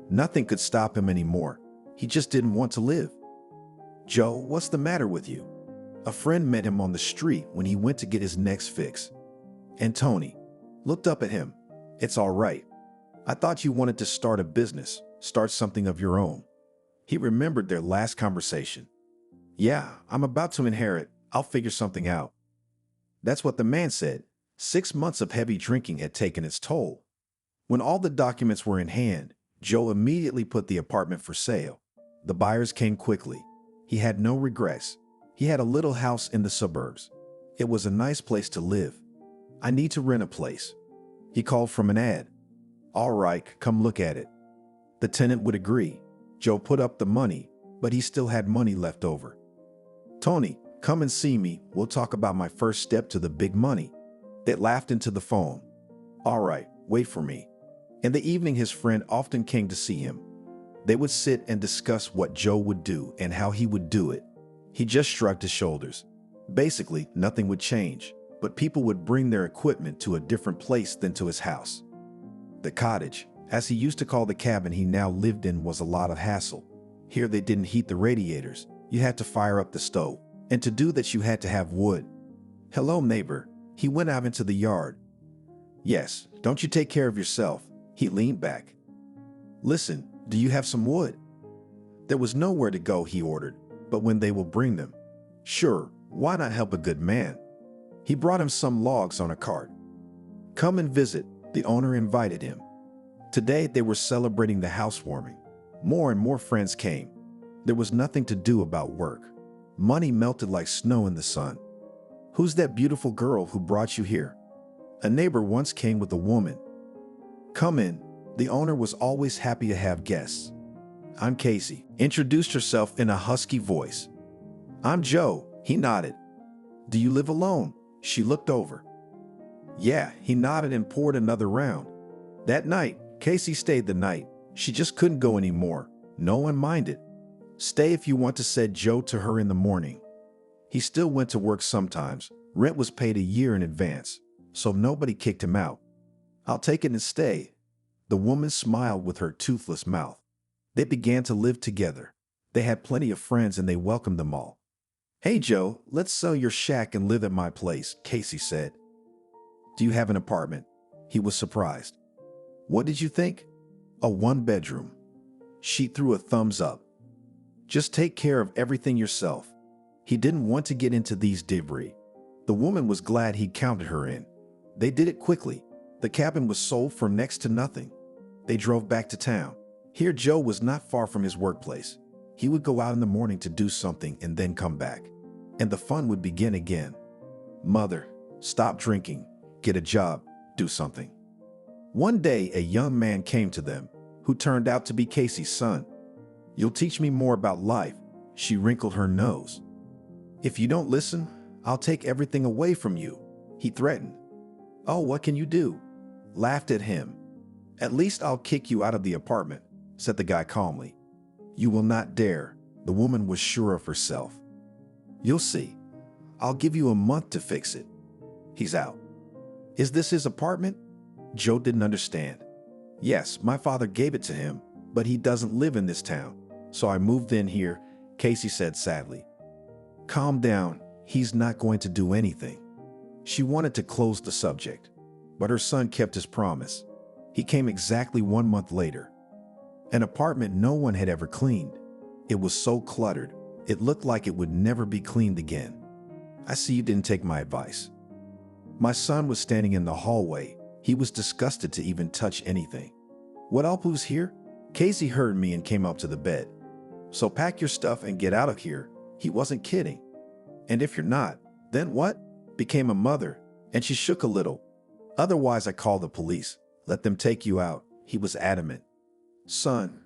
Nothing could stop him anymore. He just didn't want to live. "Joe, what's the matter with you?" A friend met him on the street when he went to get his next fix. And Tony looked up at him. "It's all right. I thought you wanted to start a business, start something of your own." He remembered their last conversation. "Yeah, I'm about to inherit. I'll figure something out." That's what the man said. 6 months of heavy drinking had taken its toll. When all the documents were in hand, Joe immediately put the apartment for sale. The buyers came quickly. He had no regrets. He had a little house in the suburbs. It was a nice place to live. "I need to rent a place." He called from an ad. "All right, come look at it." The tenant would agree. Joe put up the money, but he still had money left over. "Tony, come and see me. We'll talk about my first step to the big money." They laughed into the phone. "All right, wait for me." In the evening, his friend often came to see him. They would sit and discuss what Joe would do and how he would do it. He just shrugged his shoulders. Basically, nothing would change, but people would bring their equipment to a different place than to his house. The cottage, as he used to call the cabin he now lived in, was a lot of hassle. Here they didn't heat the radiators. You had to fire up the stove. And to do that, you had to have wood. "Hello, neighbor." He went out into the yard. "Yes, don't you take care of yourself?" He leaned back. "Listen, do you have some wood?" There was nowhere to go, he ordered, but when they will bring them. Sure, why not help a good man? He brought him some logs on a cart. "Come and visit," the owner invited him. Today they were celebrating the housewarming. More and more friends came. There was nothing to do about work. Money melted like snow in the sun. "Who's that beautiful girl who brought you here?" A neighbor once came with a woman. "Come in." The owner was always happy to have guests. "I'm Casey," introduced herself in a husky voice. "I'm Joe," he nodded. "Do you live alone?" She looked over. "Yeah," he nodded and poured another round. That night, Casey stayed the night. She just couldn't go anymore. No one minded. "Stay if you want to," said Joe to her in the morning. He still went to work sometimes. Rent was paid a year in advance, so nobody kicked him out. "I'll take it and stay." The woman smiled with her toothless mouth. They began to live together. They had plenty of friends and they welcomed them all. "Hey Joe, let's sell your shack and live at my place," Casey said. "Do you have an apartment?" He was surprised. "What did you think?" "A 1-bedroom. She threw a thumbs up. "Just take care of everything yourself." He didn't want to get into these debris. The woman was glad he counted her in. They did it quickly. The cabin was sold for next to nothing. They drove back to town. Here Joe was not far from his workplace. He would go out in the morning to do something and then come back. And the fun would begin again. "Mother, stop drinking, get a job, do something." One day, a young man came to them, who turned out to be Casey's son. "You'll teach me more about life." She wrinkled her nose. "If you don't listen, I'll take everything away from you," he threatened. "Oh, what can you do?" Laughed at him. "At least I'll kick you out of the apartment," said the guy calmly. "You will not dare." The woman was sure of herself. "You'll see. I'll give you a month to fix it." He's out. "Is this his apartment?" Joe didn't understand. "Yes, my father gave it to him, but he doesn't live in this town, so I moved in here," Casey said sadly. "Calm down. He's not going to do anything." She wanted to close the subject, but her son kept his promise. He came exactly 1 month later. An apartment no one had ever cleaned. It was so cluttered, it looked like it would never be cleaned again. "I see you didn't take my advice." My son was standing in the hallway. He was disgusted to even touch anything. "What up, who's here?" Casey heard me and came up to the bed. "So pack your stuff and get out of here." He wasn't kidding. "And if you're not, then what?" Became a mother, and she shook a little. "Otherwise, I call the police. Let them take you out." He was adamant. "Son,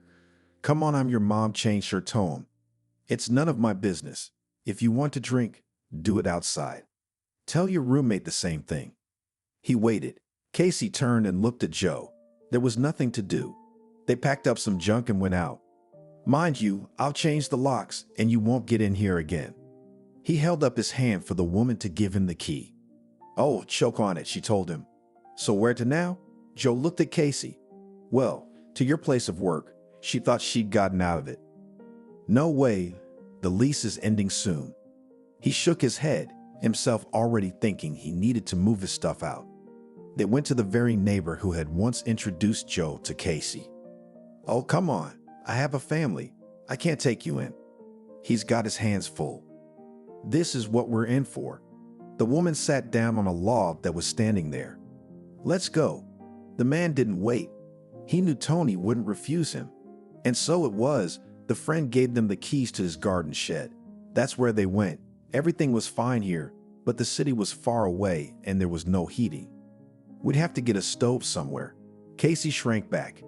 come on, I'm your mom," changed her tone. "It's none of my business. If you want to drink, do it outside. Tell your roommate the same thing." He waited. Casey turned and looked at Joe. There was nothing to do. They packed up some junk and went out. "Mind you, I'll change the locks and you won't get in here again." He held up his hand for the woman to give him the key. "Oh, choke on it," she told him. "So where to now?" Joe looked at Casey. "Well, to your place of work. She thought she'd gotten out of it. No way, the lease is ending soon. He shook his head, himself already thinking he needed to move his stuff out. They went to the very neighbor who had once introduced Joe to Casey. "Oh, come on, I have a family. I can't take you in." He's got his hands full. "This is what we're in for." The woman sat down on a log that was standing there. "Let's go." The man didn't wait. He knew Tony wouldn't refuse him. And so it was, the friend gave them the keys to his garden shed. That's where they went. Everything was fine here, but the city was far away and there was no heating. "We'd have to get a stove somewhere." Casey shrank back.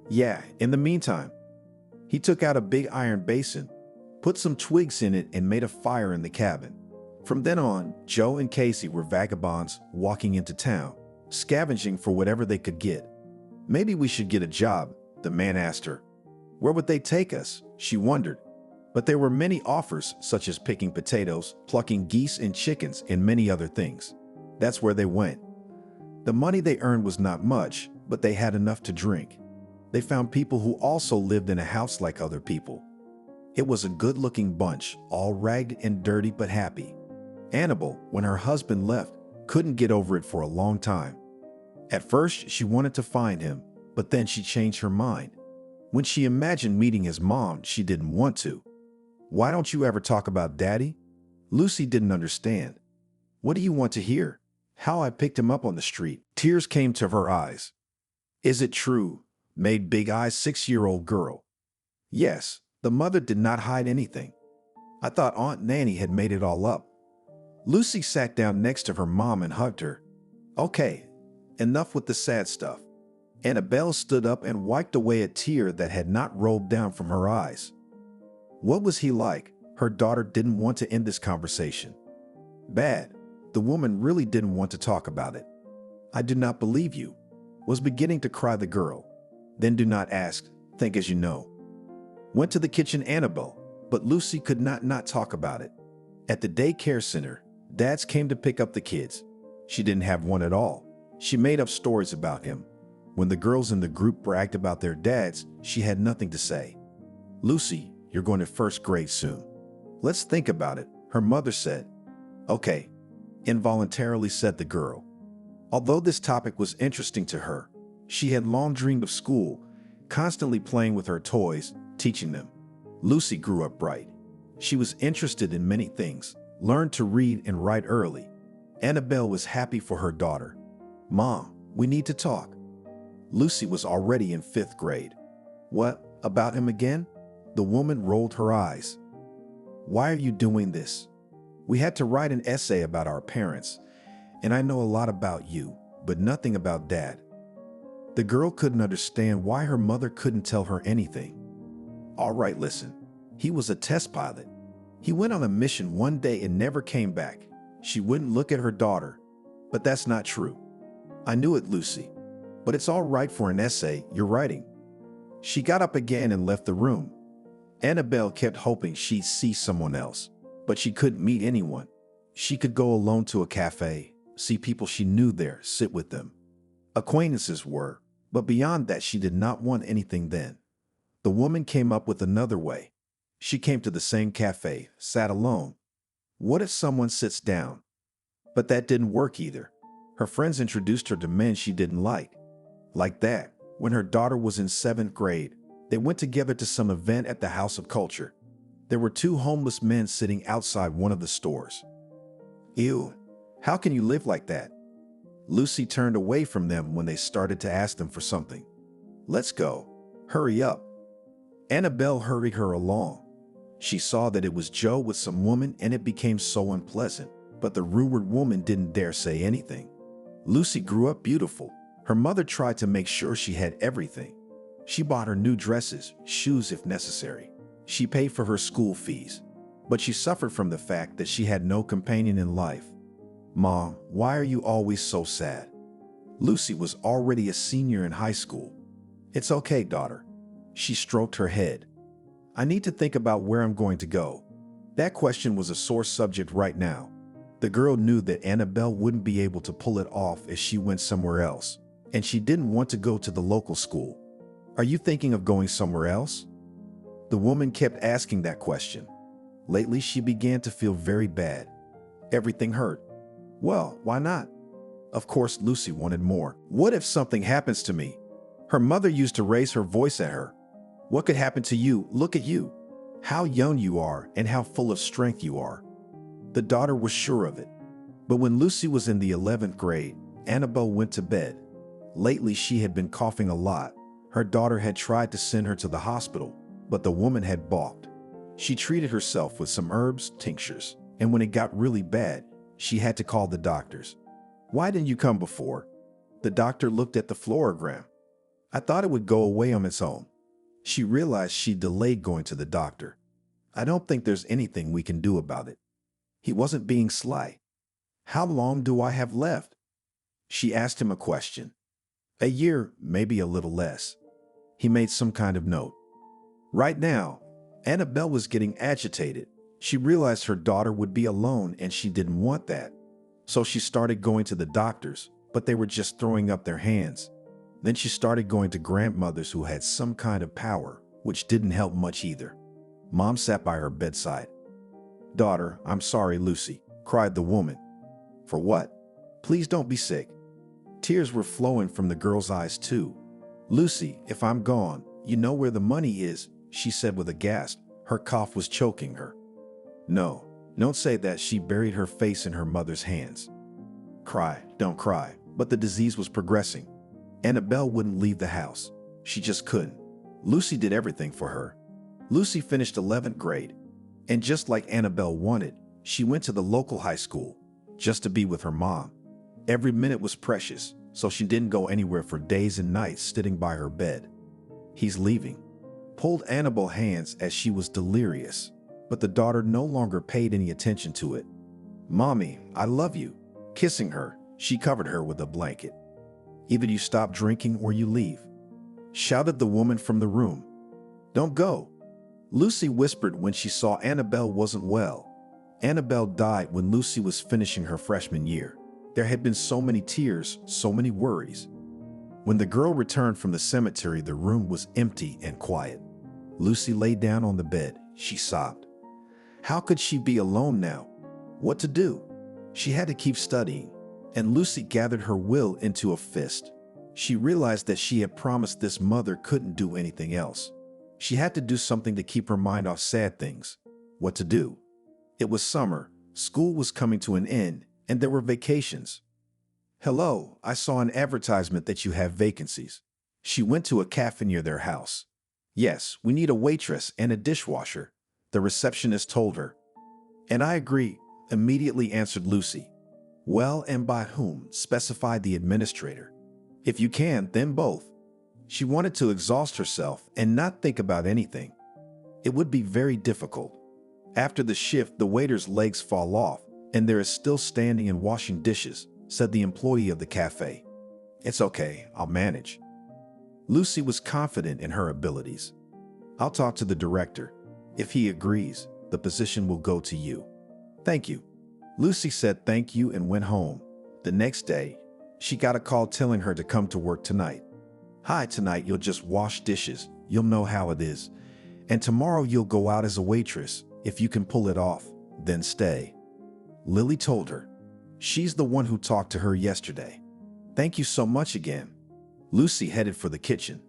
"Yeah, in the meantime." He took out a big iron basin, put some twigs in it, and made a fire in the cabin. From then on, Joe and Casey were vagabonds walking into town, scavenging for whatever they could get. "Maybe we should get a job," the man asked her. Where would they take us? She wondered. But there were many offers, such as picking potatoes, plucking geese and chickens, and many other things. That's where they went. The money they earned was not much, but they had enough to drink. They found people who also lived in a house like other people. It was a good-looking bunch, all ragged and dirty but happy. Annabelle, when her husband left, couldn't get over it for a long time. At first, she wanted to find him, but then she changed her mind. When she imagined meeting his mom, she didn't want to. "Why don't you ever talk about Daddy?" Lucy didn't understand. "What do you want to hear?" "How I picked him up on the street." Tears came to her eyes. "Is it true?" made Big Eye's 6-year-old girl. Yes, the mother did not hide anything. "I thought Aunt Nanny had made it all up." Lucy sat down next to her mom and hugged her. "Okay, enough with the sad stuff." Annabelle stood up and wiped away a tear that had not rolled down from her eyes. What was he like? Her daughter didn't want to end this conversation. Bad. The woman really didn't want to talk about it. "I do not believe you," was beginning to cry the girl. "Then do not ask, think as you know." Went to the kitchen Annabelle, but Lucy could not talk about it. At the daycare center, dads came to pick up the kids. She didn't have one at all. She made up stories about him. When the girls in the group bragged about their dads, she had nothing to say. "Lucy, you're going to first grade soon." "Let's think about it," her mother said. "Okay," involuntarily said the girl. Although this topic was interesting to her, she had long dreamed of school, constantly playing with her toys, teaching them. Lucy grew up bright. She was interested in many things, learned to read and write early. Annabelle was happy for her daughter. "Mom, we need to talk." Lucy was already in 5th grade. "What, about him again?" The woman rolled her eyes. "Why are you doing this?" "We had to write an essay about our parents, and I know a lot about you, but nothing about Dad." The girl couldn't understand why her mother couldn't tell her anything. "All right, listen. He was a test pilot. He went on a mission one day and never came back." She wouldn't look at her daughter. "But that's not true." "I knew it, Lucy. But it's all right for an essay you're writing." She got up again and left the room. Annabelle kept hoping she'd see someone else, but she couldn't meet anyone. She could go alone to a cafe, see people she knew there, sit with them. Acquaintances were, but beyond that she did not want anything then. The woman came up with another way. She came to the same cafe, sat alone. What if someone sits down? But that didn't work either. Her friends introduced her to men she didn't like. Like that, when her daughter was in 7th grade, they went together to some event at the House of Culture. There were 2 homeless men sitting outside one of the stores. "Ew, how can you live like that?" Lucy turned away from them when they started to ask them for something. "Let's go. Hurry up." Annabelle hurried her along. She saw that it was Joe with some woman and it became so unpleasant, but the rumored woman didn't dare say anything. Lucy grew up beautiful. Her mother tried to make sure she had everything. She bought her new dresses, shoes if necessary. She paid for her school fees. But she suffered from the fact that she had no companion in life. "Mom, why are you always so sad?" Lucy was already a senior in high school. "It's okay, daughter." She stroked her head. "I need to think about where I'm going to go." That question was a sore subject right now. The girl knew that Annabelle wouldn't be able to pull it off if she went somewhere else, and she didn't want to go to the local school. Are you thinking of going somewhere else? The woman kept asking that question. Lately, she began to feel very bad. Everything hurt. Well, why not? Of course, Lucy wanted more. What if something happens to me? Her mother used to raise her voice at her. What could happen to you? Look at you. How young you are and how full of strength you are. The daughter was sure of it. But when Lucy was in the 11th grade, Annabelle went to bed. Lately, she had been coughing a lot. Her daughter had tried to send her to the hospital, but the woman had balked. She treated herself with some herbs, tinctures, and when it got really bad, she had to call the doctors. Why didn't you come before? The doctor looked at the fluorogram. I thought it would go away on its own. She realized she delayed going to the doctor. I don't think there's anything we can do about it. He wasn't being sly. How long do I have left? She asked him a question. A year, maybe a little less. He made some kind of note. Right now, Annabelle was getting agitated. She realized her daughter would be alone and she didn't want that. So she started going to the doctors, but they were just throwing up their hands. Then she started going to grandmothers who had some kind of power, which didn't help much either. Mom sat by her bedside. Daughter, I'm sorry, Lucy, cried the woman. For what? Please don't be sick. Tears were flowing from the girl's eyes too. Lucy, if I'm gone, you know where the money is, she said with a gasp. Her cough was choking her. No, don't say that. She buried her face in her mother's hands. Cry, don't cry. But the disease was progressing. Annabelle wouldn't leave the house. She just couldn't. Lucy did everything for her. Lucy finished 11th grade. And just like Annabelle wanted, she went to the local high school just to be with her mom. Every minute was precious, so she didn't go anywhere for days and nights sitting by her bed. He's leaving. Pulled Annabelle's hands as she was delirious, but the daughter no longer paid any attention to it. Mommy, I love you. Kissing her, she covered her with a blanket. Either you stop drinking or you leave, shouted the woman from the room. Don't go. Lucy whispered when she saw Annabelle wasn't well. Annabelle died when Lucy was finishing her freshman year. There had been so many tears, so many worries. When the girl returned from the cemetery, the room was empty and quiet. Lucy lay down on the bed. She sobbed. How could she be alone now? What to do? She had to keep studying, and Lucy gathered her will into a fist. She realized that she had promised this mother couldn't do anything else. She had to do something to keep her mind off sad things. What to do? It was summer, school was coming to an end, and there were vacations. Hello, I saw an advertisement that you have vacancies. She went to a cafe near their house. Yes, we need a waitress and a dishwasher, the receptionist told her. And I agree, immediately answered Lucy. Well, and by whom? Specified the administrator. If you can, then both. She wanted to exhaust herself and not think about anything. It would be very difficult. After the shift, the waiter's legs fall off, and there is still standing and washing dishes, said the employee of the cafe. It's okay, I'll manage. Lucy was confident in her abilities. I'll talk to the director. If he agrees, the position will go to you. Thank you. Lucy said thank you and went home. The next day, she got a call telling her to come to work tonight. Hi, tonight you'll just wash dishes. You'll know how it is. And tomorrow you'll go out as a waitress. If you can pull it off, then stay. Lily told her. She's the one who talked to her yesterday. Thank you so much again. Lucy headed for the kitchen.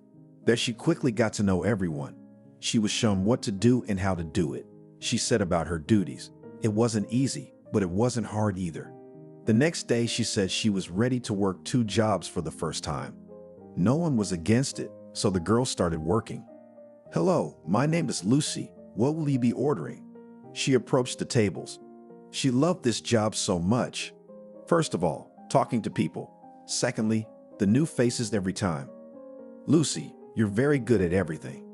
There she quickly got to know everyone. She was shown what to do and how to do it. She said about her duties. It wasn't easy, but it wasn't hard either. The next day she said she was ready to work 2 jobs for the first time. No one was against it, so the girl started working. Hello, my name is Lucy. What will you be ordering? She approached the tables. She loved this job so much. First of all, talking to people. Secondly, the new faces every time. Lucy, you're very good at everything.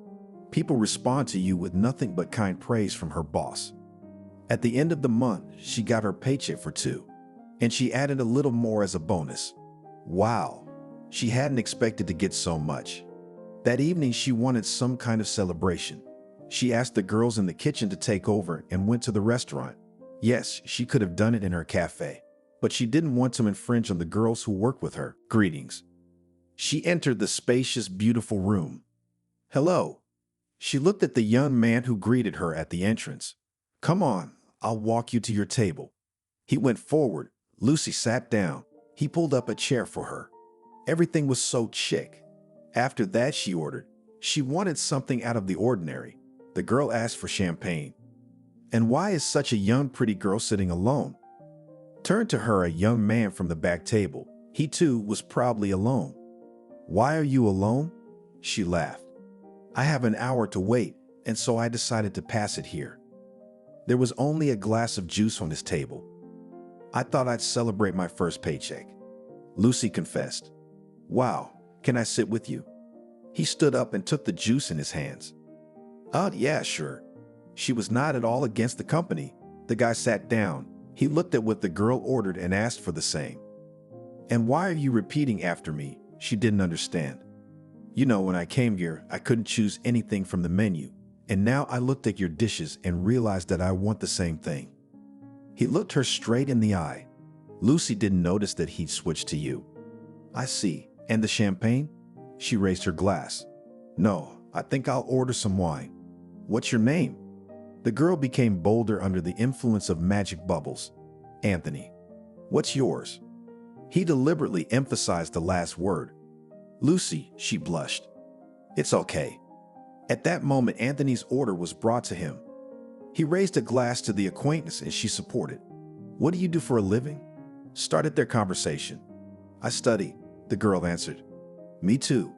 People respond to you with nothing but kind praise from her boss. At the end of the month, she got her paycheck for 2, and she added a little more as a bonus. Wow, she hadn't expected to get so much. That evening, she wanted some kind of celebration. She asked the girls in the kitchen to take over and went to the restaurant. Yes, she could have done it in her cafe, but she didn't want to infringe on the girls who worked with her. Greetings. She entered the spacious, beautiful room. Hello. She looked at the young man who greeted her at the entrance. Come on, I'll walk you to your table. He went forward. Lucy sat down. He pulled up a chair for her. Everything was so chic. After that, she ordered. She wanted something out of the ordinary. The girl asked for champagne. And why is such a young, pretty girl sitting alone? Turned to her a young man from the back table. He too was probably alone. Why are you alone? She laughed. I have an hour to wait, and so I decided to pass it here. There was only a glass of juice on his table. I thought I'd celebrate my first paycheck. Lucy confessed. Wow, can I sit with you? He stood up and took the juice in his hands. Oh, yeah, sure. She was not at all against the company. The guy sat down. He looked at what the girl ordered and asked for the same. And why are you repeating after me? She didn't understand. You know, when I came here, I couldn't choose anything from the menu. And now I looked at your dishes and realized that I want the same thing. He looked her straight in the eye. Lucy didn't notice that he'd switched to you. I see. And the champagne? She raised her glass. No, I think I'll order some wine. What's your name? The girl became bolder under the influence of magic bubbles. Anthony. What's yours? He deliberately emphasized the last word. Lucy, she blushed. It's okay. At that moment, Anthony's order was brought to him. He raised a glass to the acquaintance and she supported. What do you do for a living? Started their conversation. I study, the girl answered. Me too.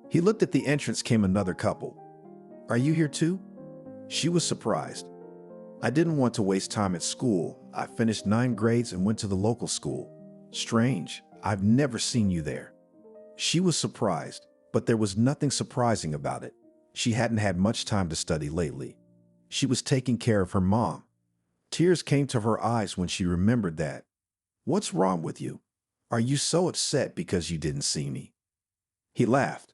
He looked at the entrance came another couple. Are you here too? She was surprised. I didn't want to waste time at school. I finished 9 grades and went to the local school. Strange, I've never seen you there. She was surprised, but there was nothing surprising about it. She hadn't had much time to study lately. She was taking care of her mom. Tears came to her eyes when she remembered that. What's wrong with you? Are you so upset because you didn't see me? He laughed.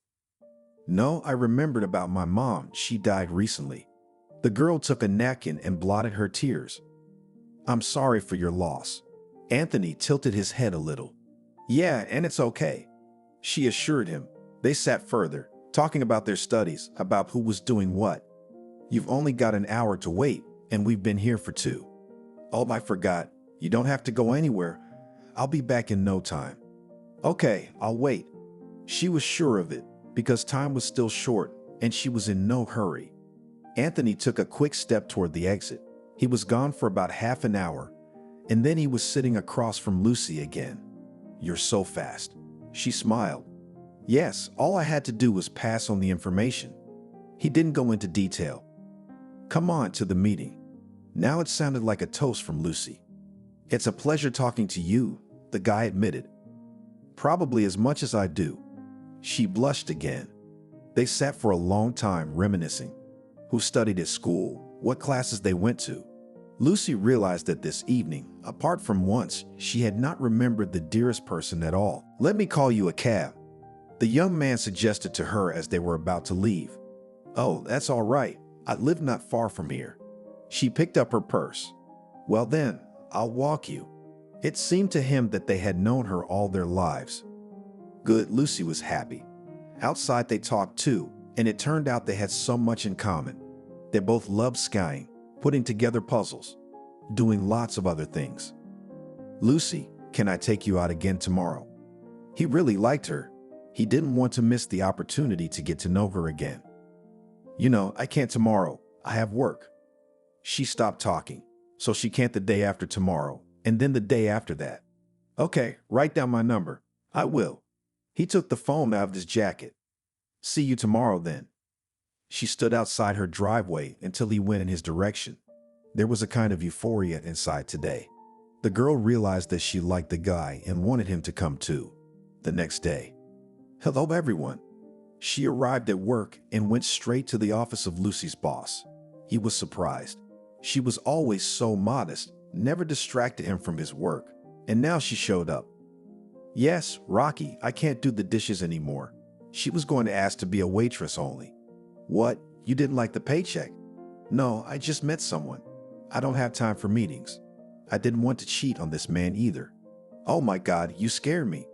No, I remembered about my mom. She died recently. The girl took a napkin and blotted her tears. I'm sorry for your loss. Anthony tilted his head a little. Yeah, and it's okay. She assured him. They sat further, talking about their studies, about who was doing what. You've only got an hour to wait, and we've been here for 2. Oh, I forgot. You don't have to go anywhere. I'll be back in no time. Okay, I'll wait. She was sure of it, because time was still short, and she was in no hurry. Anthony took a quick step toward the exit. He was gone for about half an hour, and then he was sitting across from Lucy again. You're so fast. She smiled. Yes, all I had to do was pass on the information. He didn't go into detail. Come on to the meeting. Now it sounded like a toast from Lucy. It's a pleasure talking to you, the guy admitted. Probably as much as I do. She blushed again. They sat for a long time reminiscing. Who studied at school, what classes they went to. Lucy realized that this evening, apart from once, she had not remembered the dearest person at all. Let me call you a cab. The young man suggested to her as they were about to leave. Oh, that's all right. I live not far from here. She picked up her purse. Well then, I'll walk you. It seemed to him that they had known her all their lives. Good, Lucy was happy. Outside they talked too, and it turned out they had so much in common. They both loved skiing, putting together puzzles, doing lots of other things. Lucy, can I take you out again tomorrow? He really liked her. He didn't want to miss the opportunity to get to know her again. You know, I can't tomorrow. I have work. She stopped talking. So she can't the day after tomorrow, and then the day after that. Okay, write down my number. I will. He took the phone out of his jacket. See you tomorrow then. She stood outside her driveway until he went in his direction. There was a kind of euphoria inside today. The girl realized that she liked the guy and wanted him to come too. The next day. Hello everyone. She arrived at work and went straight to the office of Lucy's boss. He was surprised. She was always so modest, never distracted him from his work, and now she showed up. Yes, Rocky, I can't do the dishes anymore. She was going to ask to be a waitress only. What? You didn't like the paycheck? No, I just met someone. I don't have time for meetings. I didn't want to cheat on this man either. Oh my God, you scared me.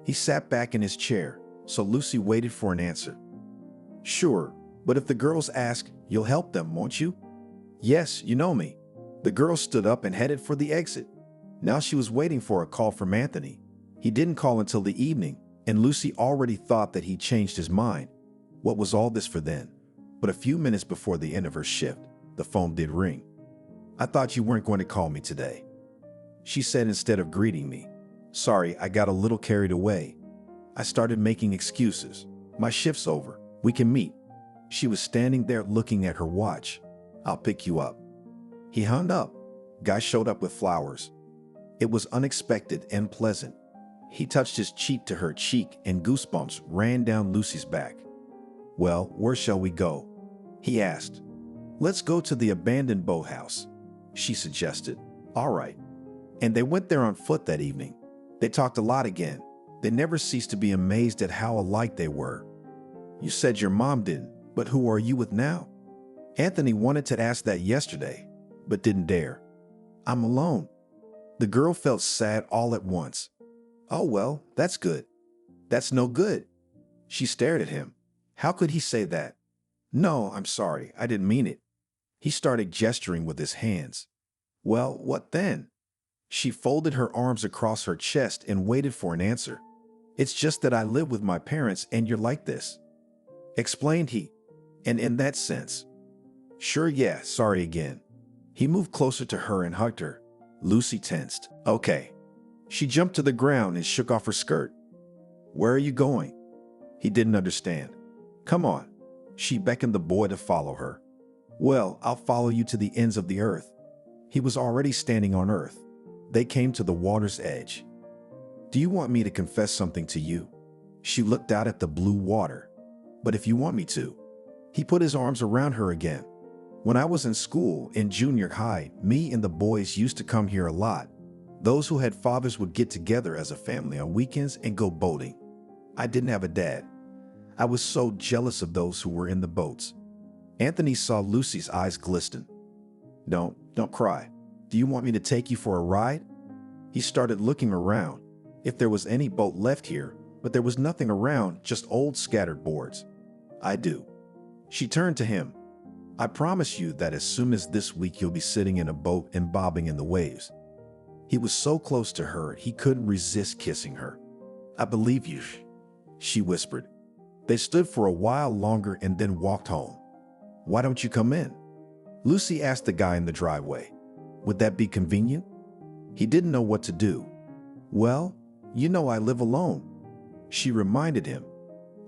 He sat back in his chair, so Lucy waited for an answer. Sure, but if the girls ask, you'll help them, won't you? Yes, you know me. The girl stood up and headed for the exit. Now she was waiting for a call from Anthony. He didn't call until the evening, and Lucy already thought that he changed his mind. What was all this for then? But a few minutes before the end of her shift, the phone did ring. I thought you weren't going to call me today, she said instead of greeting me. Sorry, I got a little carried away. I started making excuses. My shift's over. We can meet. She was standing there looking at her watch. I'll pick you up. He hung up. Guy showed up with flowers. It was unexpected and pleasant. He touched his cheek to her cheek and goosebumps ran down Lucy's back. Well, where shall we go? He asked. Let's go to the abandoned boathouse, she suggested. All right. And they went there on foot that evening. They talked a lot again. They never ceased to be amazed at how alike they were. You said your mom didn't, but who are you with now? Anthony wanted to ask that yesterday, but didn't dare. I'm alone. The girl felt sad all at once. Oh, well, that's good. That's no good. She stared at him. How could he say that? No, I'm sorry. I didn't mean it. He started gesturing with his hands. Well, what then? She folded her arms across her chest and waited for an answer. It's just that I live with my parents and you're like this, explained he. And in that sense. Sure, yeah, sorry again. He moved closer to her and hugged her. Lucy tensed. Okay. She jumped to the ground and shook off her skirt. Where are you going? He didn't understand. Come on. She beckoned the boy to follow her. Well, I'll follow you to the ends of the earth. He was already standing on earth. They came to the water's edge. Do you want me to confess something to you? She looked out at the blue water. But if you want me to. He put his arms around her again. When I was in school, in junior high, me and the boys used to come here a lot. Those who had fathers would get together as a family on weekends and go boating. I didn't have a dad. I was so jealous of those who were in the boats. Anthony saw Lucy's eyes glisten. Don't cry. Do you want me to take you for a ride? He started looking around. If there was any boat left here, but there was nothing around, just old scattered boards. I do. She turned to him. I promise you that as soon as this week you'll be sitting in a boat and bobbing in the waves. He was so close to her, he couldn't resist kissing her. I believe you, she whispered. They stood for a while longer and then walked home. Why don't you come in? Lucy asked the guy in the driveway. Would that be convenient? He didn't know what to do. Well, you know I live alone, she reminded him.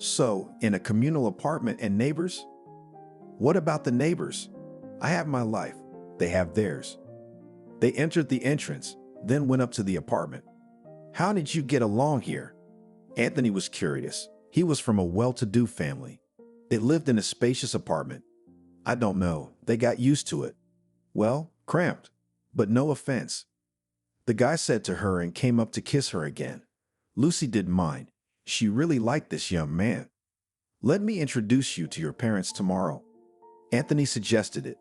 So, in a communal apartment and neighbors? What about the neighbors? I have my life. They have theirs. They entered the entrance, then went up to the apartment. How did you get along here? Anthony was curious. He was from a well-to-do family. They lived in a spacious apartment. I don't know. They got used to it. Well, cramped, but no offense. The guy said to her and came up to kiss her again. Lucy didn't mind. She really liked this young man. Let me introduce you to your parents tomorrow. Anthony suggested it.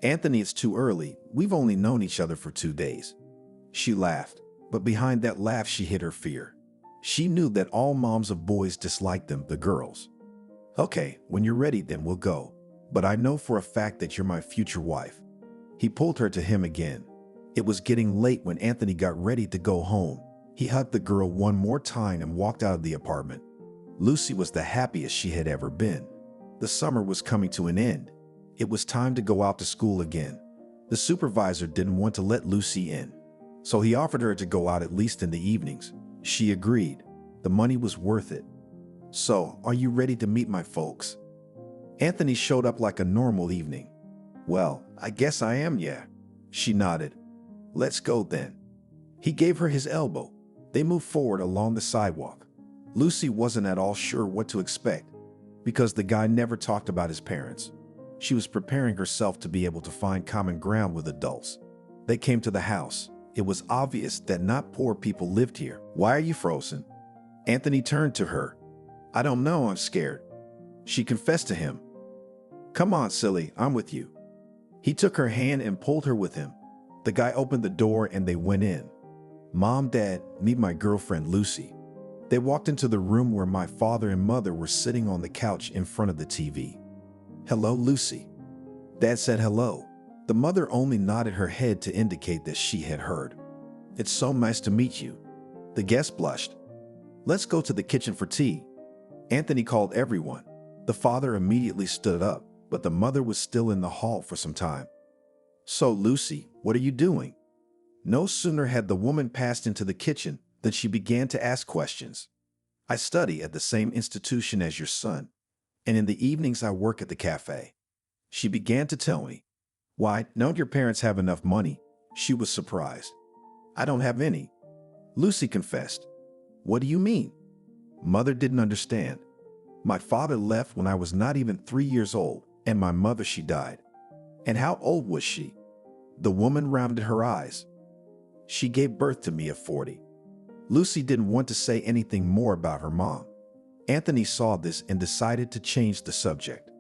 Anthony, it's too early. We've only known each other for 2 days. She laughed, but behind that laugh she hid her fear. She knew that all moms of boys disliked them, the girls. Okay, when you're ready, then we'll go. But I know for a fact that you're my future wife. He pulled her to him again. It was getting late when Anthony got ready to go home. He hugged the girl one more time and walked out of the apartment. Lucy was the happiest she had ever been. The summer was coming to an end. It was time to go out to school again. The supervisor didn't want to let Lucy in, so he offered her to go out at least in the evenings. She agreed. The money was worth it. So, are you ready to meet my folks? Anthony showed up like a normal evening. Well, I guess I am, yeah. She nodded. Let's go then. He gave her his elbow. They moved forward along the sidewalk. Lucy wasn't at all sure what to expect, because the guy never talked about his parents. She was preparing herself to be able to find common ground with adults. They came to the house. It was obvious that not poor people lived here. Why are you frozen? Anthony turned to her. I don't know, I'm scared. She confessed to him. Come on, silly, I'm with you. He took her hand and pulled her with him. The guy opened the door and they went in. Mom, Dad, meet my girlfriend Lucy. They walked into the room where my father and mother were sitting on the couch in front of the TV. "Hello, Lucy." Dad said hello. The mother only nodded her head to indicate that she had heard. "It's so nice to meet you." The guest blushed. "Let's go to the kitchen for tea." Anthony called everyone. The father immediately stood up, but the mother was still in the hall for some time. "So, Lucy, what are you doing?" No sooner had the woman passed into the kitchen than she began to ask questions. "I study at the same institution as your son, and in the evenings I work at the cafe." She began to tell me. "Why, don't your parents have enough money?" She was surprised. "I don't have any," Lucy confessed. "What do you mean?" Mother didn't understand. "My father left when I was not even 3 years old, and my mother, she died." "And how old was she?" The woman rounded her eyes. "She gave birth to me at 40. Lucy didn't want to say anything more about her mom. Anthony saw this and decided to change the subject.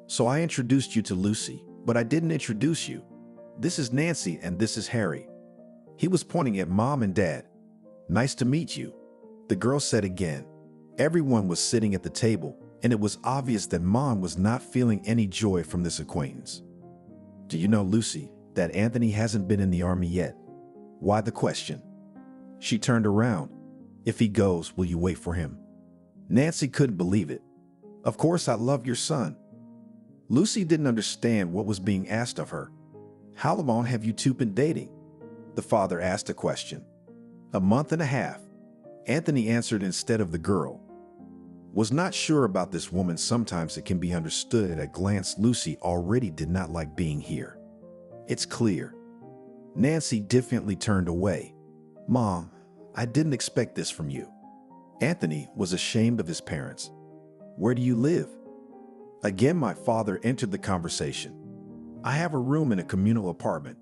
"So I introduced you to Lucy, but I didn't introduce you. This is Nancy and this is Harry." He was pointing at Mom and Dad. "Nice to meet you," the girl said again. Everyone was sitting at the table, and it was obvious that Mom was not feeling any joy from this acquaintance. "Do you know, Lucy, that Anthony hasn't been in the army yet?" "Why the question?" She turned around. "If he goes, will you wait for him?" Nancy couldn't believe it. "Of course I love your son." Lucy didn't understand what was being asked of her. "How long have you two been dating?" The father asked a question. "A month and a half," Anthony answered instead of the girl. Was not sure about this woman. Sometimes it can be understood at a glance Lucy already did not like being here. It's clear. Nancy defiantly turned away. "Mom, I didn't expect this from you." Anthony was ashamed of his parents. "Where do you live?" Again, my father entered the conversation. "I have a room in a communal apartment,"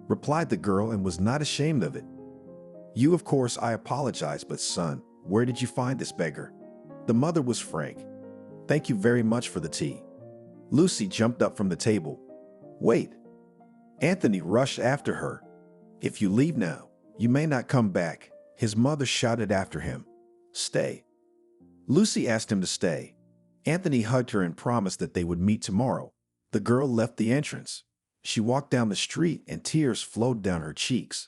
replied the girl, and was not ashamed of it. "You, of course, I apologize, but son, where did you find this beggar?" The mother was frank. "Thank you very much for the tea." Lucy jumped up from the table. "Wait." Anthony rushed after her. "If you leave now, you may not come back," his mother shouted after him. "Stay." Lucy asked him to stay. Anthony hugged her and promised that they would meet tomorrow. The girl left the entrance. She walked down the street and tears flowed down her cheeks.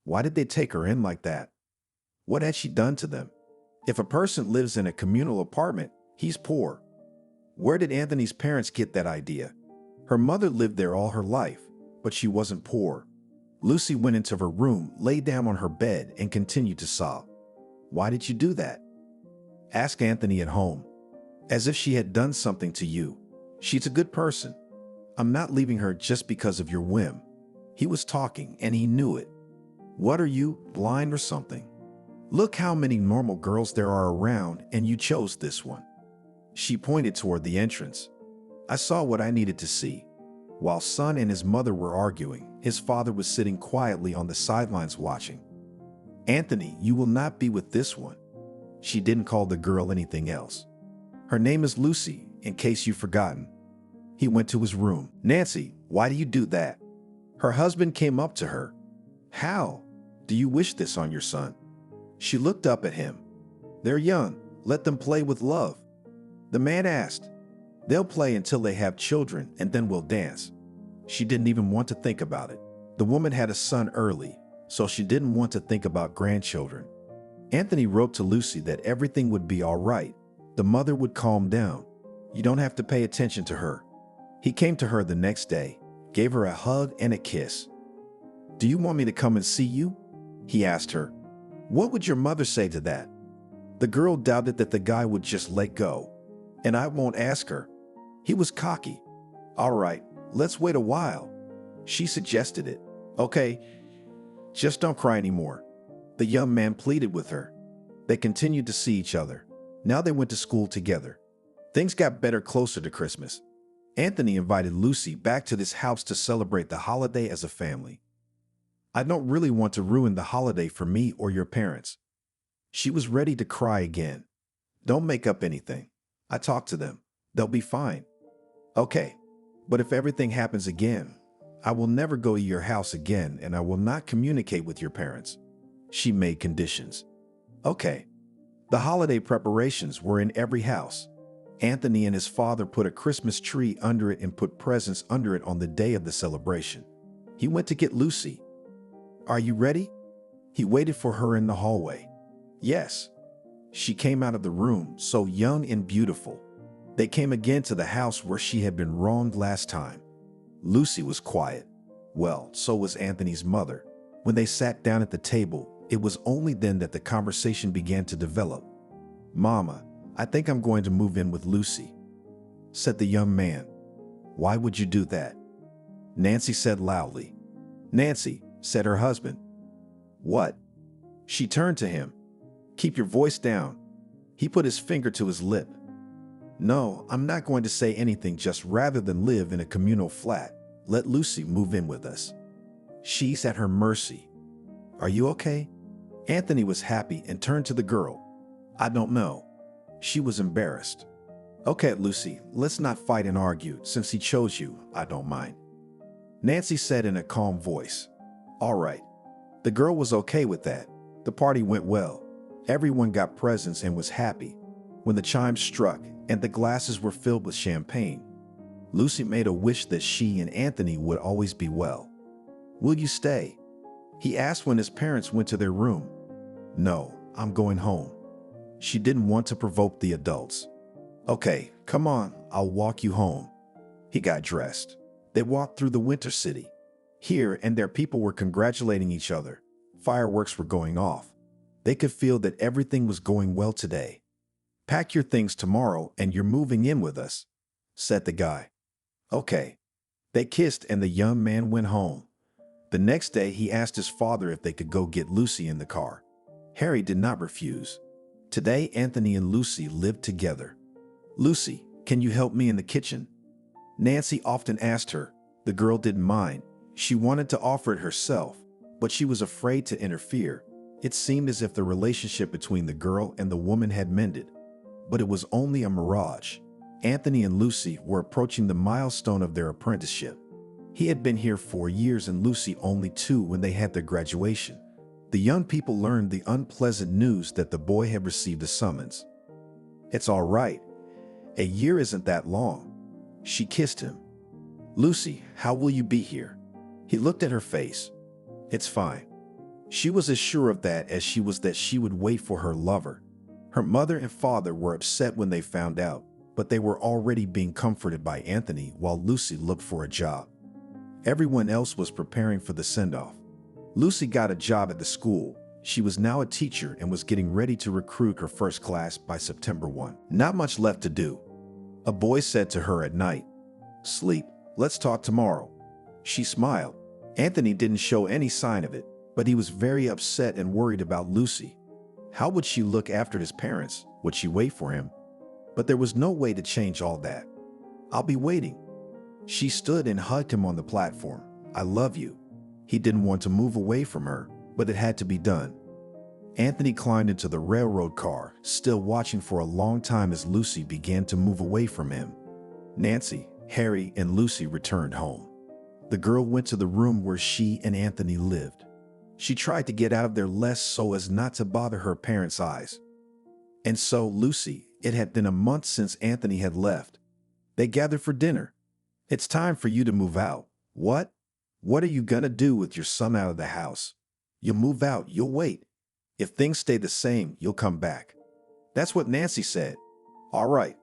Why did they take her in like that? What had she done to them? If a person lives in a communal apartment, he's poor. Where did Anthony's parents get that idea? Her mother lived there all her life, but she wasn't poor. Lucy went into her room, lay down on her bed, and continued to sob. "Why did you do that?" "Ask Anthony at home." "As if she had done something to you. She's a good person. I'm not leaving her just because of your whim." He was talking, and he knew it. "What are you, blind or something? Look how many normal girls there are around, and you chose this one." She pointed toward the entrance. I saw what I needed to see. While son and his mother were arguing, his father was sitting quietly on the sidelines watching. "Anthony, you will not be with this one." She didn't call the girl anything else. "Her name is Lucy, in case you've forgotten." He went to his room. "Nancy, why do you do that?" Her husband came up to her. "How? Do you wish this on your son?" She looked up at him. "They're young. Let them play with love." The man asked. "They'll play until they have children, and then we'll dance." She didn't even want to think about it. The woman had a son early, so she didn't want to think about grandchildren. Anthony wrote to Lucy that everything would be all right. The mother would calm down. You don't have to pay attention to her. He came to her the next day, gave her a hug and a kiss. "Do you want me to come and see you?" he asked her. "What would your mother say to that?" The girl doubted that the guy would just let go. "And I won't ask her." He was cocky. "All right, let's wait a while." She suggested it. "Okay, just don't cry anymore." The young man pleaded with her. They continued to see each other. Now they went to school together. Things got better closer to Christmas. Anthony invited Lucy back to this house to celebrate the holiday as a family. "I don't really want to ruin the holiday for me or your parents." She was ready to cry again. "Don't make up anything. I talked to them. They'll be fine." "Okay, but if everything happens again, I will never go to your house again, and I will not communicate with your parents." She made conditions. "Okay, The holiday preparations were in every house. Anthony and his father put a Christmas tree under it and put presents under it on the day of the celebration. He went to get Lucy. "Are you ready?" He waited for her in the hallway. Yes. She came out of the room, so young and beautiful. They came again to the house where she had been wronged last time. Lucy was quiet. Well, so was Anthony's mother. When they sat down at the table, it was only then that the conversation began to develop. "Mama, I think I'm going to move in with Lucy," said the young man. "Why would you do that?" Nancy said loudly. "Nancy," said her husband. "What?" She turned to him. "Keep your voice down." He put his finger to his lip. "No, I'm not going to say anything. Just rather than live in a communal flat, let Lucy move in with us. She's at her mercy. Are you okay?" Anthony was happy and turned to the girl. "I don't know." She was embarrassed. "Okay, Lucy, let's not fight and argue. Since he chose you, I don't mind," Nancy said in a calm voice. "All right." The girl was okay with that. The party went well. Everyone got presents and was happy. When the chimes struck and the glasses were filled with champagne, Lucy made a wish that she and Anthony would always be well. "Will you stay?" he asked when his parents went to their room. "No, I'm going home." She didn't want to provoke the adults. "Okay, come on, I'll walk you home." He got dressed. They walked through the winter city. Here and there people were congratulating each other. Fireworks were going off. They could feel that everything was going well today. "Pack your things tomorrow and you're moving in with us," said the guy. "Okay." They kissed and the young man went home. The next day he asked his father if they could go get Lucy in the car. Harry did not refuse. Today Anthony and Lucy lived together. "Lucy, can you help me in the kitchen?" Nancy often asked her. The girl didn't mind. She wanted to offer it herself, but she was afraid to interfere. It seemed as if the relationship between the girl and the woman had mended. But it was only a mirage. Anthony and Lucy were approaching the milestone of their apprenticeship. He had been here 4 years and Lucy only 2 when they had their graduation. The young people learned the unpleasant news that the boy had received a summons. "It's all right. A year isn't that long." She kissed him. "Lucy, how will you be here?" He looked at her face. "It's fine." She was as sure of that as she was that she would wait for her lover. Her mother and father were upset when they found out, but they were already being comforted by Anthony while Lucy looked for a job. Everyone else was preparing for the send-off. Lucy got a job at the school. She was now a teacher and was getting ready to recruit her first class by September 1. Not much left to do. A boy said to her at night, "Sleep, let's talk tomorrow." She smiled. Anthony didn't show any sign of it, but he was very upset and worried about Lucy. How would she look after his parents? Would she wait for him? But there was no way to change all that. "I'll be waiting." She stood and hugged him on the platform. "I love you." He didn't want to move away from her, but it had to be done. Anthony climbed into the railroad car, still watching for a long time as Lucy began to move away from him. Nancy, Harry, and Lucy returned home. The girl went to the room where she and Anthony lived. She tried to get out of there less so as not to bother her parents' eyes. And so, Lucy, it had been a month since Anthony had left. They gathered for dinner. "It's time for you to move out." "What? What are you gonna do with your son out of the house?" "You'll move out, you'll wait. If things stay the same, you'll come back." That's what Nancy said. "All right."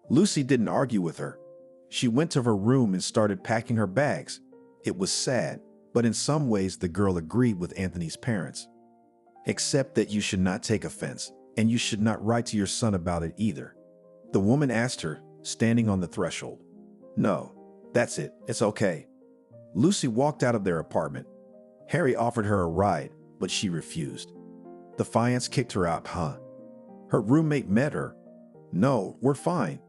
Lucy didn't argue with her. She went to her room and started packing her bags. It was sad, but in some ways the girl agreed with Anthony's parents. "Except that you should not take offense, and you should not write to your son about it either," the woman asked her, standing on the threshold. "No, that's it, it's okay." Lucy walked out of their apartment. Harry offered her a ride, but she refused. Defiance kicked her out, huh? Her roommate met her. "No, we're fine."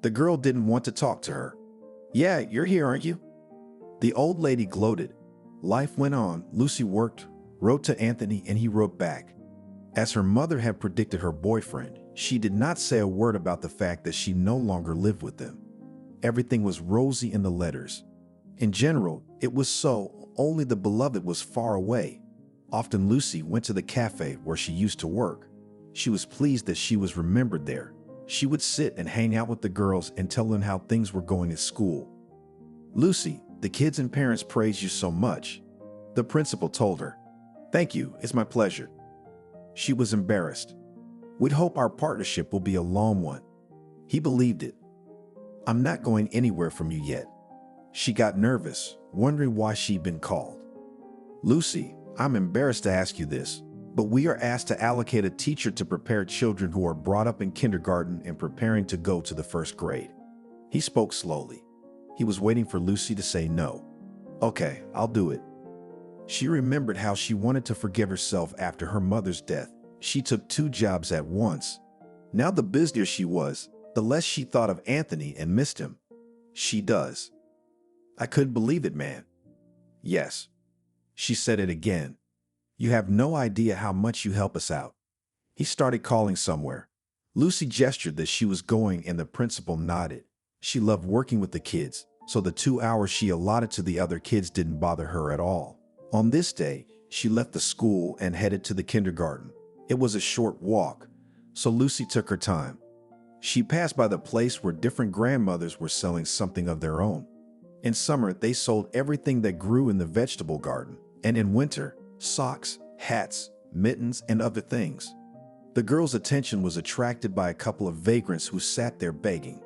The girl didn't want to talk to her. "Yeah, you're here, aren't you?" The old lady gloated. Life went on. Lucy worked, wrote to Anthony, and he wrote back. As her mother had predicted her boyfriend, she did not say a word about the fact that she no longer lived with them. Everything was rosy in the letters. In general, it was so, only the beloved was far away. Often Lucy went to the cafe where she used to work. She was pleased that she was remembered there. She would sit and hang out with the girls and tell them how things were going at school. "Lucy, the kids and parents praise you so much," the principal told her. "Thank you, it's my pleasure." She was embarrassed. "We'd hope our partnership will be a long one." He believed it. "I'm not going anywhere from you yet." She got nervous, wondering why she'd been called. "Lucy, I'm embarrassed to ask you this, but we are asked to allocate a teacher to prepare children who are brought up in kindergarten and preparing to go to the first grade." He spoke slowly. He was waiting for Lucy to say no. "Okay, I'll do it." She remembered how she wanted to forgive herself after her mother's death. She took 2 jobs at once. Now the busier she was, the less she thought of Anthony and missed him. "She does." "I couldn't believe it, man." "Yes." She said it again. "You have no idea how much you help us out." He started calling somewhere. Lucy gestured that she was going and the principal nodded. She loved working with the kids, so the 2 hours she allotted to the other kids didn't bother her at all. On this day, she left the school and headed to the kindergarten. It was a short walk, so Lucy took her time. She passed by the place where different grandmothers were selling something of their own. In summer, they sold everything that grew in the vegetable garden, and in winter, socks, hats, mittens, and other things. The girl's attention was attracted by a couple of vagrants who sat there begging.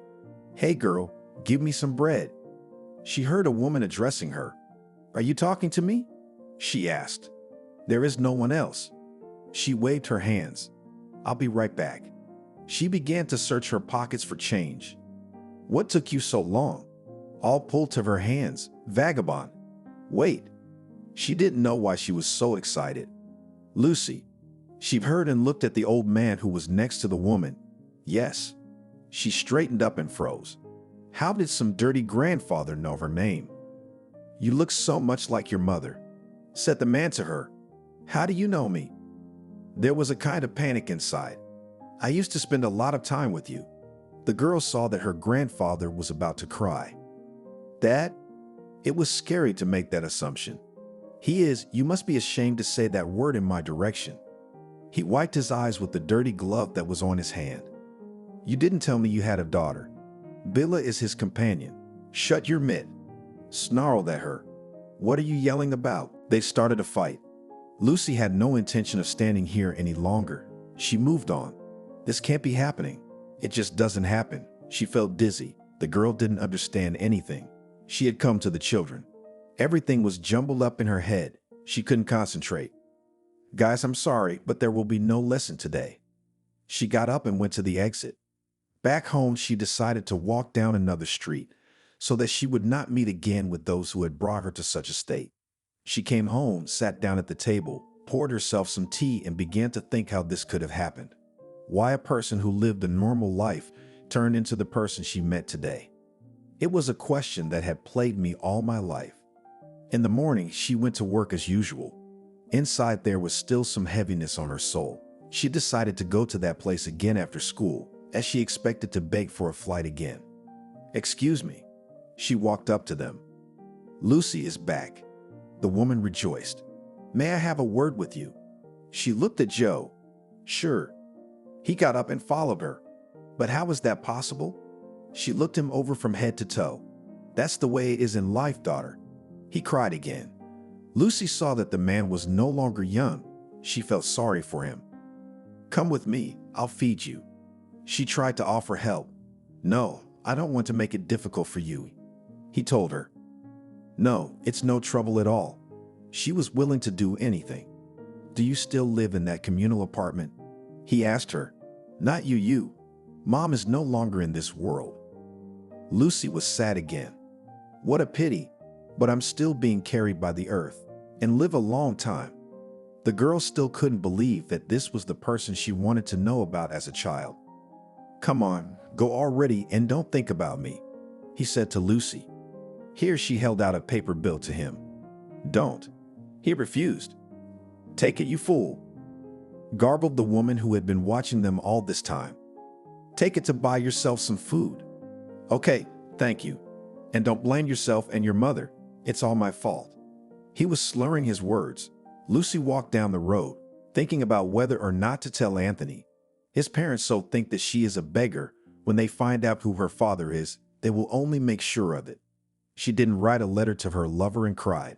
"Hey girl, give me some bread." She heard a woman addressing her. "Are you talking to me?" she asked. "There is no one else." She waved her hands. "I'll be right back." She began to search her pockets for change. "What took you so long?" All pulled to her hands. "Vagabond." "Wait." She didn't know why she was so excited. "Lucy." She heard and looked at the old man who was next to the woman. "Yes." She straightened up and froze. How did some dirty grandfather know her name? "You look so much like your mother," said the man to her. "How do you know me?" There was a kind of panic inside. "I used to spend a lot of time with you." The girl saw that her grandfather was about to cry. "Dad?" It was scary to make that assumption. "He is. You must be ashamed to say that word in my direction." He wiped his eyes with the dirty glove that was on his hand. "You didn't tell me you had a daughter. Billa is his companion." "Shut your mitt," snarled at her. "What are you yelling about?" They started a fight. Lucy had no intention of standing here any longer. She moved on. This can't be happening. It just doesn't happen. She felt dizzy. The girl didn't understand anything. She had come to the children. Everything was jumbled up in her head. She couldn't concentrate. "Guys, I'm sorry, but there will be no lesson today." She got up and went to the exit. Back home, she decided to walk down another street so that she would not meet again with those who had brought her to such a state. She came home, sat down at the table, poured herself some tea, and began to think how this could have happened. Why a person who lived a normal life turned into the person she met today. It was a question that had plagued me all my life. In the morning, she went to work as usual. Inside, there was still some heaviness on her soul. She decided to go to that place again after school, as she expected to beg for a flight again. "Excuse me." She walked up to them. "Lucy is back." The woman rejoiced. "May I have a word with you?" She looked at Joe. "Sure." He got up and followed her. "But how is that possible?" She looked him over from head to toe. "That's the way it is in life, daughter." He cried again. Lucy saw that the man was no longer young. She felt sorry for him. "Come with me, I'll feed you." She tried to offer help. "No, I don't want to make it difficult for you," he told her. "No, it's no trouble at all." She was willing to do anything. "Do you still live in that communal apartment?" he asked her. "Not you. Mom is no longer in this world." Lucy was sad again. "What a pity, but I'm still being carried by the earth and live a long time." The girl still couldn't believe that this was the person she wanted to know about as a child. "Come on, go already and don't think about me," he said to Lucy. Here she held out a paper bill to him. "Don't." He refused. "Take it, you fool," garbled the woman who had been watching them all this time. "Take it to buy yourself some food." "Okay, thank you. And don't blame yourself and your mother. It's all my fault." He was slurring his words. Lucy walked down the road, thinking about whether or not to tell Anthony. His parents so think that she is a beggar. When they find out who her father is, they will only make sure of it. She didn't write a letter to her lover and cried.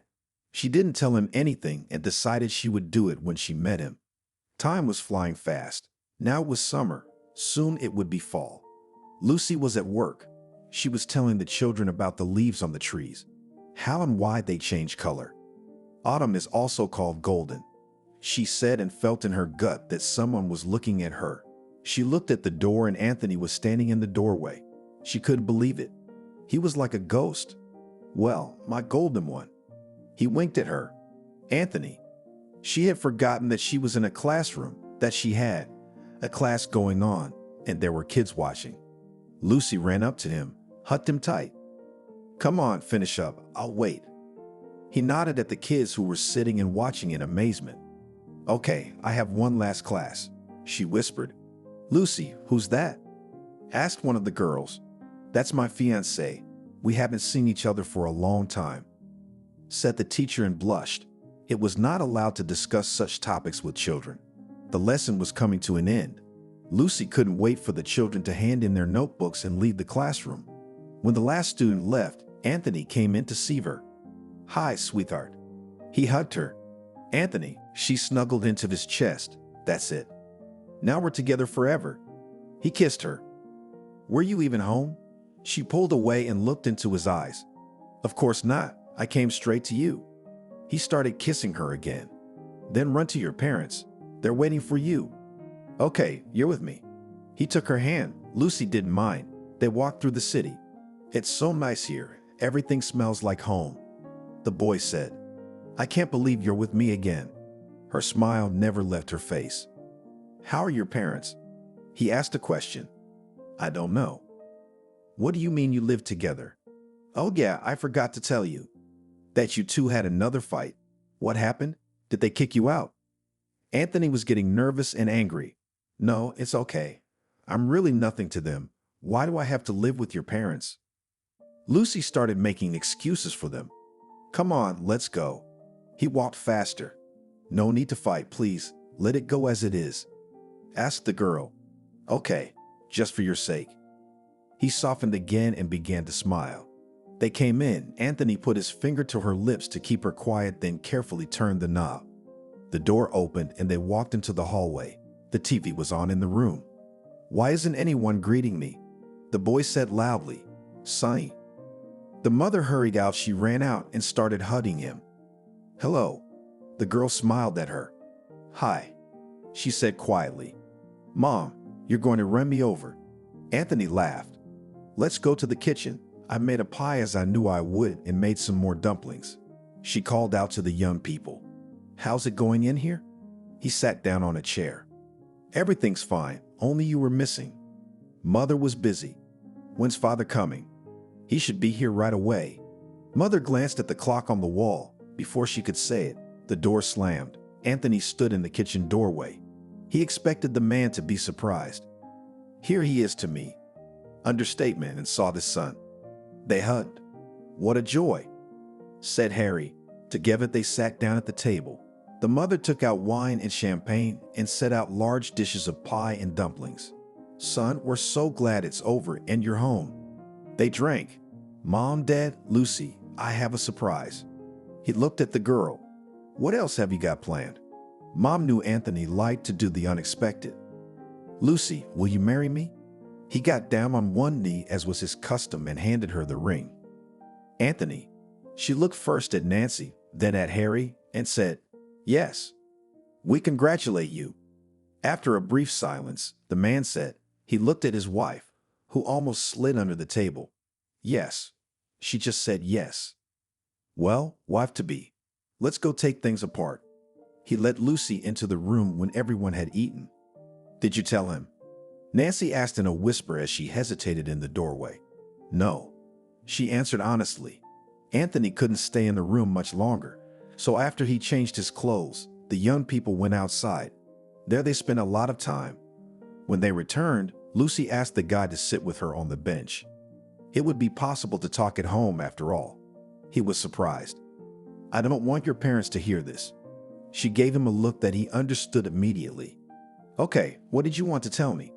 She didn't tell him anything and decided she would do it when she met him. Time was flying fast. Now it was summer. Soon it would be fall. Lucy was at work. She was telling the children about the leaves on the trees, how and why they change color. Autumn is also called golden. She said and felt in her gut that someone was looking at her. She looked at the door and Anthony was standing in the doorway. She couldn't believe it. He was like a ghost. Well, my golden one. He winked at her. Anthony. She had forgotten that she was in a classroom, that she had a class going on, and there were kids watching. Lucy ran up to him, hugged him tight. Come on, finish up. I'll wait. He nodded at the kids who were sitting and watching in amazement. Okay, I have one last class, she whispered. Lucy, who's that? Asked one of the girls. That's my fiancé. We haven't seen each other for a long time, said the teacher and blushed. It was not allowed to discuss such topics with children. The lesson was coming to an end. Lucy couldn't wait for the children to hand in their notebooks and leave the classroom. When the last student left, Anthony came in to see her. Hi, sweetheart. He hugged her. Anthony, she snuggled into his chest. That's it. Now we're together forever. He kissed her. Were you even home? She pulled away and looked into his eyes. Of course not. I came straight to you. He started kissing her again. Then run to your parents. They're waiting for you. Okay, you're with me. He took her hand. Lucy didn't mind. They walked through the city. It's so nice here. Everything smells like home. The boy said, I can't believe you're with me again. Her smile never left her face. How are your parents? He asked a question. I don't know. What do you mean you live together? Oh yeah, I forgot to tell you. That you two had another fight. What happened? Did they kick you out? Anthony was getting nervous and angry. No, it's okay. I'm really nothing to them. Why do I have to live with your parents? Lucy started making excuses for them. Come on, let's go. He walked faster. No need to fight, please. Let it go as it is. Asked the girl. Okay, just for your sake. He softened again and began to smile. They came in. Anthony put his finger to her lips to keep her quiet, then carefully turned the knob. The door opened and they walked into the hallway. The TV was on in the room. Why isn't anyone greeting me? The boy said loudly. Sonny. The mother hurried out. She ran out and started hugging him. Hello. The girl smiled at her. Hi, she said quietly. Mom, you're going to run me over. Anthony laughed. Let's go to the kitchen. I made a pie as I knew I would and made some more dumplings. She called out to the young people. How's it going in here? He sat down on a chair. Everything's fine, only you were missing. Mother was busy. When's father coming? He should be here right away. Mother glanced at the clock on the wall. Before she could say it, the door slammed. Anthony stood in the kitchen doorway. He expected the man to be surprised. Here he is to me. Understatement, and saw the son. They hugged. What a joy, said Harry. Together they sat down at the table. The mother took out wine and champagne and set out large dishes of pie and dumplings. Son, we're so glad it's over and you're home. They drank. Mom, Dad, Lucy, I have a surprise. He looked at the girl. What else have you got planned? Mom knew Anthony liked to do the unexpected. Lucy, will you marry me? He got down on one knee as was his custom and handed her the ring. Anthony. She looked first at Nancy, then at Harry, and said, Yes. We congratulate you. After a brief silence, the man said, he looked at his wife, who almost slid under the table. Yes. She just said yes. Well, wife-to-be, let's go take things apart. He led Lucy into the room when everyone had eaten. Did you tell him? Nancy asked in a whisper as she hesitated in the doorway. No. She answered honestly. Anthony couldn't stay in the room much longer, so after he changed his clothes, the young people went outside. There they spent a lot of time. When they returned, Lucy asked the guy to sit with her on the bench. It would be possible to talk at home after all. He was surprised. I don't want your parents to hear this. She gave him a look that he understood immediately. Okay, what did you want to tell me?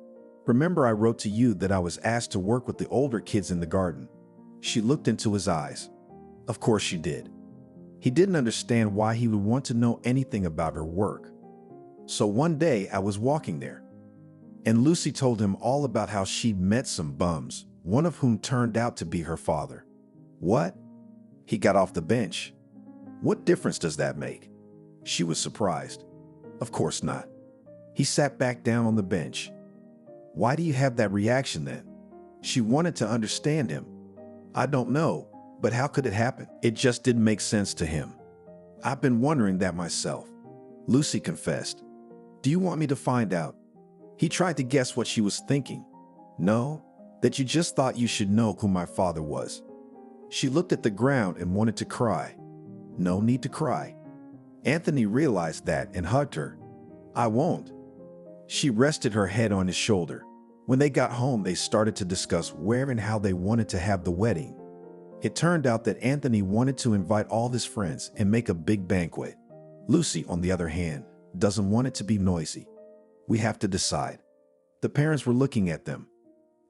Remember I wrote to you that I was asked to work with the older kids in the garden. She looked into his eyes. Of course she did. He didn't understand why he would want to know anything about her work. So one day I was walking there, and Lucy told him all about how she'd met some bums, one of whom turned out to be her father. What? He got off the bench. What difference does that make? She was surprised. Of course not. He sat back down on the bench. Why do you have that reaction then? She wanted to understand him. I don't know, but how could it happen? It just didn't make sense to him. I've been wondering that myself. Lucy confessed. Do you want me to find out? He tried to guess what she was thinking. No, that you just thought you should know who my father was. She looked at the ground and wanted to cry. No need to cry. Anthony realized that and hugged her. I won't. She rested her head on his shoulder. When they got home, they started to discuss where and how they wanted to have the wedding. It turned out that Anthony wanted to invite all his friends and make a big banquet. Lucy, on the other hand, doesn't want it to be noisy. We have to decide. The parents were looking at them.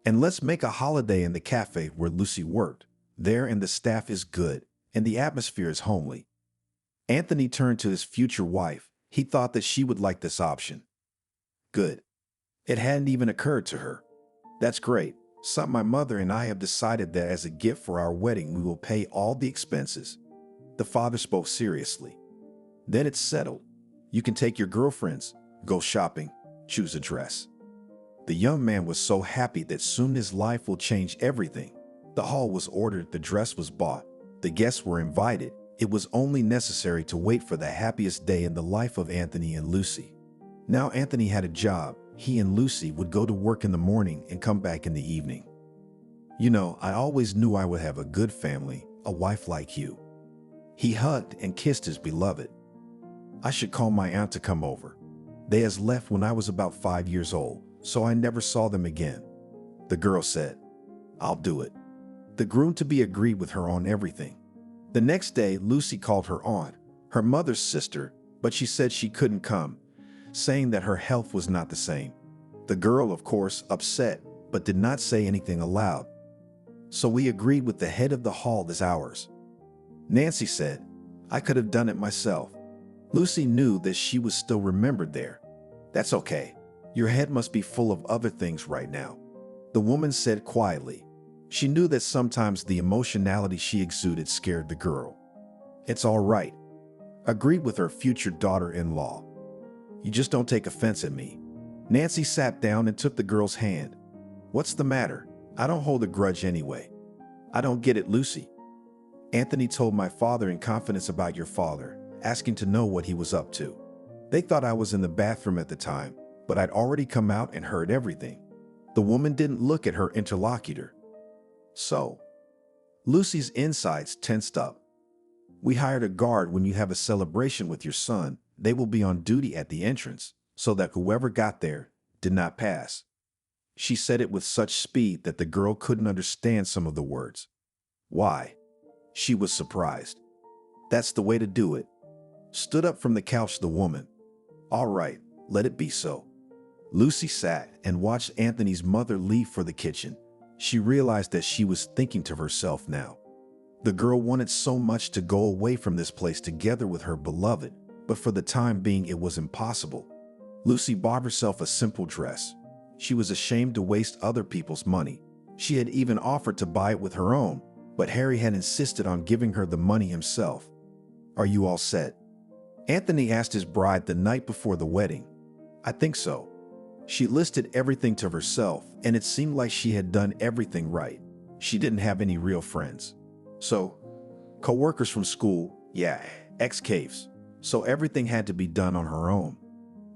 And let's make a holiday in the cafe where Lucy worked. There and the staff is good, and the atmosphere is homely. Anthony turned to his future wife. He thought that she would like this option. Good. It hadn't even occurred to her. That's great. So my mother and I have decided that as a gift for our wedding, we will pay all the expenses. The father spoke seriously. Then it's settled. You can take your girlfriends, go shopping, choose a dress. The young man was so happy that soon his life will change everything. The hall was ordered, the dress was bought, the guests were invited. It was only necessary to wait for the happiest day in the life of Anthony and Lucy. Now Anthony had a job. He and Lucy would go to work in the morning and come back in the evening. You know, I always knew I would have a good family, a wife like you. He hugged and kissed his beloved. I should call my aunt to come over. They has left when I was about 5 years old, so I never saw them again. The girl said, I'll do it. The groom-to-be agreed with her on everything. The next day, Lucy called her aunt, her mother's sister, but she said she couldn't come, saying that her health was not the same. The girl, of course, upset, but did not say anything aloud. So we agreed with the head of the hall as ours. Nancy said, I could have done it myself. Lucy knew that she was still remembered there. That's okay. Your head must be full of other things right now. The woman said quietly. She knew that sometimes the emotionality she exuded scared the girl. It's all right. Agreed with her future daughter-in-law. You just don't take offense at me. Nancy sat down and took the girl's hand. What's the matter? I don't hold a grudge anyway. I don't get it, Lucy. Anthony told my father in confidence about your father, asking to know what he was up to. They thought I was in the bathroom at the time, but I'd already come out and heard everything. The woman didn't look at her interlocutor. So, Lucy's insides tensed up. We hired a guard. When you have a celebration with your son, they will be on duty at the entrance, so that whoever got there did not pass. She said it with such speed that the girl couldn't understand some of the words. Why? She was surprised. That's the way to do it. Stood up from the couch the woman. All right, let it be so. Lucy sat and watched Anthony's mother leave for the kitchen. She realized that she was thinking to herself now. The girl wanted so much to go away from this place together with her beloved, but for the time being it was impossible. Lucy bought herself a simple dress. She was ashamed to waste other people's money. She had even offered to buy it with her own, but Harry had insisted on giving her the money himself. Are you all set? Anthony asked his bride the night before the wedding. I think so. She listed everything to herself, and it seemed like she had done everything right. She didn't have any real friends. So, co-workers from school, yeah, ex-caves. So everything had to be done on her own.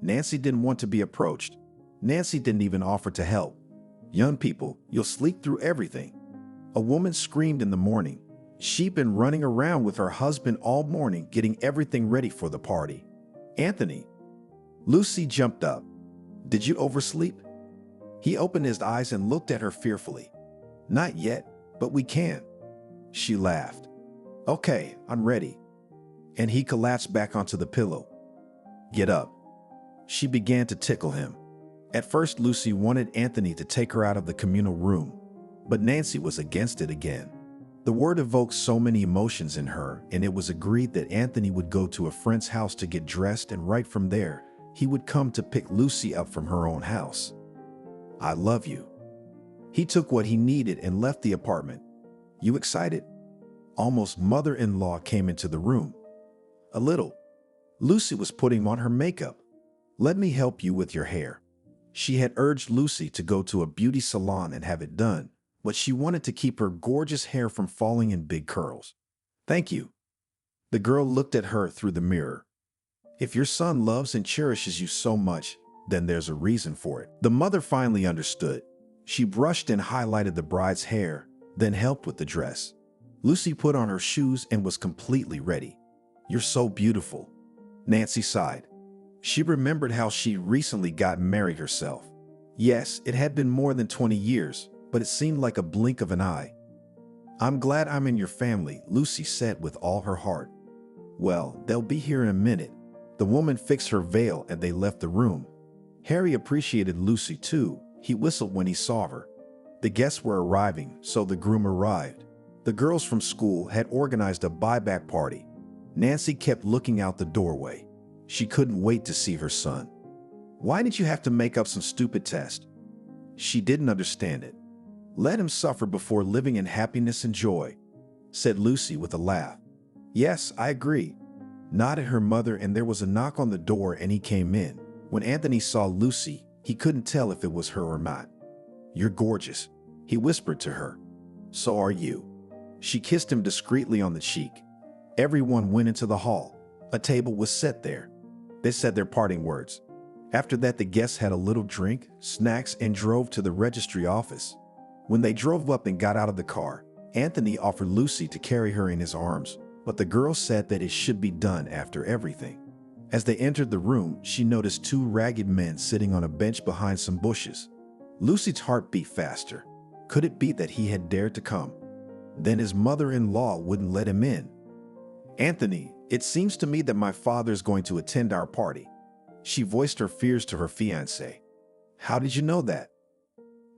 Nancy didn't want to be approached. Nancy didn't even offer to help. Young people, you'll sleep through everything. A woman screamed in the morning. She'd been running around with her husband all morning getting everything ready for the party. Anthony. Lucy jumped up. Did you oversleep? He opened his eyes and looked at her fearfully. Not yet, but we can. She laughed. Okay, I'm ready. And he collapsed back onto the pillow. Get up. She began to tickle him. At first, Lucy wanted Anthony to take her out of the communal room, but Nancy was against it again. The word evoked so many emotions in her, and it was agreed that Anthony would go to a friend's house to get dressed, and right from there, he would come to pick Lucy up from her own house. I love you. He took what he needed and left the apartment. You excited? Almost mother-in-law came into the room. A little. Lucy was putting on her makeup. Let me help you with your hair. She had urged Lucy to go to a beauty salon and have it done, but she wanted to keep her gorgeous hair from falling in big curls. Thank you. The girl looked at her through the mirror. If your son loves and cherishes you so much, then there's a reason for it. The mother finally understood. She brushed and highlighted the bride's hair, then helped with the dress. Lucy put on her shoes and was completely ready. You're so beautiful. Nancy sighed. She remembered how she recently got married herself. Yes, it had been more than 20 years, but it seemed like a blink of an eye. I'm glad I'm in your family, Lucy said with all her heart. Well, they'll be here in a minute. The woman fixed her veil and they left the room. Harry appreciated Lucy too. He whistled when he saw her. The guests were arriving, so the groom arrived. The girls from school had organized a buyback party. Nancy kept looking out the doorway. She couldn't wait to see her son. Why did you have to make up some stupid test? She didn't understand it. Let him suffer before living in happiness and joy, said Lucy with a laugh. Yes, I agree, nodded her mother, and there was a knock on the door and he came in. When Anthony saw Lucy, he couldn't tell if it was her or not. You're gorgeous, he whispered to her. So are you. She kissed him discreetly on the cheek. Everyone went into the hall. A table was set there. They said their parting words. After that, the guests had a little drink, snacks, and drove to the registry office. When they drove up and got out of the car, Anthony offered Lucy to carry her in his arms, but the girl said that it should be done after everything. As they entered the room, she noticed two ragged men sitting on a bench behind some bushes. Lucy's heart beat faster. Could it be that he had dared to come? Then his mother-in-law wouldn't let him in. Anthony, it seems to me that my father is going to attend our party. She voiced her fears to her fiancé. How did you know that?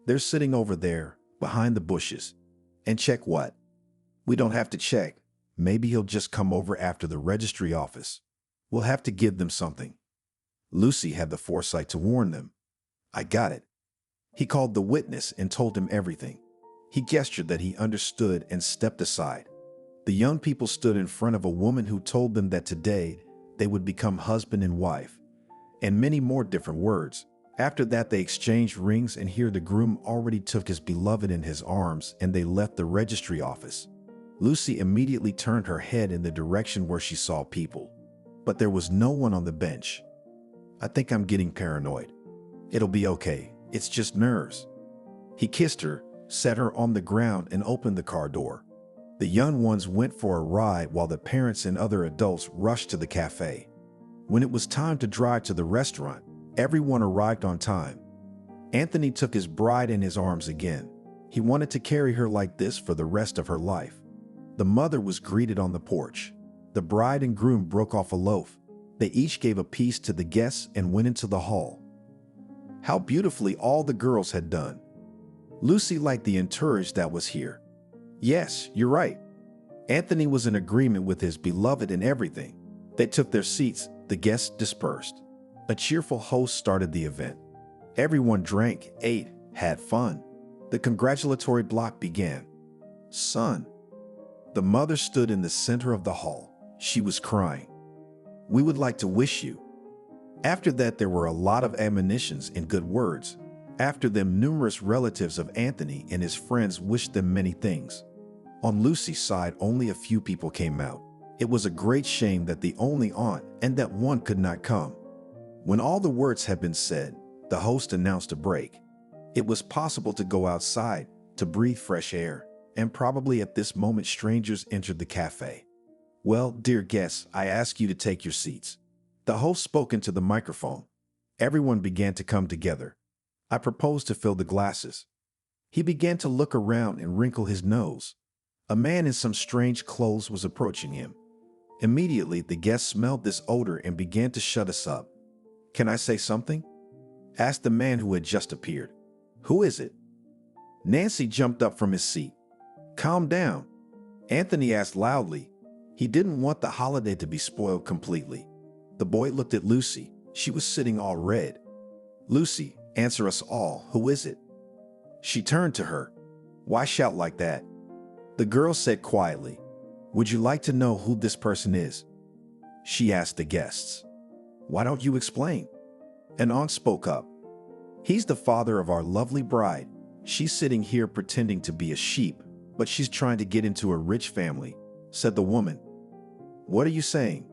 They're sitting over there, behind the bushes. And check what? We don't have to check. Maybe he'll just come over after the registry office. We'll have to give them something. Lucy had the foresight to warn them. I got it. He called the witness and told him everything. He gestured that he understood and stepped aside. The young people stood in front of a woman who told them that today they would become husband and wife, and many more different words. After that, they exchanged rings, and here the groom already took his beloved in his arms, and they left the registry office. Lucy immediately turned her head in the direction where she saw people, but there was no one on the bench. I think I'm getting paranoid. It'll be okay. It's just nerves. He kissed her, set her on the ground, and opened the car door. The young ones went for a ride while the parents and other adults rushed to the cafe. When it was time to drive to the restaurant, everyone arrived on time. Anthony took his bride in his arms again. He wanted to carry her like this for the rest of her life. The mother was greeted on the porch. The bride and groom broke off a loaf. They each gave a piece to the guests and went into the hall. How beautifully all the girls had done. Lucy liked the entourage that was here. Yes, you're right. Anthony was in agreement with his beloved in everything. They took their seats. The guests dispersed. A cheerful host started the event. Everyone drank, ate, had fun. The congratulatory block began. Son. The mother stood in the center of the hall. She was crying. We would like to wish you. After that, there were a lot of admonitions and good words. After them, numerous relatives of Anthony and his friends wished them many things. On Lucy's side, only a few people came out. It was a great shame that the only aunt and that one could not come. When all the words had been said, the host announced a break. It was possible to go outside to breathe fresh air, and probably at this moment strangers entered the cafe. Well, dear guests, I ask you to take your seats. The host spoke into the microphone. Everyone began to come together. I proposed to fill the glasses. He began to look around and wrinkle his nose. A man in some strange clothes was approaching him. Immediately, the guests smelled this odor and began to shut us up. Can I say something? asked the man who had just appeared. Who is it? Nancy jumped up from his seat. Calm down, Anthony asked loudly. He didn't want the holiday to be spoiled completely. The boy looked at Lucy. She was sitting all red. Lucy, answer us all. Who is it? She turned to her. Why shout like that? The girl said quietly, Would you like to know who this person is? She asked the guests. Why don't you explain? An aunt spoke up. He's the father of our lovely bride. She's sitting here pretending to be a sheep, but she's trying to get into a rich family, said the woman. What are you saying?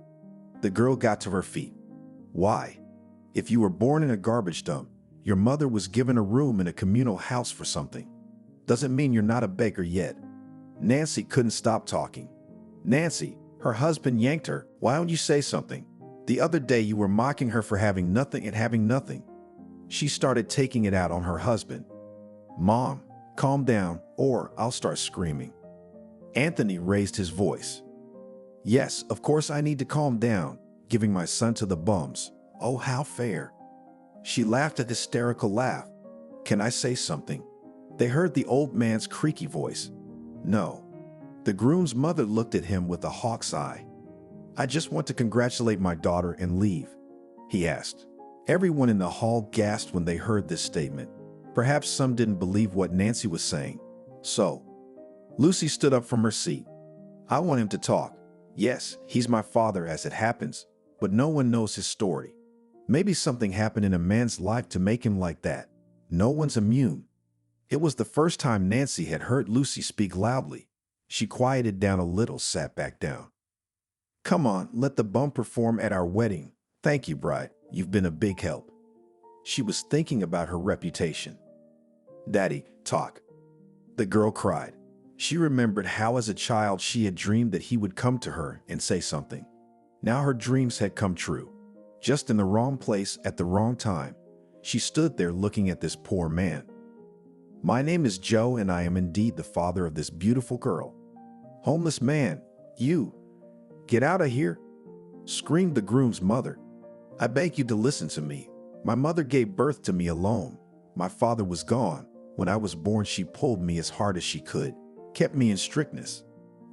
The girl got to her feet. Why? If you were born in a garbage dump, your mother was given a room in a communal house for something. Doesn't mean you're not a beggar yet. Nancy couldn't stop talking. Nancy, her husband yanked her. Why don't you say something? The other day you were mocking her for having nothing and having nothing. She started taking it out on her husband. Mom, calm down or I'll start screaming. Anthony raised his voice. Yes, of course I need to calm down, giving my son to the bums. Oh, how fair. She laughed a hysterical laugh. Can I say something? They heard the old man's creaky voice. No. The groom's mother looked at him with a hawk's eye. I just want to congratulate my daughter and leave, he asked. Everyone in the hall gasped when they heard this statement. Perhaps some didn't believe what Nancy was saying. So, Lucy stood up from her seat. I want him to talk. Yes, he's my father as it happens, but no one knows his story. Maybe something happened in a man's life to make him like that. No one's immune. It was the first time Nancy had heard Lucy speak loudly. She quieted down a little, sat back down. Come on, let the bum perform at our wedding. Thank you, bride. You've been a big help. She was thinking about her reputation. Daddy, talk. The girl cried. She remembered how as a child she had dreamed that he would come to her and say something. Now her dreams had come true. Just in the wrong place at the wrong time, she stood there looking at this poor man. My name is Joe and I am indeed the father of this beautiful girl. Homeless man, you, get out of here, screamed the groom's mother. I beg you to listen to me. My mother gave birth to me alone. My father was gone. When I was born, she pulled me as hard as she could, kept me in strictness.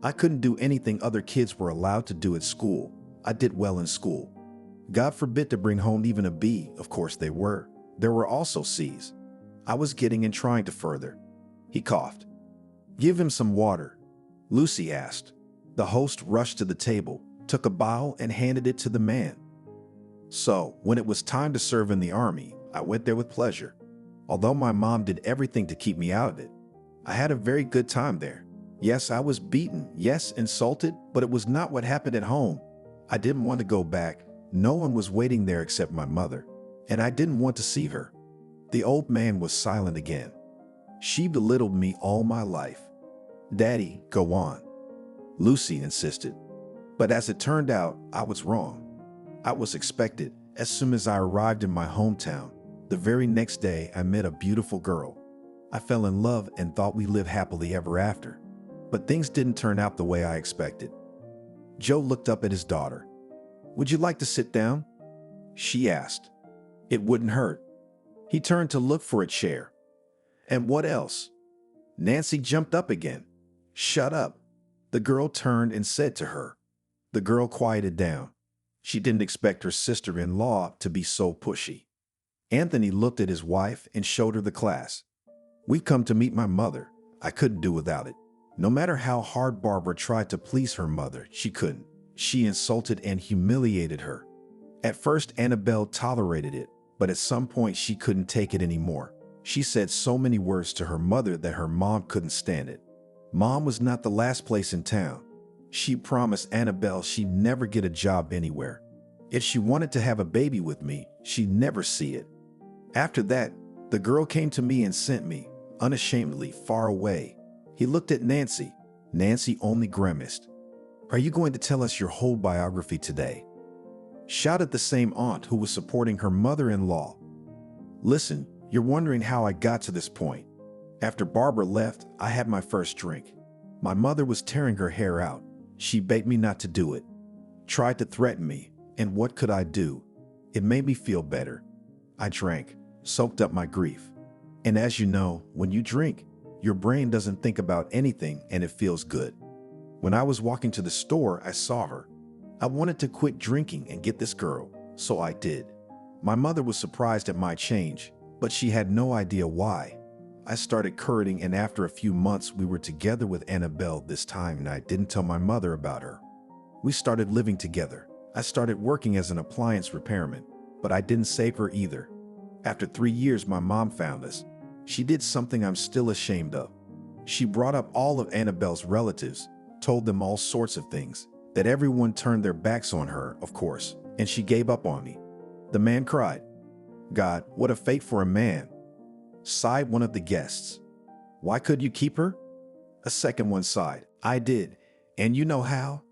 I couldn't do anything other kids were allowed to do at school. I did well in school. God forbid to bring home even a B. Of course they were. There were also C's. I was getting and trying to further. He coughed. Give him some water, Lucy asked. The host rushed to the table, took a bottle and handed it to the man. So, when it was time to serve in the army, I went there with pleasure. Although my mom did everything to keep me out of it, I had a very good time there. Yes, I was beaten, yes, insulted, but it was not what happened at home. I didn't want to go back. No one was waiting there except my mother, and I didn't want to see her. The old man was silent again. She belittled me all my life. Daddy, go on, Lucy insisted. But as it turned out, I was wrong. I was expected. As soon as I arrived in my hometown, the very next day I met a beautiful girl. I fell in love and thought we lived happily ever after. But things didn't turn out the way I expected. Joe looked up at his daughter. Would you like to sit down? She asked. It wouldn't hurt. He turned to look for a chair. And what else? Nancy jumped up again. Shut up. The girl turned and said to her. The girl quieted down. She didn't expect her sister-in-law to be so pushy. Anthony looked at his wife and showed her the class. We've come to meet my mother. I couldn't do without it. No matter how hard Barbara tried to please her mother, she couldn't. She insulted and humiliated her. At first, Annabelle tolerated it, but at some point she couldn't take it anymore. She said so many words to her mother that her mom couldn't stand it. Mom was not the last place in town. She promised Annabelle she'd never get a job anywhere. If she wanted to have a baby with me, she'd never see it. After that, the girl came to me and sent me, unashamedly, far away. He looked at Nancy. Nancy only grimaced. Are you going to tell us your whole biography today? Shouted the same aunt who was supporting her mother-in-law. Listen, you're wondering how I got to this point. After Barbara left, I had my first drink. My mother was tearing her hair out. She begged me not to do it. Tried to threaten me, and what could I do? It made me feel better. I drank. soaked up my grief. And as you know, when you drink, your brain doesn't think about anything and it feels good. When I was walking to the store, I saw her. I wanted to quit drinking and get this girl, so I did. My mother was surprised at my change, but she had no idea why. I started courting, and after a few months, we were together with Annabelle this time, and I didn't tell my mother about her. We started living together. I started working as an appliance repairman, but I didn't save her either. After 3 years, my mom found us. She did something I'm still ashamed of. She brought up all of Annabelle's relatives, told them all sorts of things, that everyone turned their backs on her, of course, and she gave up on me. The man cried. God, what a fate for a man. Sighed one of the guests. Why could you keep her? A second one sighed. I did. And you know how?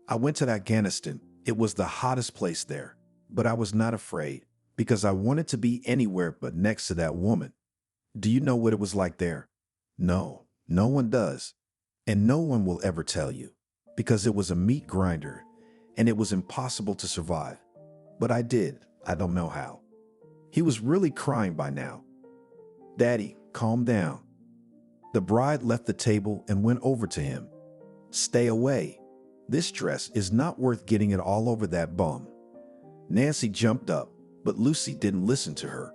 I went to Afghanistan. It was the hottest place there. But I was not afraid, because I wanted to be anywhere but next to that woman. Do you know what it was like there? No, no one does. And no one will ever tell you, because it was a meat grinder, and it was impossible to survive. But I did. I don't know how. He was really crying by now. Daddy, calm down. The bride left the table and went over to him. Stay away. This dress is not worth getting it all over that bum. Nancy jumped up, but Lucy didn't listen to her.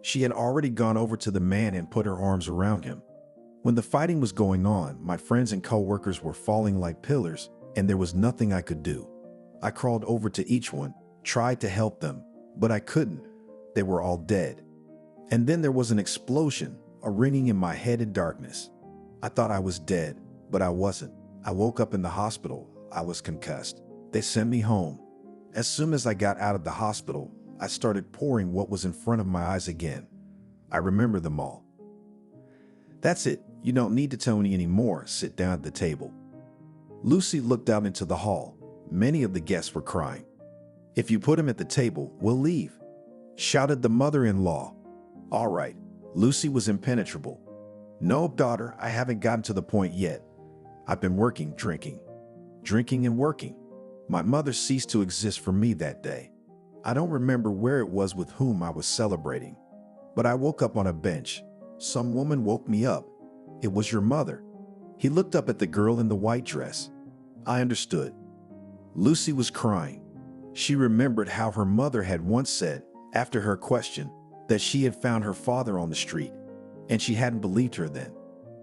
She had already gone over to the man and put her arms around him. When the fighting was going on, my friends and co-workers were falling like pillars, and there was nothing I could do. I crawled over to each one, tried to help them, but I couldn't. They were all dead. And then there was an explosion, a ringing in my head in darkness. I thought I was dead, but I wasn't. I woke up in the hospital. I was concussed. They sent me home. As soon as I got out of the hospital, I started pouring what was in front of my eyes again. I remember them all. That's it. You don't need to tell me anymore. Sit down at the table. Lucy looked out into the hall. Many of the guests were crying. If you put him at the table, we'll leave, shouted the mother-in-law. All right. Lucy was impenetrable. No, daughter, I haven't gotten to the point yet. I've been working, drinking and working. My mother ceased to exist for me that day. I don't remember where it was with whom I was celebrating, but I woke up on a bench. Some woman woke me up. It was your mother. He looked up at the girl in the white dress. I understood. Lucy was crying. She remembered how her mother had once said, after her question, that she had found her father on the street, and she hadn't believed her then.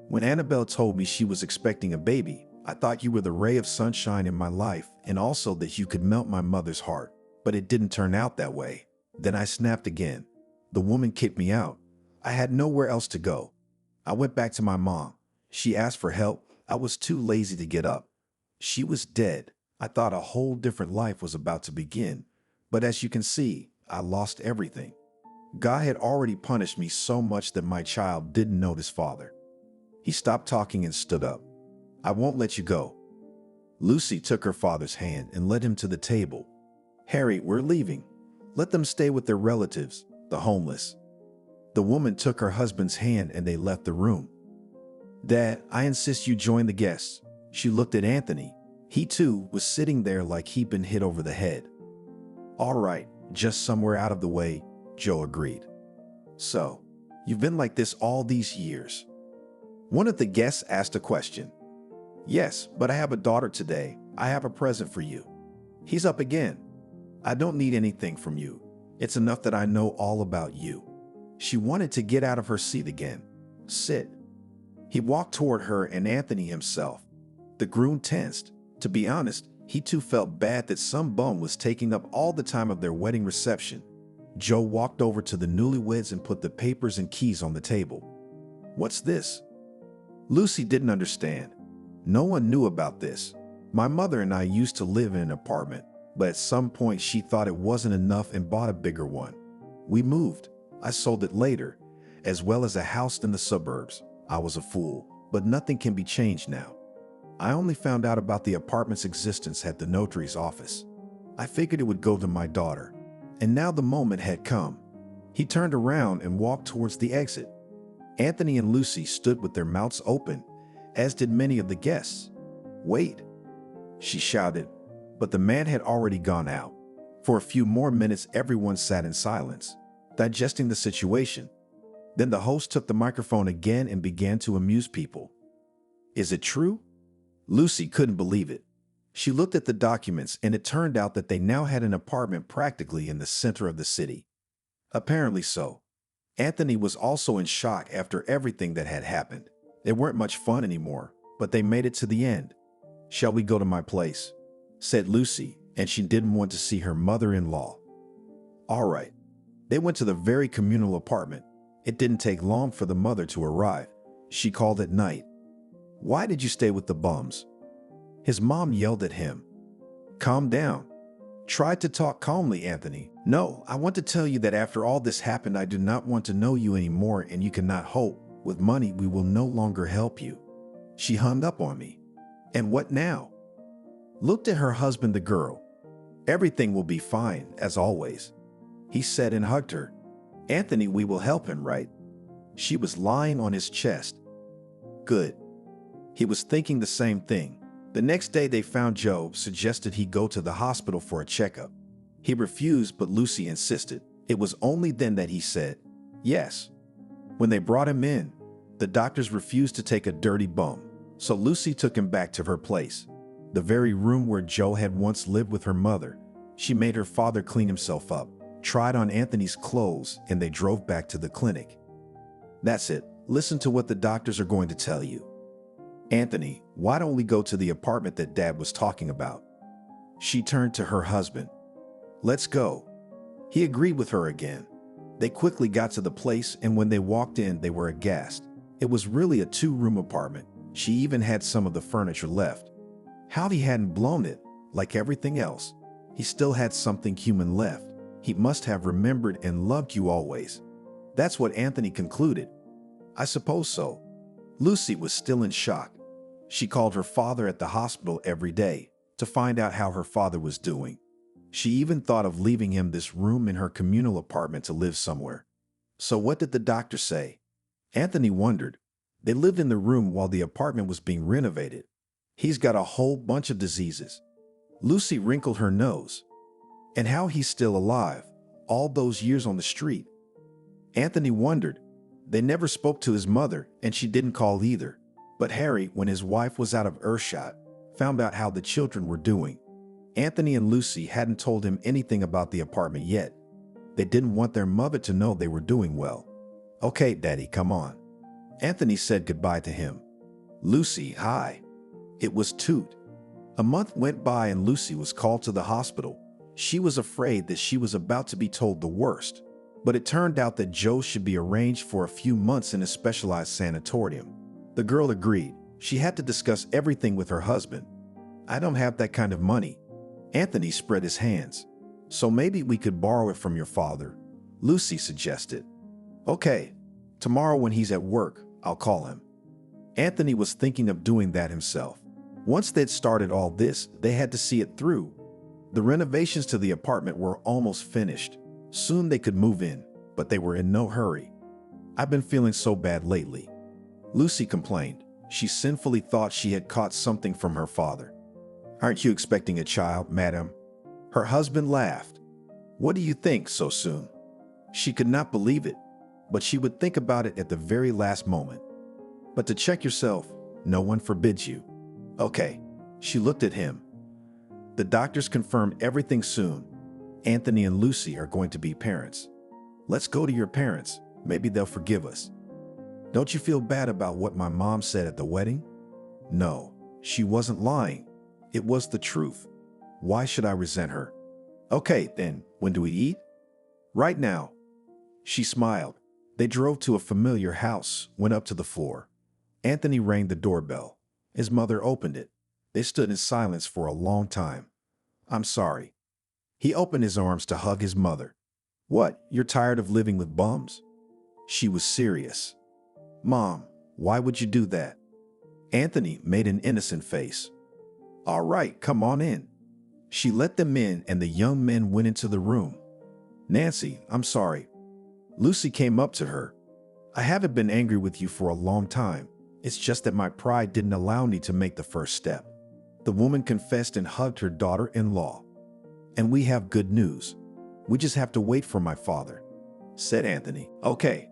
When Annabelle told me she was expecting a baby, I thought you were the ray of sunshine in my life, and also that you could melt my mother's heart, but it didn't turn out that way. Then I snapped again. The woman kicked me out. I had nowhere else to go. I went back to my mom. She asked for help. I was too lazy to get up. She was dead. I thought a whole different life was about to begin. But as you can see, I lost everything. God had already punished me so much that my child didn't know his father. He stopped talking and stood up. I won't let you go. Lucy took her father's hand and led him to the table. Harry, we're leaving. Let them stay with their relatives, the homeless. The woman took her husband's hand and they left the room. Dad, I insist you join the guests. She looked at Anthony. He too was sitting there like he'd been hit over the head. All right, just somewhere out of the way, Joe agreed. So, you've been like this all these years? One of the guests asked a question. Yes, but I have a daughter today. I have a present for you. He's up again. I don't need anything from you. It's enough that I know all about you. She wanted to get out of her seat again. Sit. He walked toward her and Anthony himself. The groom tensed. To be honest, he too felt bad that some bum was taking up all the time of their wedding reception. Joe walked over to the newlyweds and put the papers and keys on the table. What's this? Lucy didn't understand. No one knew about this. My mother and I used to live in an apartment, but at some point she thought it wasn't enough and bought a bigger one. We moved. I sold it later, as well as a house in the suburbs. I was a fool, but nothing can be changed now. I only found out about the apartment's existence at the notary's office. I figured it would go to my daughter, and now the moment had come. He turned around and walked towards the exit. Anthony and Lucy stood with their mouths open, as did many of the guests. Wait, she shouted, but the man had already gone out. For a few more minutes, everyone sat in silence. digesting the situation. Then the host took the microphone again and began to amuse people. Is it true? Lucy couldn't believe it. She looked at the documents, and it turned out that they now had an apartment practically in the center of the city. Apparently so. Anthony was also in shock after everything that had happened. They weren't much fun anymore, but they made it to the end. "Shall we go to my place?" said Lucy, and she didn't want to see her mother-in-law. All right. They went to the very communal apartment. It didn't take long for the mother to arrive. She called at night. "Why did you stay with the bums?" His mom yelled at him. "Calm down." Tried to talk calmly, Anthony. "No, I want to tell you that after all this happened, I do not want to know you anymore, and you cannot hope. With money, we will no longer help you." She hung up on me. "And what now?" Looked at her husband, the girl. "Everything will be fine, as always," he said and hugged her. "Anthony, we will help him, right?" She was lying on his chest. Good. He was thinking the same thing. The next day they found Joe, suggested he go to the hospital for a checkup. He refused, but Lucy insisted. It was only then that he said yes. When they brought him in, the doctors refused to take a dirty bum, so Lucy took him back to her place, the very room where Joe had once lived with her mother. She made her father clean himself up, tried on Anthony's clothes, and they drove back to the clinic. "That's it. Listen to what the doctors are going to tell you." "Anthony, why don't we go to the apartment that Dad was talking about?" She turned to her husband. "Let's go." He agreed with her again. They quickly got to the place, and when they walked in, they were aghast. It was really a 2-room apartment. She even had some of the furniture left. How he hadn't blown it, like everything else. He still had something human left. He must have remembered and loved you always. That's what Anthony concluded. "I suppose so." Lucy was still in shock. She called her father at the hospital every day to find out how her father was doing. She even thought of leaving him this room in her communal apartment to live somewhere. So what did the doctor say? Anthony wondered. They lived in the room while the apartment was being renovated. "He's got a whole bunch of diseases." Lucy wrinkled her nose. "And how he's still alive, all those years on the street." Anthony wondered. They never spoke to his mother, and she didn't call either. But Harry, when his wife was out of earshot, found out how the children were doing. Anthony and Lucy hadn't told him anything about the apartment yet. They didn't want their mother to know they were doing well. "Okay, Daddy, come on." Anthony said goodbye to him. "Lucy, hi." It was Toot. A month went by and Lucy was called to the hospital. She was afraid that she was about to be told the worst. But it turned out that Joe should be arranged for a few months in a specialized sanatorium. The girl agreed. She had to discuss everything with her husband. "I don't have that kind of money." Anthony spread his hands. "So maybe we could borrow it from your father," Lucy suggested. "Okay, tomorrow when he's at work, I'll call him." Anthony was thinking of doing that himself. Once they'd started all this, they had to see it through. The renovations to the apartment were almost finished. Soon they could move in, but they were in no hurry. "I've been feeling so bad lately," Lucy complained. She sinfully thought she had caught something from her father. "Aren't you expecting a child, madam?" Her husband laughed. "What do you think, so soon?" She could not believe it, but she would think about it at the very last moment. "But to check yourself, no one forbids you." "Okay." She looked at him. "The doctors confirmed everything soon. Anthony and Lucy are going to be parents. Let's go to your parents. Maybe they'll forgive us." "Don't you feel bad about what my mom said at the wedding?" No, she wasn't lying. It was the truth. Why should I resent her? "Okay, then, when do we eat?" "Right now." She smiled. They drove to a familiar house, went up to the floor. Anthony rang the doorbell. His mother opened it. They stood in silence for a long time. "I'm sorry." He opened his arms to hug his mother. "What, you're tired of living with bums?" She was serious. "Mom, why would you do that?" Anthony made an innocent face. "All right, come on in." She let them in and the young men went into the room. "Nancy, I'm sorry." Lucy came up to her. "I haven't been angry with you for a long time. It's just that my pride didn't allow me to make the first step." The woman confessed and hugged her daughter-in-law. "And we have good news. We just have to wait for my father." said Anthony. Okay.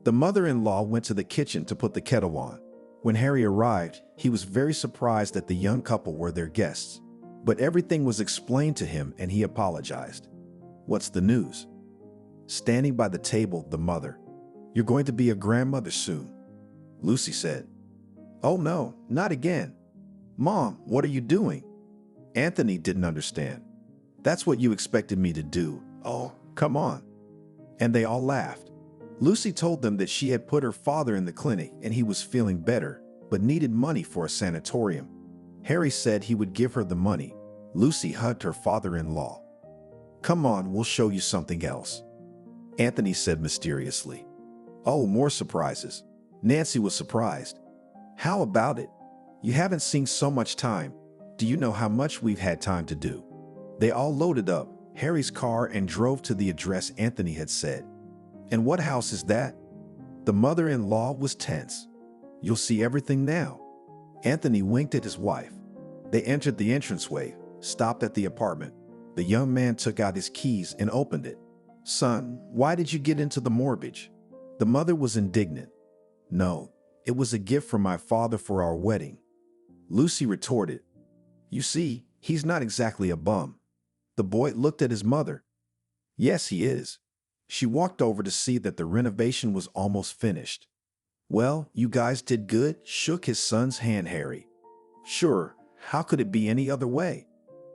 The mother-in-law went to the kitchen to put the kettle on. When Harry arrived, he was very surprised that the young couple were their guests. But everything was explained to him and he apologized. What's the news? Standing by the table, the mother. You're going to be a grandmother soon, Lucy said. Oh no, not again. Mom, what are you doing? Anthony didn't understand. That's what you expected me to do. Oh, come on. And they all laughed. Lucy told them that she had put her father in the clinic and he was feeling better, but needed money for a sanatorium. Harry said he would give her the money. Lucy hugged her father-in-law. Come on, we'll show you something else, Anthony said mysteriously. Oh, more surprises. Nancy was surprised. How about it? You haven't seen so much time. Do you know how much we've had time to do? They all loaded up Harry's car and drove to the address Anthony had said. And what house is that? The mother-in-law was tense. You'll see everything now. Anthony winked at his wife. They entered the entranceway, stopped at the apartment. The young man took out his keys and opened it. Son, why did you get into the mortgage? The mother was indignant. No, it was a gift from my father for our wedding. Lucy retorted. You see, he's not exactly a bum. The boy looked at his mother. Yes, he is. She walked over to see that the renovation was almost finished. Well, you guys did good, shook his son's hand Harry. Sure, how could it be any other way?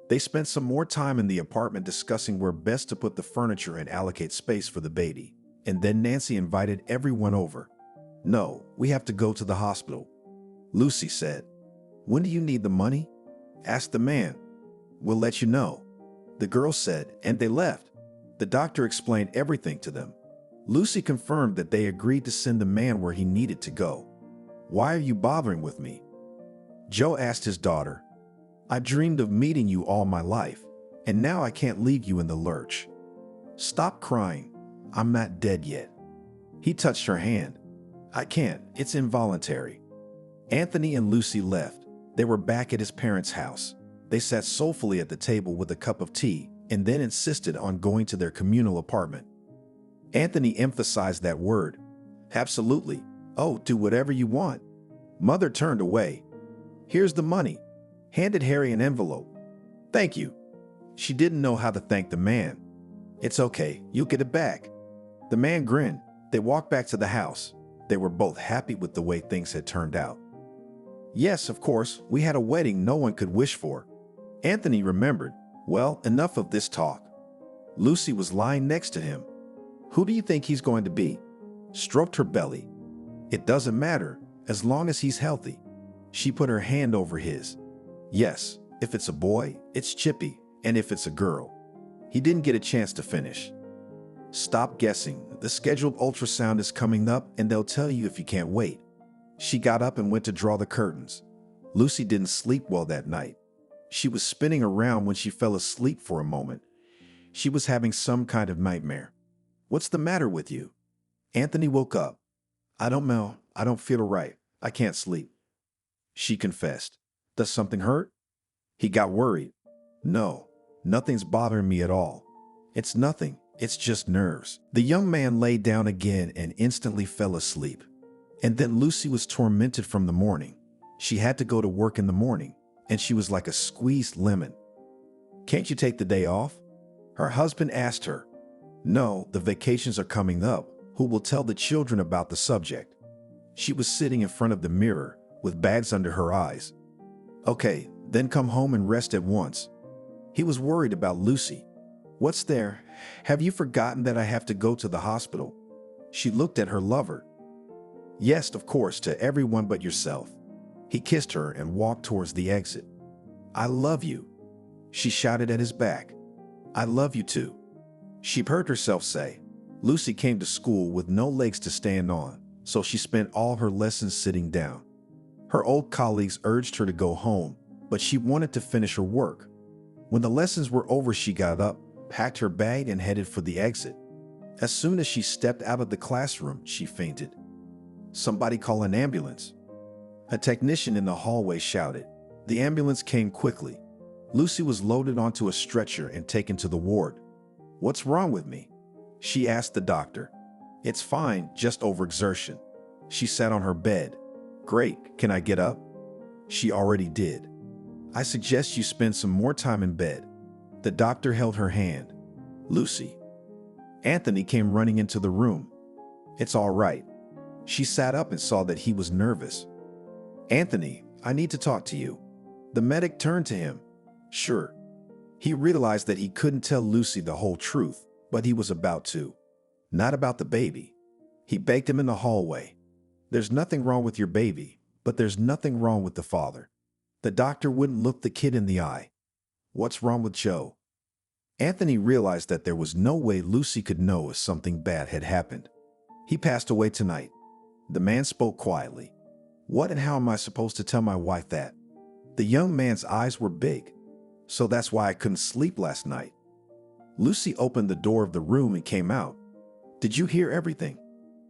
They spent some more time in the apartment discussing where best to put the furniture and allocate space for the baby. And then Nancy invited everyone over. No, we have to go to the hospital, Lucy said. When do you need the money? Asked the man. We'll let you know, the girl said, and they left. The doctor explained everything to them. Lucy confirmed that they agreed to send the man where he needed to go. Why are you bothering with me? Joe asked his daughter. I dreamed of meeting you all my life, and now I can't leave you in the lurch. Stop crying. I'm not dead yet. He touched her hand. I can't. It's involuntary. Anthony and Lucy left. They were back at his parents' house. They sat soulfully at the table with a cup of tea and then insisted on going to their communal apartment. Anthony emphasized that word. Absolutely. Oh, do whatever you want. Mother turned away. Here's the money. Handed Harry an envelope. Thank you. She didn't know how to thank the man. It's okay. You'll get it back. The man grinned. They walked back to the house. They were both happy with the way things had turned out. Yes, of course, we had a wedding no one could wish for. Anthony remembered. Well, enough of this talk. Lucy was lying next to him. Who do you think he's going to be? Stroked her belly. It doesn't matter, as long as he's healthy. She put her hand over his. Yes, if it's a boy, it's Chippy, and if it's a girl. He didn't get a chance to finish. Stop guessing. The scheduled ultrasound is coming up and they'll tell you if you can't wait. She got up and went to draw the curtains. Lucy didn't sleep well that night. She was spinning around when she fell asleep for a moment. She was having some kind of nightmare. What's the matter with you? Anthony woke up. I don't know. I don't feel right. I can't sleep. She confessed. Does something hurt? He got worried. No, nothing's bothering me at all. It's nothing. It's just nerves. The young man lay down again and instantly fell asleep. And then Lucy was tormented from the morning. She had to go to work in the morning, and she was like a squeezed lemon. Can't you take the day off? Her husband asked her. No, the vacations are coming up. Who will tell the children about the subject? She was sitting in front of the mirror with bags under her eyes. Okay, then come home and rest at once. He was worried about Lucy. What's there? Have you forgotten that I have to go to the hospital? She looked at her lover. Yes, of course, to everyone but yourself. He kissed her and walked towards the exit. I love you. She shouted at his back. I love you too. She heard herself say. Lucy came to school with no legs to stand on, so she spent all her lessons sitting down. Her old colleagues urged her to go home, but she wanted to finish her work. When the lessons were over, she got up, packed her bag, and headed for the exit. As soon as she stepped out of the classroom, she fainted. Somebody call an ambulance. A technician in the hallway shouted. The ambulance came quickly. Lucy was loaded onto a stretcher and taken to the ward. What's wrong with me? She asked the doctor. It's fine, just overexertion. She sat on her bed. Great, can I get up? She already did. I suggest you spend some more time in bed. The doctor held her hand. Lucy. Anthony came running into the room. It's all right. She sat up and saw that he was nervous. Anthony, I need to talk to you. The medic turned to him. Sure. He realized that he couldn't tell Lucy the whole truth, but he was about to. Not about the baby. He begged him in the hallway. There's nothing wrong with your baby, but there's nothing wrong with the father. The doctor wouldn't look the kid in the eye. What's wrong with Joe? Anthony realized that there was no way Lucy could know if something bad had happened. He passed away tonight. The man spoke quietly. What and how am I supposed to tell my wife that? The young man's eyes were big. So that's why I couldn't sleep last night. Lucy opened the door of the room and came out. Did you hear everything?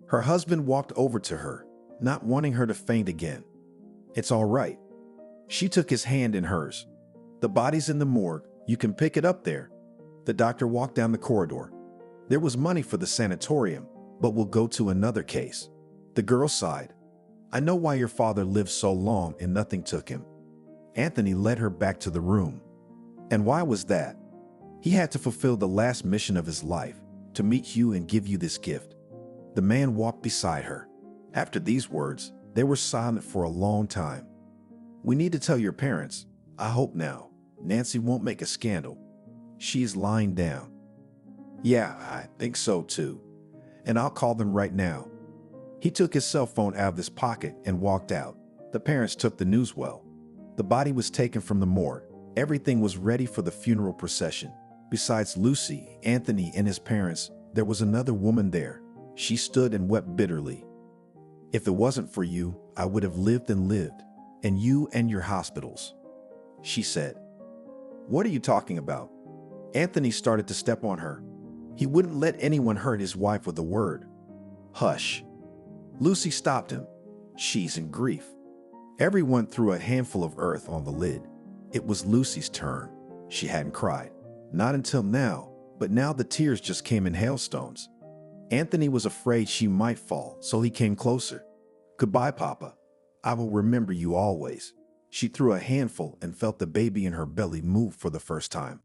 Her husband walked over to her, not wanting her to faint again. It's all right. She took his hand in hers. The body's in the morgue. You can pick it up there. The doctor walked down the corridor. There was money for the sanatorium, but we'll go to another case. The girl sighed. I know why your father lived so long and nothing took him. Anthony led her back to the room. And why was that? He had to fulfill the last mission of his life, to meet you and give you this gift. The man walked beside her. After these words, they were silent for a long time. We need to tell your parents. I hope now. Nancy won't make a scandal. She's lying down. Yeah, I think so too. And I'll call them right now. He took his cell phone out of his pocket and walked out. The parents took the news well. The body was taken from the morgue. Everything was ready for the funeral procession. Besides Lucy, Anthony, and his parents, there was another woman there. She stood and wept bitterly. If it wasn't for you, I would have lived and lived, and you and your hospitals, she said. What are you talking about? Anthony started to step on her. He wouldn't let anyone hurt his wife with a word. Hush. Lucy stopped him. She's in grief. Everyone threw a handful of earth on the lid. It was Lucy's turn. She hadn't cried. Not until now, but now the tears just came in hailstones. Anthony was afraid she might fall, so he came closer. Goodbye, Papa. I will remember you always. She threw a handful and felt the baby in her belly move for the first time.